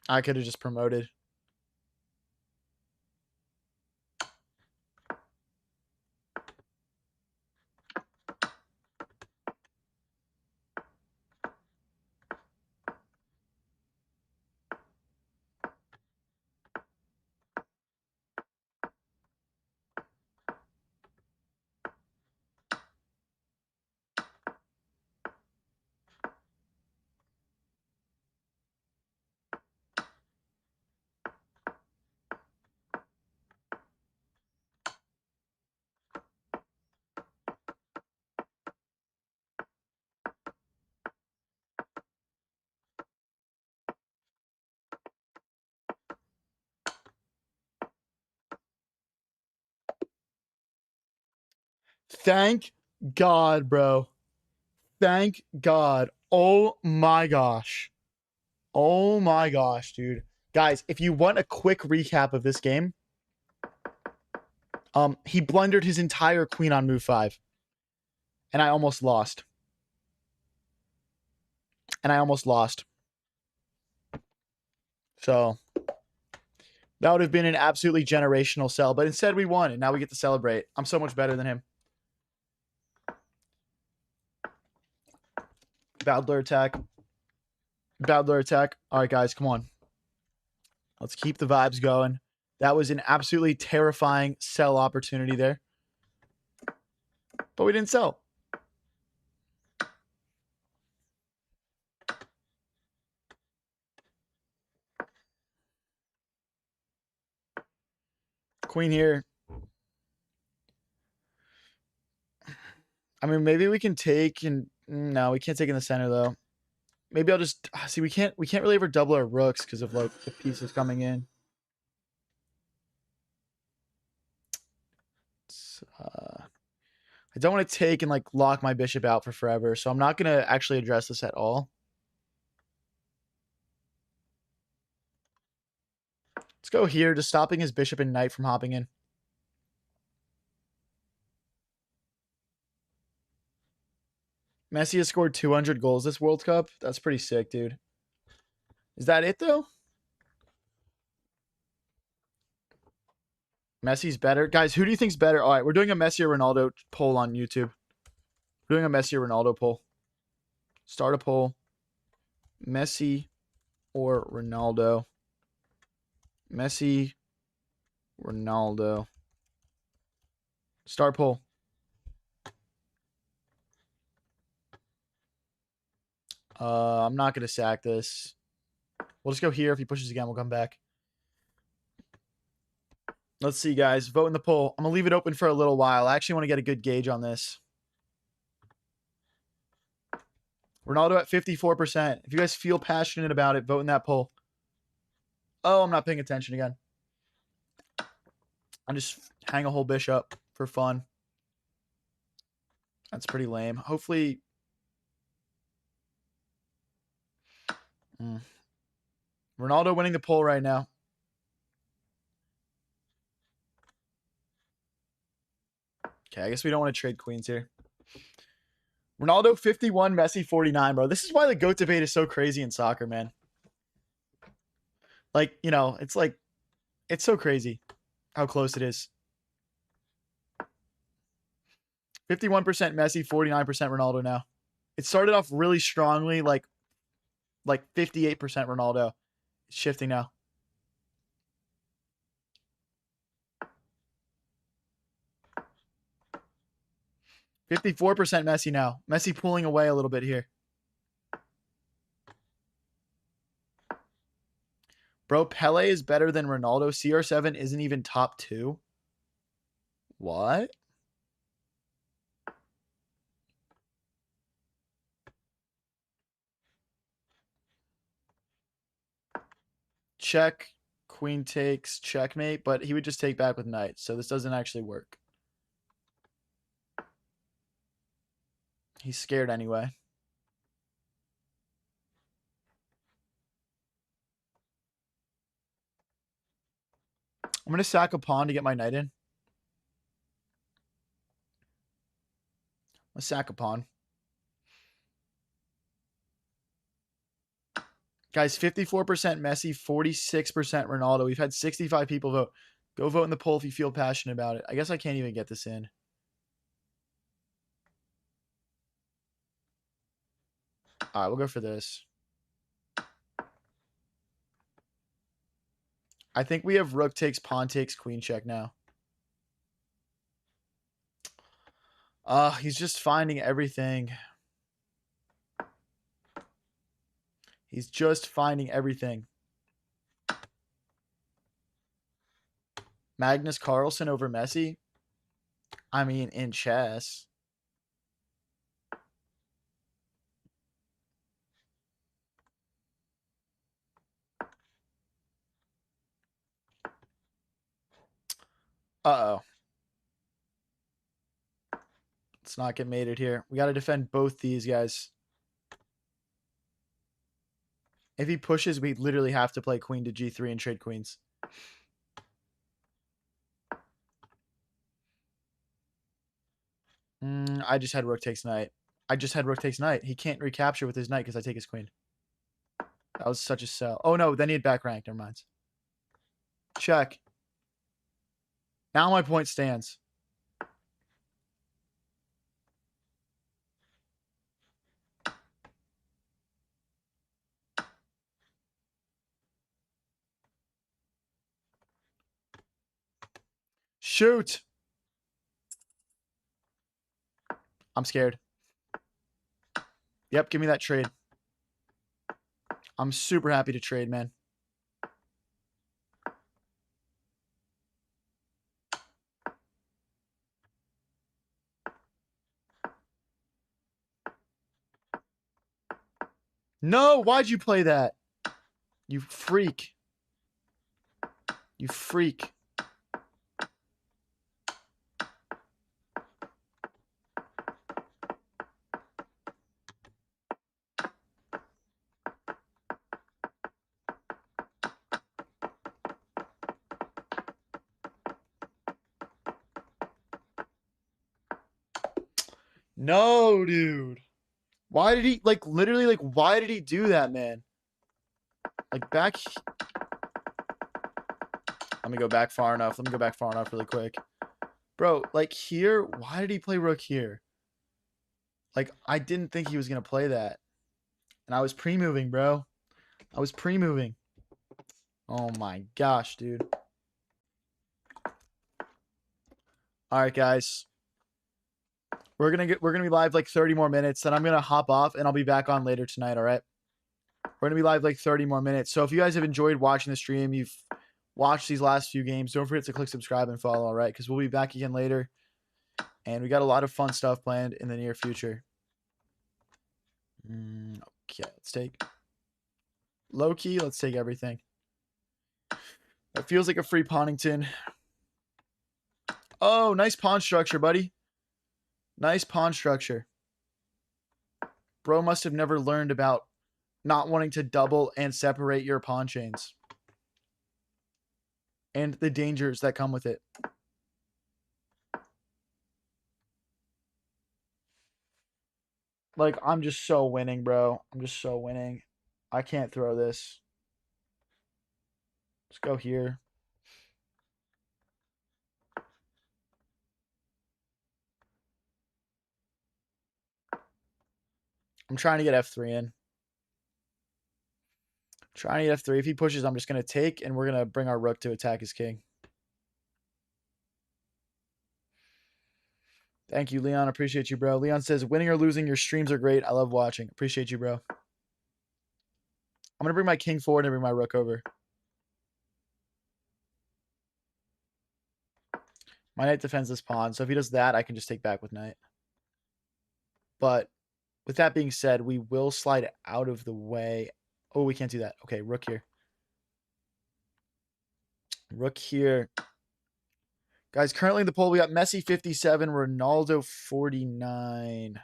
I could have just promoted. Thank God, bro. Thank God. Oh my gosh. Oh my gosh, dude. Guys, if you want a quick recap of this game, he blundered his entire queen on move 5. And I almost lost. So that would have been an absolutely generational sell. But instead we won, and now we get to celebrate. I'm so much better than him. Badler attack. Badler attack. All right, guys, come on. Let's keep the vibes going. That was an absolutely terrifying sell opportunity there. But we didn't sell. Queen here. I mean, maybe we can take and no, we can't take in the center though. Maybe I'll just see. We can't really ever double our rooks because of like the pieces coming in. I don't want to take and like lock my bishop out for forever, so I'm not gonna actually address this at all. Let's go here, just stopping his bishop and knight from hopping in. Messi has scored 200 goals this World Cup. That's pretty sick, dude. Is that it, though? Messi's better. Guys, who do you think's better? All right, we're doing a Messi or Ronaldo poll on YouTube. We're doing a Messi or Ronaldo poll. Start a poll. Messi or Ronaldo. Messi, Ronaldo. Start poll. I'm not going to sack this. We'll just go here. If he pushes again, we'll come back. Let's see, guys. Vote in the poll. I'm going to leave it open for a little while. I actually want to get a good gauge on this. Ronaldo at 54%. If you guys feel passionate about it, vote in that poll. Oh, I'm not paying attention again. I just hang a whole bishop for fun. That's pretty lame. Hopefully... Ronaldo winning the poll right now. Okay, I guess we don't want to trade queens here. Ronaldo 51, Messi 49, bro. This is why the GOAT debate is so crazy in soccer, man. Like, you know, it's so crazy how close it is. 51% Messi, 49% Ronaldo now. It started off really strongly, like 58% Ronaldo. It's shifting now. $54% Messi now. Messi pulling away a little bit here. Bro, Pele is better than Ronaldo. CR7 isn't even top 2. What? Check. Queen takes. Checkmate. But he would just take back with knight. So this doesn't actually work. He's scared anyway. I'm going to sack a pawn to get my knight in. A sack a pawn. Guys, 54% Messi, 46% Ronaldo. We've had 65 people vote. Go vote in the poll if you feel passionate about it. I guess I can't even get this in. All right, we'll go for this. I think we have rook takes, pawn takes, queen check now. He's just finding everything. He's just finding everything. Magnus Carlsen over Messi? I mean, in chess. Uh-oh. Let's not get mated here. We got to defend both these guys. If he pushes, we literally have to play queen to g3 and trade queens. I just had rook takes knight. I just had rook takes knight. He can't recapture with his knight because I take his queen. That was such a sell. Oh, no. Then he had back rank. Never mind. Check. Now my point stands. Shoot. I'm scared. Yep, give me that trade. I'm super happy to trade, man. No, why'd you play that? You freak. You freak. No, dude. Why did he, like, literally, like, why did he do that, man? Like, back. Let me go back far enough. Let me go back far enough really quick. Bro, like, here, why did he play rook here? Like, I didn't think he was going to play that. And I was pre-moving, bro. I was pre-moving. Oh, my gosh, dude. All right, guys. We're gonna be live like 30 more minutes. Then I'm gonna hop off and I'll be back on later tonight. All right. We're gonna be live like 30 more minutes. So if you guys have enjoyed watching the stream, you've watched these last few games, don't forget to click subscribe and follow. All right, because we'll be back again later, and we got a lot of fun stuff planned in the near future. Okay, let's take low key. Let's take everything. That feels like a free Ponnington. Oh, nice pawn structure, buddy. Nice pawn structure. Bro must have never learned about not wanting to double and separate your pawn chains. And the dangers that come with it. Like, I'm just so winning, bro. I'm just so winning. I can't throw this. Let's go here. I'm trying to get f3 in. Trying to get f3. If he pushes, I'm just going to take, and we're going to bring our rook to attack his king. Thank you, Leon. Appreciate you, bro. Leon says, winning or losing, your streams are great. I love watching. Appreciate you, bro. I'm going to bring my king forward and bring my rook over. My knight defends this pawn. So if he does that, I can just take back with knight. But with that being said, we will slide out of the way. Oh, we can't do that. Okay, rook here. Rook here. Guys, currently in the poll, we got Messi 57, Ronaldo 49.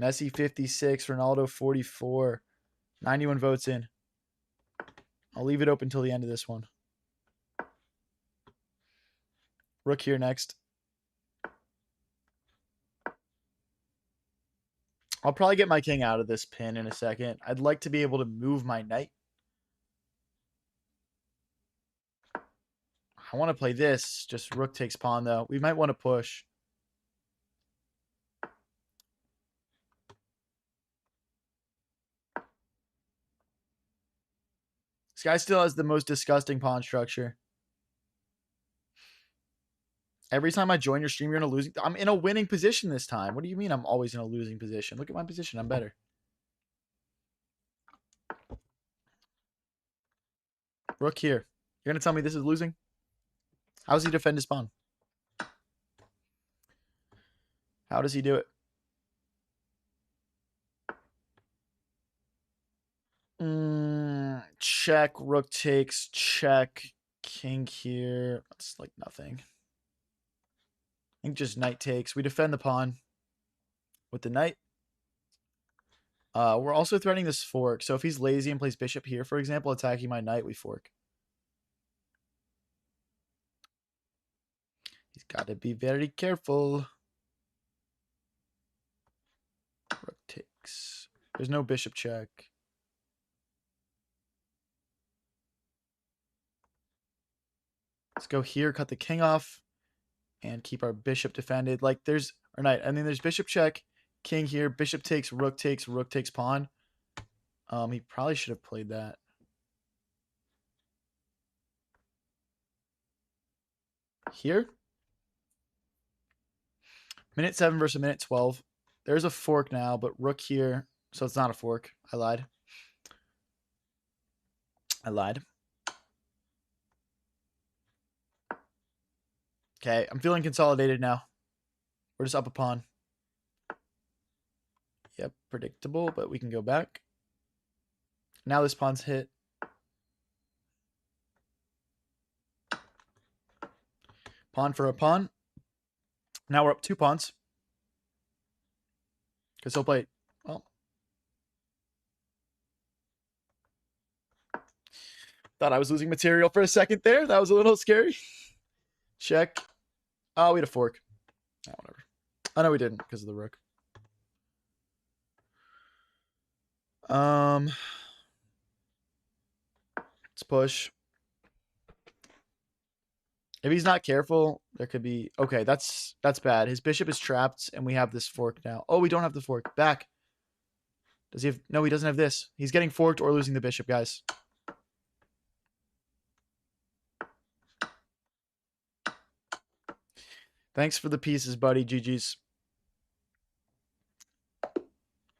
Messi 56, Ronaldo 44. 91 votes in. I'll leave it open till the end of this one. Rook here next. I'll probably get my king out of this pin in a second. I'd like to be able to move my knight. I want to play this. Just rook takes pawn, though. We might want to push. This guy still has the most disgusting pawn structure. Every time I join your stream, you're in a losing... I'm in a winning position this time. What do you mean I'm always in a losing position? Look at my position. I'm better. Rook here. You're going to tell me this is losing? How does he defend his pawn? How does he do it? Check. Rook takes. Check. King here. That's like nothing. I think just knight takes. We defend the pawn with the knight. We're also threatening this fork. So if he's lazy and plays bishop here, for example, attacking my knight, we fork. He's got to be very careful. Rook takes. There's no bishop check. Let's go here, cut the king off, and keep our bishop defended. Like there's our knight, and then there's bishop check, king here, bishop takes, rook takes pawn. He probably should have played that. Here. Minute 7 versus minute 12. There's a fork now, but rook here. So it's not a fork. I lied. Okay, I'm feeling consolidated now. We're just up a pawn. Yep, predictable, but we can go back. Now this pawn's hit. Pawn for a pawn. Now we're up 2 pawns. Because he'll play... Well. Thought I was losing material for a second there. That was a little scary. Check. Oh, we had a fork. Oh, whatever. Oh, no, we didn't because of the rook. Let's push. If he's not careful, there could be... Okay, that's bad. His bishop is trapped, and we have this fork now. Oh, we don't have the fork. Back. Does he have... No, he doesn't have this. He's getting forked or losing the bishop, guys. Thanks for the pieces, buddy. GG's.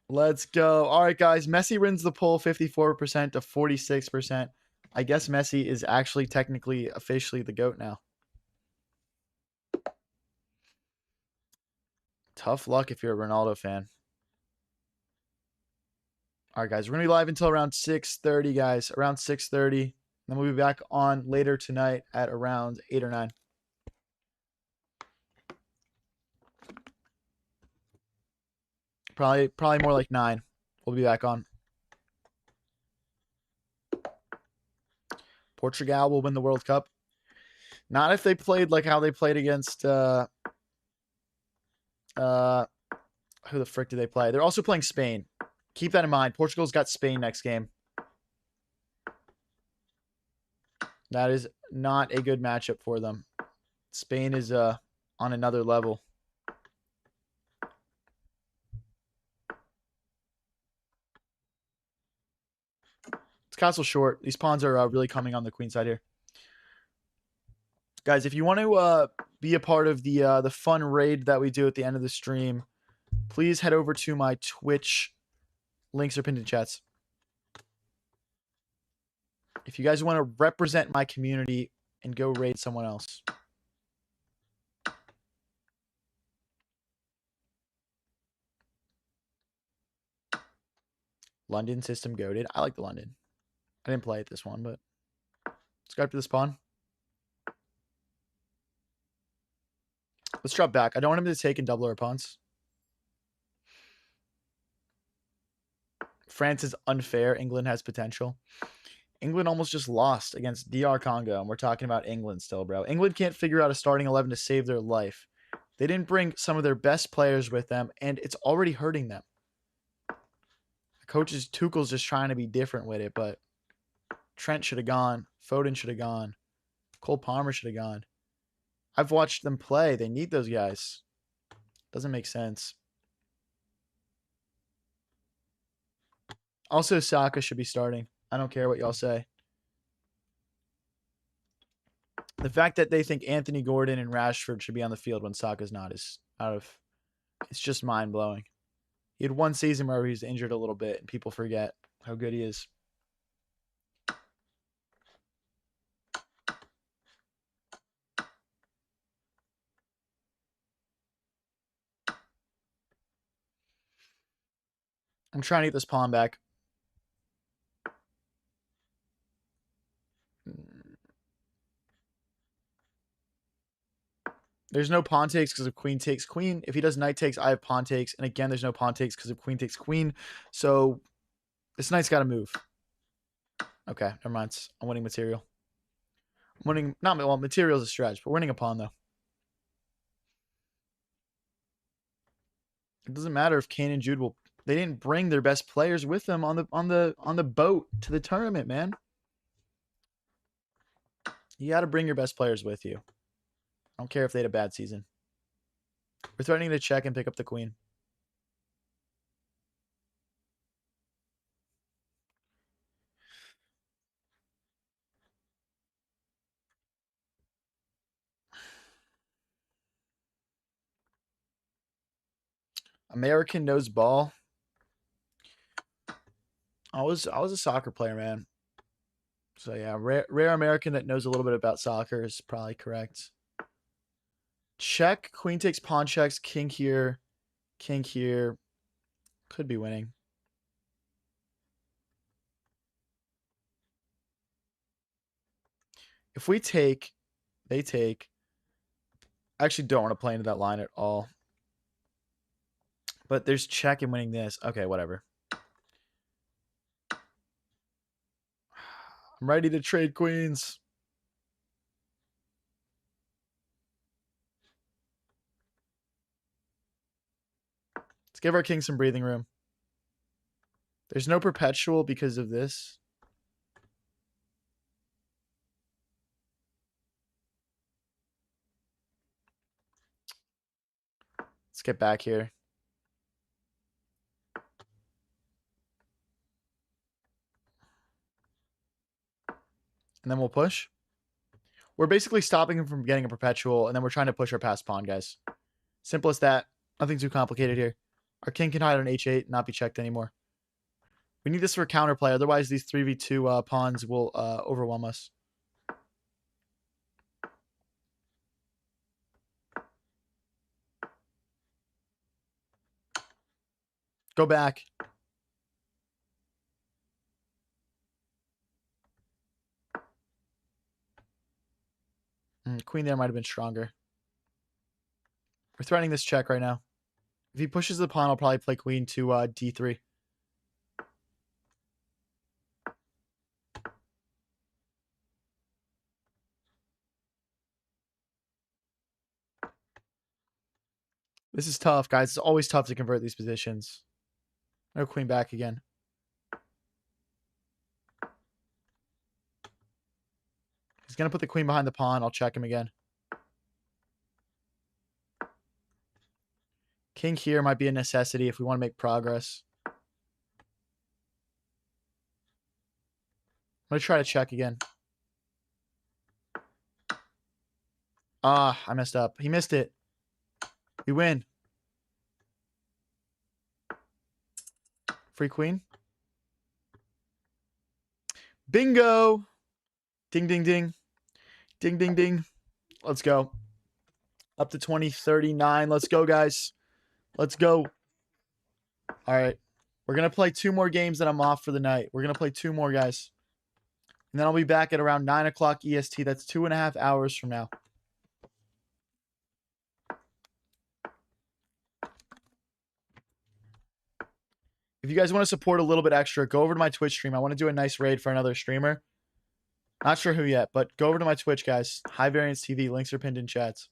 Let's go. All right, guys. Messi wins the poll 54% to 46%. I guess Messi is actually technically officially the GOAT now. Tough luck if you're a Ronaldo fan. All right, guys. We're going to be live until around 6:30, guys. Around 6:30. Then we'll be back on later tonight at around 8 or 9. Probably more like 9. We'll be back on. Portugal will win the World Cup. Not if they played like how they played against who the frick did they play? They're also playing Spain. Keep that in mind. Portugal's got Spain next game. That is not a good matchup for them. Spain is on another level. It's castle short. These pawns are really coming on the queen side here. Guys, if you want to be a part of the fun raid that we do at the end of the stream, please head over to my Twitch. Links are pinned in chats. If you guys want to represent my community and go raid someone else. London system goated. I like the London. I didn't play it this one, but let's go after the spawn. Let's drop back. I don't want him to take and double our pawns. France is unfair. England has potential. England almost just lost against DR Congo, and we're talking about England still, bro. England can't figure out a starting 11 to save their life. They didn't bring some of their best players with them, and it's already hurting them. Coach's Tuchel's just trying to be different with it, but Trent should have gone. Foden should have gone. Cole Palmer should have gone. I've watched them play. They need those guys. Doesn't make sense. Also, Saka should be starting. I don't care what y'all say. The fact that they think Anthony Gordon and Rashford should be on the field when Saka's not is out of... It's just mind-blowing. He had one season where he was injured a little bit, and people forget how good he is. I'm trying to get this pawn back. There's no pawn takes because of queen takes queen. If he does knight takes, I have pawn takes. And again, there's no pawn takes because of queen takes queen. So this knight's got to move. Okay, never mind. I'm winning material. I'm winning, not, well, material is a stretch, but we're winning a pawn though. It doesn't matter if Kane and Jude will. They didn't bring their best players with them on the boat to the tournament, man. You got to bring your best players with you. I don't care if they had a bad season. We're threatening to check and pick up the queen. American knows ball. I was a soccer player, man. So yeah, rare American that knows a little bit about soccer is probably correct. Check, queen takes pawn checks, king here, king here. Could be winning. If we take, they take. I actually don't want to play into that line at all. But there's check and winning this. Okay, whatever. I'm ready to trade queens. Let's give our king some breathing room. There's no perpetual because of this. Let's get back here. And then we'll push. We're basically stopping him from getting a perpetual, and then we're trying to push our passed pawn, guys. Simple as that. Nothing too complicated here. Our king can hide on h8, not be checked anymore. We need this for counterplay, otherwise these 3v2 pawns will overwhelm us. Go back. Queen there might have been stronger. We're threatening this check right now. If he pushes the pawn, I'll probably play queen to d3. This is tough, guys. It's always tough to convert these positions. No queen back again. He's going to put the queen behind the pawn. I'll check him again. King here might be a necessity if we want to make progress. I'm going to try to check again. Ah, I messed up. He missed it. We win. Free queen. Bingo. Ding, ding, ding. Ding, ding, ding. Let's go. Up to 2039. Let's go, guys. Let's go. All right. We're going to play 2 more games, then I'm off for the night. We're going to play 2 more, guys. And then I'll be back at around 9 o'clock EST. That's 2.5 hours from now. If you guys want to support a little bit extra, go over to my Twitch stream. I want to do a nice raid for another streamer. Not sure who yet, but go over to my Twitch, guys. High Variance TV. Links are pinned in chats.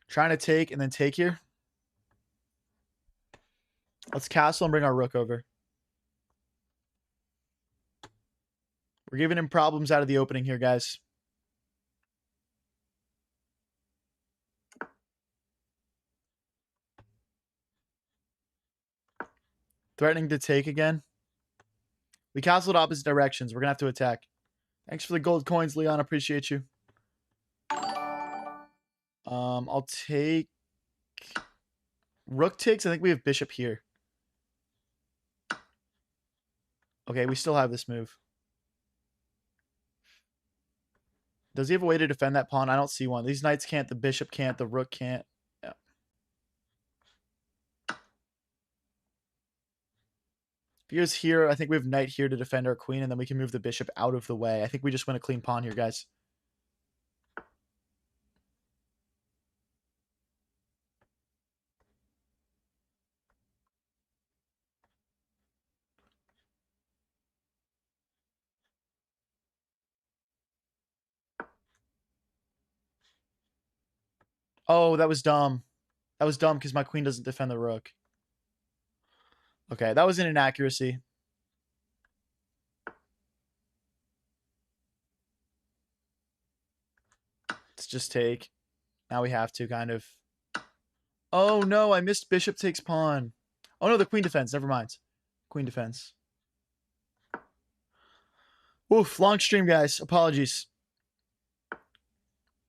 Trying to take and then take here. Let's castle and bring our rook over. We're giving him problems out of the opening here, guys. Threatening to take again. We castled opposite directions. We're going to have to attack. Thanks for the gold coins, Leon. Appreciate you. I'll take... Rook takes. I think we have bishop here. Okay, we still have this move. Does he have a way to defend that pawn? I don't see one. These knights can't. The bishop can't. The rook can't. Yeah. If he goes here, I think we have knight here to defend our queen, and then we can move the bishop out of the way. I think we just win a clean pawn here, guys. Oh, that was dumb. That was dumb because my queen doesn't defend the rook. Okay, that was an inaccuracy. Let's just take. Now we have to kind of... Oh, no, I missed bishop takes pawn. Oh, no, the queen defends. Never mind. Queen defense. Oof, long stream, guys. Apologies.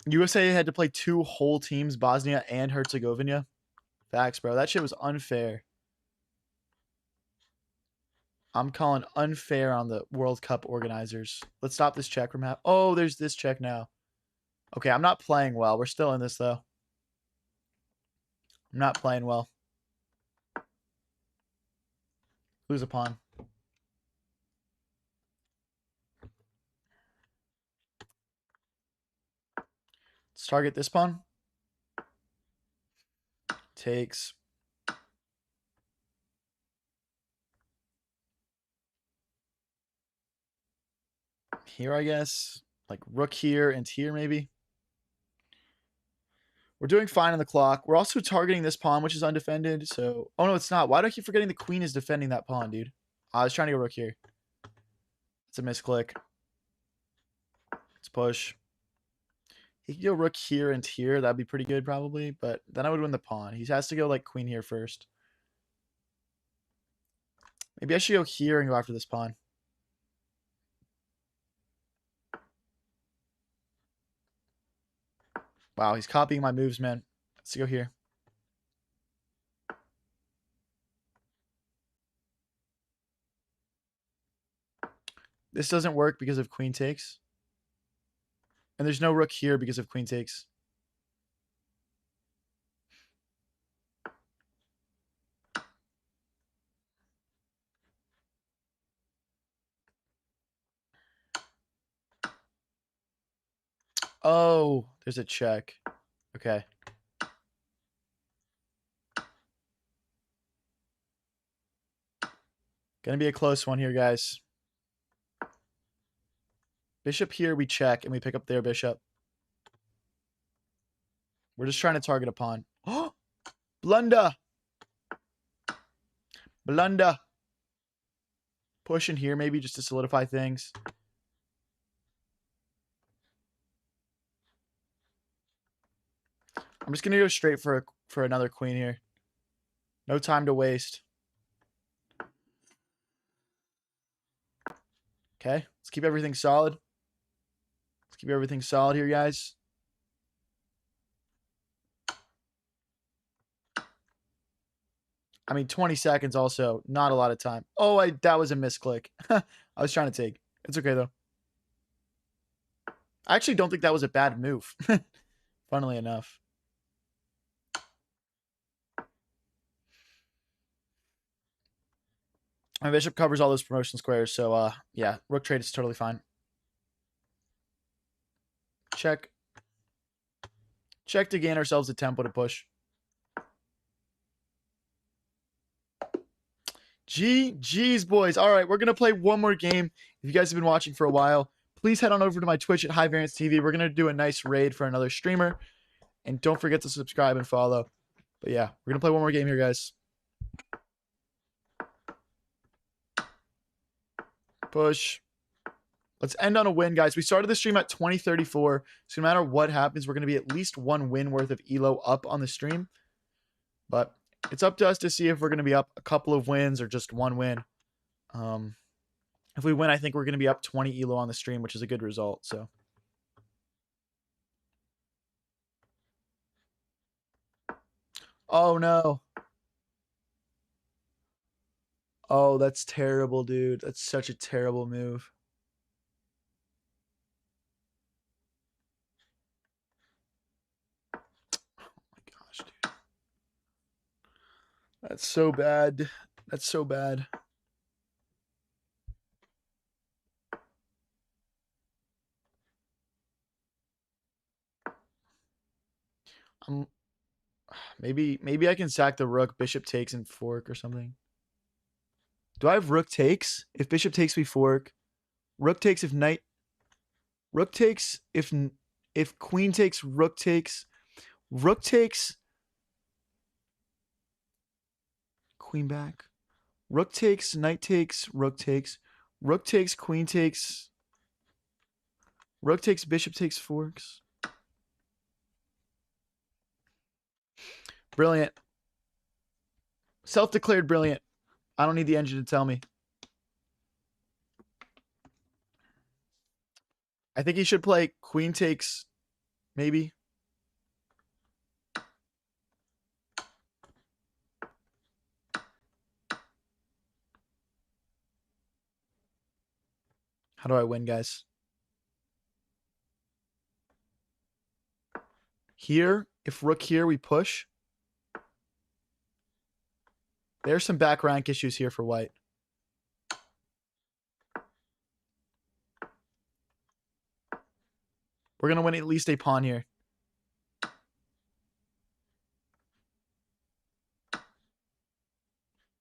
USA had to play 2 whole teams, Bosnia and Herzegovina. Facts, bro. That shit was unfair. I'm calling unfair on the World Cup organizers. Let's stop this check from happening. Oh, there's this check now. Okay, I'm not playing well. We're still in this, though. I'm not playing well. Lose a pawn. Let's target this pawn. Takes. Here, I guess. Like rook here and here, maybe. We're doing fine on the clock. We're also targeting this pawn, which is undefended. So, oh no, it's not. Why do I keep forgetting the queen is defending that pawn, dude? I was trying to go rook here. It's a misclick. Let's push. He could go rook here and here. That'd be pretty good, probably. But then I would win the pawn. He has to go like queen here first. Maybe I should go here and go after this pawn. Wow, he's copying my moves, man. Let's go here. This doesn't work because of queen takes. And there's no rook here because of queen takes. Oh, there's a check. Okay. Gonna be a close one here, guys. Bishop here, we check, and we pick up their bishop. We're just trying to target a pawn. Oh! Blunder! Blunder! Push in here, maybe, just to solidify things. I'm just going to go straight for another queen here. No time to waste. Okay, let's keep everything solid. Let's keep everything solid here, guys. I mean, 20 seconds also, not a lot of time. Oh, that was a misclick. I was trying to take. It's okay, though. I actually don't think that was a bad move, funnily enough. My bishop covers all those promotion squares, so yeah, rook trade is totally fine. Check. Check to gain ourselves a tempo to push. GG's, boys. All right, we're going to play one more game. If you guys have been watching for a while, please head on over to my Twitch at High Variance TV. We're going to do a nice raid for another streamer. And don't forget to subscribe and follow. But yeah, we're going to play one more game here, guys. Push. Let's end on a win, guys. We started the stream at 2034. So no matter what happens, we're going to be at least one win worth of elo up on the stream. But it's up to us to see if we're going to be up a couple of wins or just one win. If we win, I think we're going to be up 20 elo on the stream, which is a good result. So, oh no. Oh, that's terrible, dude. That's such a terrible move. Oh my gosh, dude. That's so bad. That's so bad. Maybe I can sack the rook. Bishop takes and fork or something. Do I have rook takes? If bishop takes, we fork. Rook takes if knight. Rook takes if queen takes, rook takes. Rook takes. Queen back. Rook takes, knight takes, rook takes. Rook takes, queen takes. Rook takes, bishop takes, forks. Brilliant. Self-declared brilliant. I don't need the engine to tell me. I think he should play queen takes, maybe. How do I win, guys? Here, if rook here, we push. There's some back rank issues here for white. We're going to win at least a pawn here.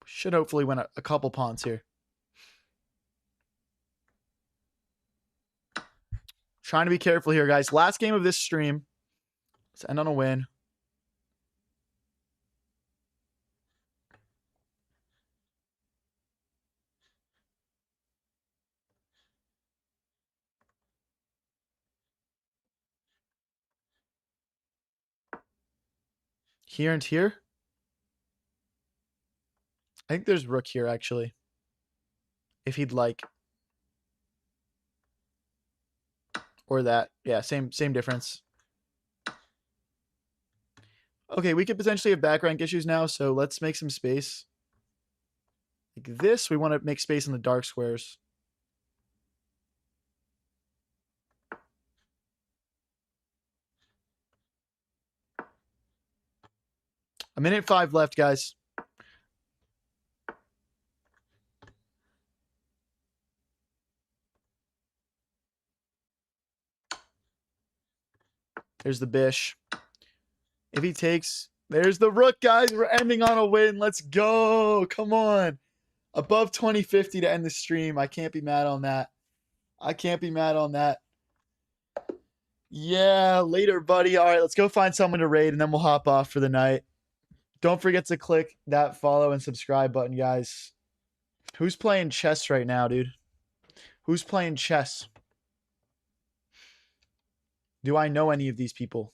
Should hopefully win a couple pawns here. Trying to be careful here, guys. Last game of this stream. Let's end on a win. Here and here. I think there's rook here, actually. If he'd like. Or that. Yeah, same difference. Okay, we could potentially have back rank issues now, so let's make some space. Like this, we want to make space in the dark squares. A minute 5 left, guys. There's the bish. If he takes, there's the rook, guys. We're ending on a win. Let's go. Come on. Above 2050 to end the stream. I can't be mad on that. I can't be mad on that. Yeah, later, buddy. All right, let's go find someone to raid, and then we'll hop off for the night. Don't forget to click that follow and subscribe button, guys. Who's playing chess right now, dude? Who's playing chess? Do I know any of these people?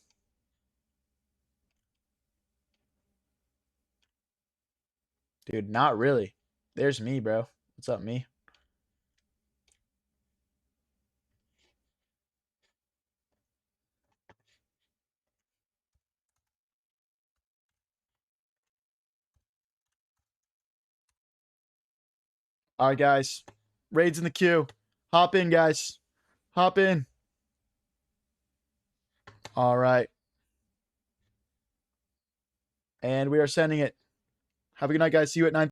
Dude, not really. There's me, bro. What's up, me? All right, guys. Raids in the queue. Hop in, guys. Hop in. All right. And we are sending it. Have a good night, guys. See you at 9.